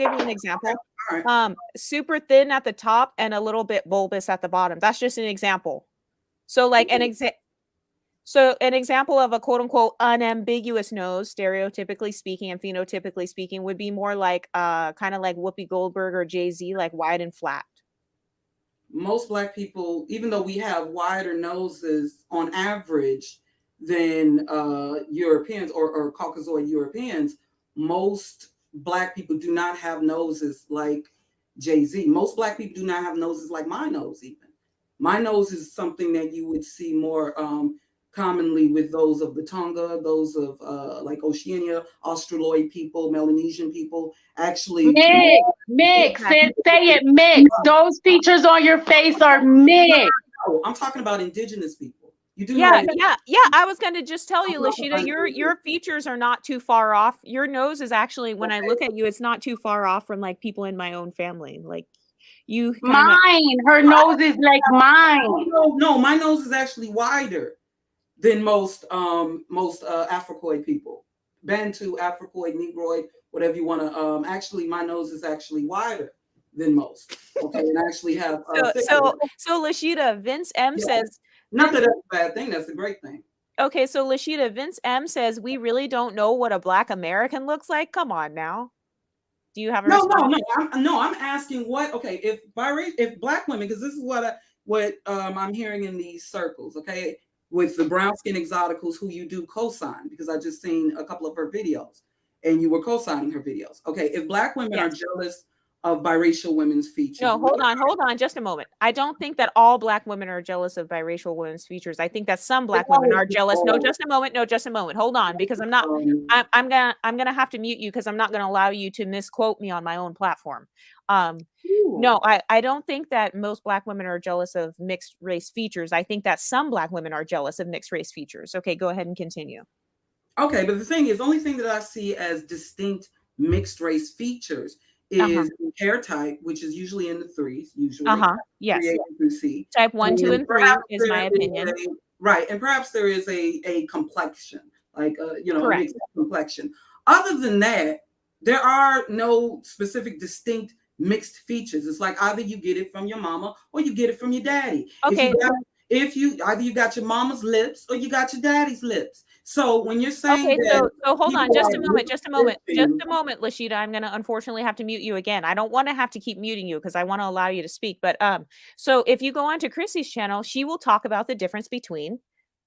right. Super thin at the top and a little bit bulbous at the bottom. That's just an example. So like an example of a quote unquote unambiguous nose, stereotypically speaking and phenotypically speaking, would be more like kind of like Whoopi Goldberg or Jay-Z, like wide and flat. Most Black people, even though we have wider noses on average than Europeans or Caucasoid Europeans, most Black people do not have noses like Jay-Z. Most Black people do not have noses like my nose even. My nose is something that you would see more commonly with those of the Tonga, those of like Oceania, Australoid people, Melanesian people. Actually, mix. Say it, mix. Those features on your face are mixed. No, I'm talking about indigenous people. You do. Yeah. I was going to just tell you, Lashida, your features are not too far off. Your nose is actually, when I look at you, it's not too far off from like people in my own family, like. Her nose is like mine. No, my nose is actually wider than most Africoid people. Bantu, Africoid, Negroid, whatever you want to. Actually, my nose is actually wider than most. Okay, and I actually have. So Lashida, Vince M says. Not that that's a bad thing. That's a great thing. Okay, so Lashida, Vince M says we really don't know what a Black American looks like. Come on now. Do you have a response? No. I'm asking what. Okay, if Black women, because this is what I'm hearing in these circles. Okay, with the brown skin exoticals who you do co-sign, because I just seen a couple of her videos, and you were co-signing her videos. Okay, if Black women are jealous of biracial women's features. No, hold on, just a moment. I don't think that all Black women are jealous of biracial women's features. I think that some Black women are jealous. No, just a moment. Hold on, because I'm gonna have to mute you because I'm not gonna allow you to misquote me on my own platform. No, I don't think that most Black women are jealous of mixed race features. I think that some Black women are jealous of mixed race features. Okay, go ahead and continue. Okay, but the thing is, the only thing that I see as distinct mixed race features is hair type, which is usually in the threes, usually. Yes. Through C. Type 1, 2, and 3 is my opinion. Right, and perhaps there is a complexion, like Correct. mixed complexion. Other than that, there are no specific distinct mixed features. It's like either you get it from your mama or you get it from your daddy. Okay. If you either you got your mama's lips or you got your daddy's lips. So when you're saying so hold on just a moment, Lashida. I'm going to unfortunately have to mute you again. I don't want to have to keep muting you because I want to allow you to speak. But so if you go onto Chrissy's channel, she will talk about the difference between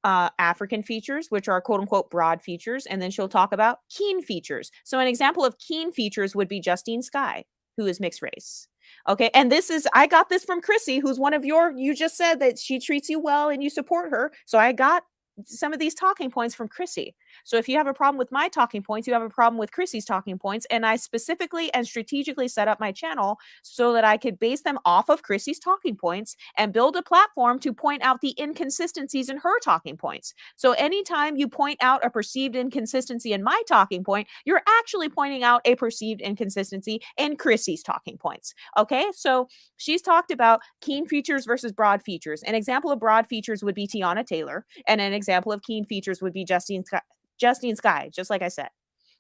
African features, which are quote unquote broad features, and then she'll talk about keen features. So an example of keen features would be Justine Skye, who is mixed race. Okay, and I got this from Chrissy, who's one of you just said that she treats you well and you support her. So I got some of these talking points from Chrissy. So if you have a problem with my talking points, you have a problem with Chrissy's talking points. And I specifically and strategically set up my channel so that I could base them off of Chrissy's talking points and build a platform to point out the inconsistencies in her talking points. So anytime you point out a perceived inconsistency in my talking point, you're actually pointing out a perceived inconsistency in Chrissy's talking points. Okay, so she's talked about keen features versus broad features. An example of broad features would be Tiana Taylor, and an example of keen features would be Justine Skye, just like I said.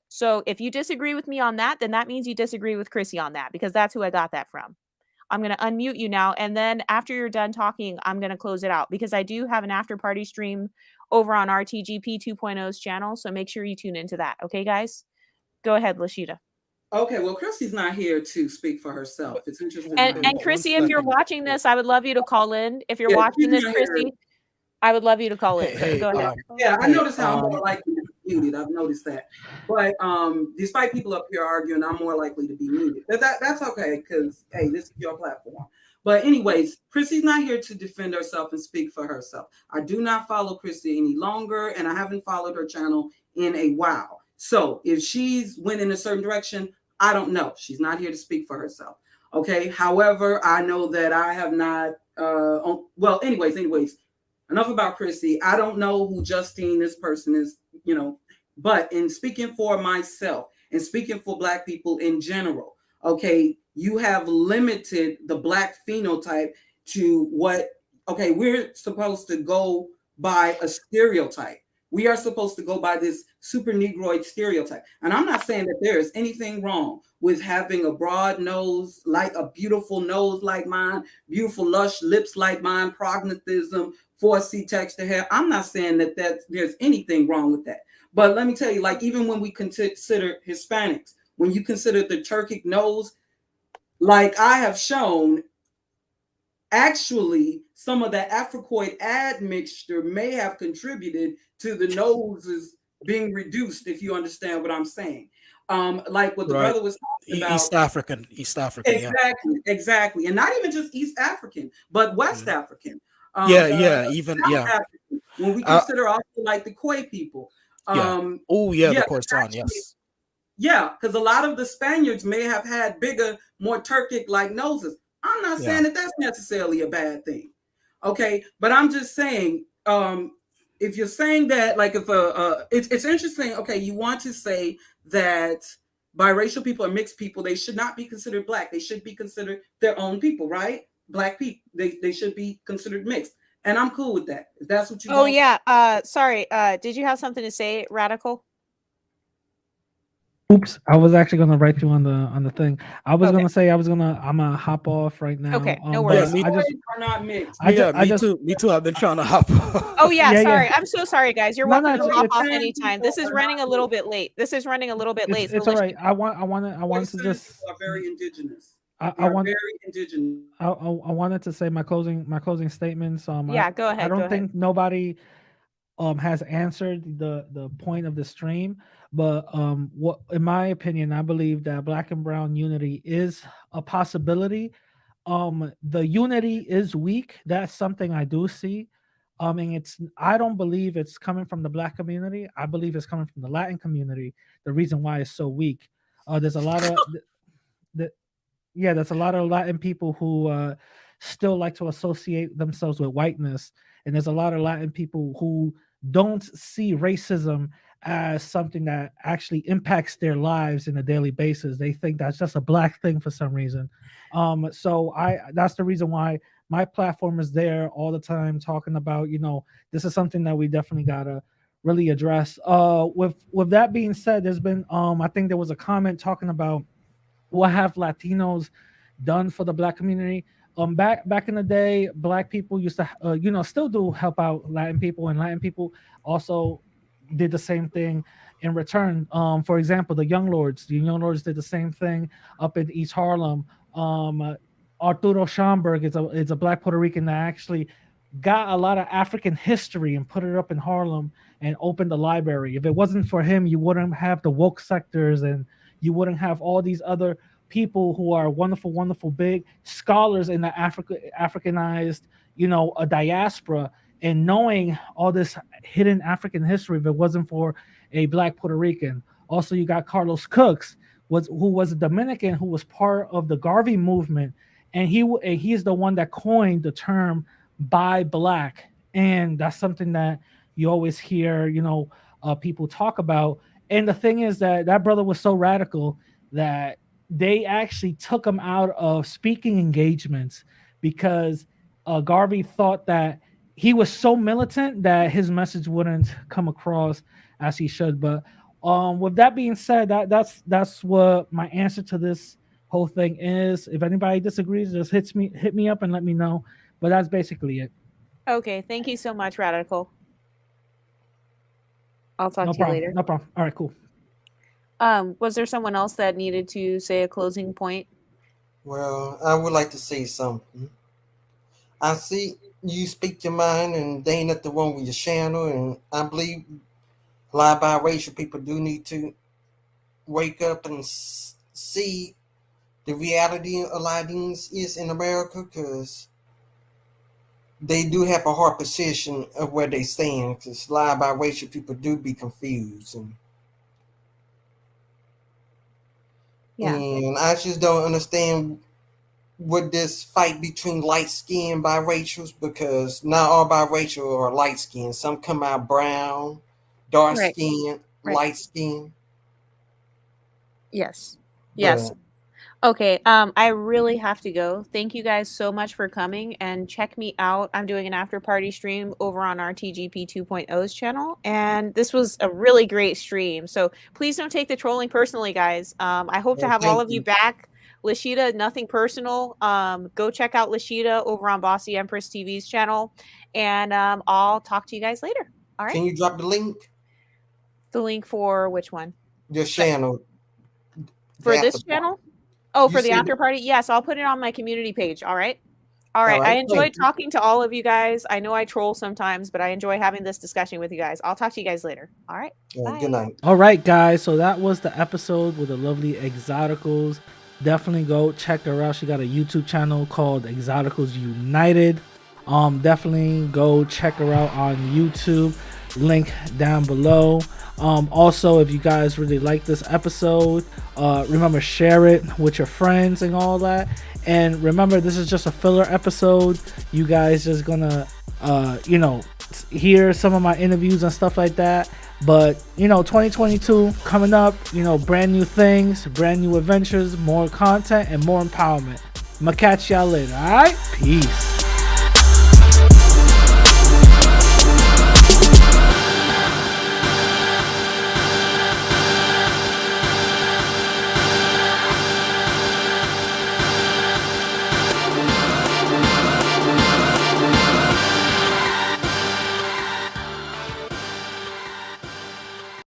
So if you disagree with me on that, then that means you disagree with Chrissy on that, because that's who I got that from. I'm going to unmute you now. And then after you're done talking, I'm going to close it out because I do have an after party stream over on RTGP 2.0's channel. So make sure you tune into that. Okay, guys? Go ahead, Lashida. Okay, well, Chrissy's not here to speak for herself. It's interesting. And Chrissy, if you're watching this, I would love you to call in. If you're watching this, Chrissy, I would love you to call in. Go ahead. I noticed how I'm more likely to be muted. I've noticed that. But despite people up here arguing, I'm more likely to be muted. That's okay, because, hey, this is your platform. But anyways, Chrissy's not here to defend herself and speak for herself. I do not follow Chrissy any longer, and I haven't followed her channel in a while. So if she's went in a certain direction, I don't know. She's not here to speak for herself. Okay. However, I know that I have not. Well, anyways. Enough about Chrissy. I don't know who Justine, this person is. But in speaking for myself and speaking for Black people in general, okay, you have limited the Black phenotype to what. Okay, we're supposed to go by a stereotype. We are supposed to go by this super Negroid stereotype. And I'm not saying that there is anything wrong with having a broad nose, like a beautiful nose like mine, beautiful lush lips like mine, prognatism, 4C texture hair. I'm not saying that there's anything wrong with that. But let me tell you, like, even when we consider Hispanics, when you consider the Turkic nose, like I have shown, actually, some of that Africoid admixture may have contributed to the noses being reduced, if you understand what I'm saying. Like what the brother was talking about. East African. Exactly. And not even just East African, but West African. Even African, when we consider also like the Khoi people. The Khoisan, yes. Yeah, because a lot of the Spaniards may have had bigger, more Turkic-like noses. I'm not saying that that's necessarily a bad thing. Okay, but I'm just saying, if you're saying that, like, if it's interesting. Okay, you want to say that biracial people or mixed people, they should not be considered Black. They should be considered their own people, right? Black people, they should be considered mixed, and I'm cool with that. If that's what you. Oh yeah. Sorry. Did you have something to say, Radical? Oops, I was actually gonna write you on the thing. I was gonna say I'm gonna hop off right now. Okay, no worries. Me too. I've been trying to hop off. Oh yeah, sorry. I'm so sorry, guys. You're welcome to hop off anytime. This is running a little bit late. It's all right. I want to just. Are very indigenous. I want very indigenous. I wanted to say my closing statement. So go ahead. I don't think nobody. has answered the point of the stream. But what, in my opinion, I believe that black and brown unity is a possibility. The unity is weak. That's something I do see. And I don't believe it's coming from the black community. I believe it's coming from the Latin community. The reason why it's so weak. There's a lot of there's a lot of Latin people who still like to associate themselves with whiteness, and there's a lot of Latin people who don't see racism as something that actually impacts their lives in a daily basis. They think that's just a black thing for some reason. So that's the reason why my platform is there all the time, talking about, this is something that we definitely gotta really address. With that being said, there's been I think there was a comment talking about what have Latinos done for the black community. Back in the day, black people used to still do help out Latin people, and Latin people also did the same thing in return. For example, the Young Lords did the same thing up in East Harlem. Arturo Schomburg is a black Puerto Rican that actually got a lot of African history and put it up in Harlem and opened the library. If it wasn't for him, you wouldn't have the woke sectors, and you wouldn't have all these other people who are wonderful, wonderful big scholars in the Africanized, a diaspora, and knowing all this hidden African history. If it wasn't for a black Puerto Rican. Also, you got Carlos Cooks, who was a Dominican, who was part of the Garvey movement, and he's the one that coined the term "buy black," and that's something that you always hear, people talk about. And the thing is that brother was so radical that they actually took him out of speaking engagements because Garvey thought that he was so militant that his message wouldn't come across as he should. But with that being said, that's what my answer to this whole thing is. If anybody disagrees, just hit me up and let me know. But that's basically it. Okay, thank you so much, Radical. I'll talk to problem, you later. No problem. All right, cool. Was there someone else that needed to say a closing point? Well, I would like to say something. I see you speak your mind, and there ain't nothing wrong with your channel, and I believe a lot of biracial people do need to wake up and see the reality a lot of things is in America, because they do have a hard position of where they stand, because a lot of biracial people do be confused. And I just don't understand what this fight between light-skinned biracials, because not all biracial are light-skinned. Some come out brown, dark-skinned, light-skinned. Yes. Yes. Okay, I really have to go. Thank you guys so much for coming, and check me out. I'm doing an after party stream over on our TGP 2.0's channel, and this was a really great stream. So please don't take the trolling personally, guys. I hope to have all of you back. Lashida, nothing personal. Go check out Lashida over on Bossy Empress TV's channel, and I'll talk to you guys later. All right. Can you drop the link? The link for which one? Your channel. For this channel? Oh, for the after party? Yes, I'll put it on my community page. All right. All right. I enjoyed talking to all of you guys. I know I troll sometimes, but I enjoy having this discussion with you guys. I'll talk to you guys later. All right. Bye. Good night. All right, guys. So that was the episode with the lovely Exoticals. Definitely go check her out. She got a YouTube channel called Exoticals United. Definitely go check her out on YouTube. Link down below. Also, if you guys really like this episode, remember, share it with your friends and all that. And remember, this is just a filler episode. You guys just gonna hear some of my interviews and stuff like that. But 2022 coming up, brand new things, brand new adventures, more content, and more empowerment. I'm gonna catch y'all later. All right, peace.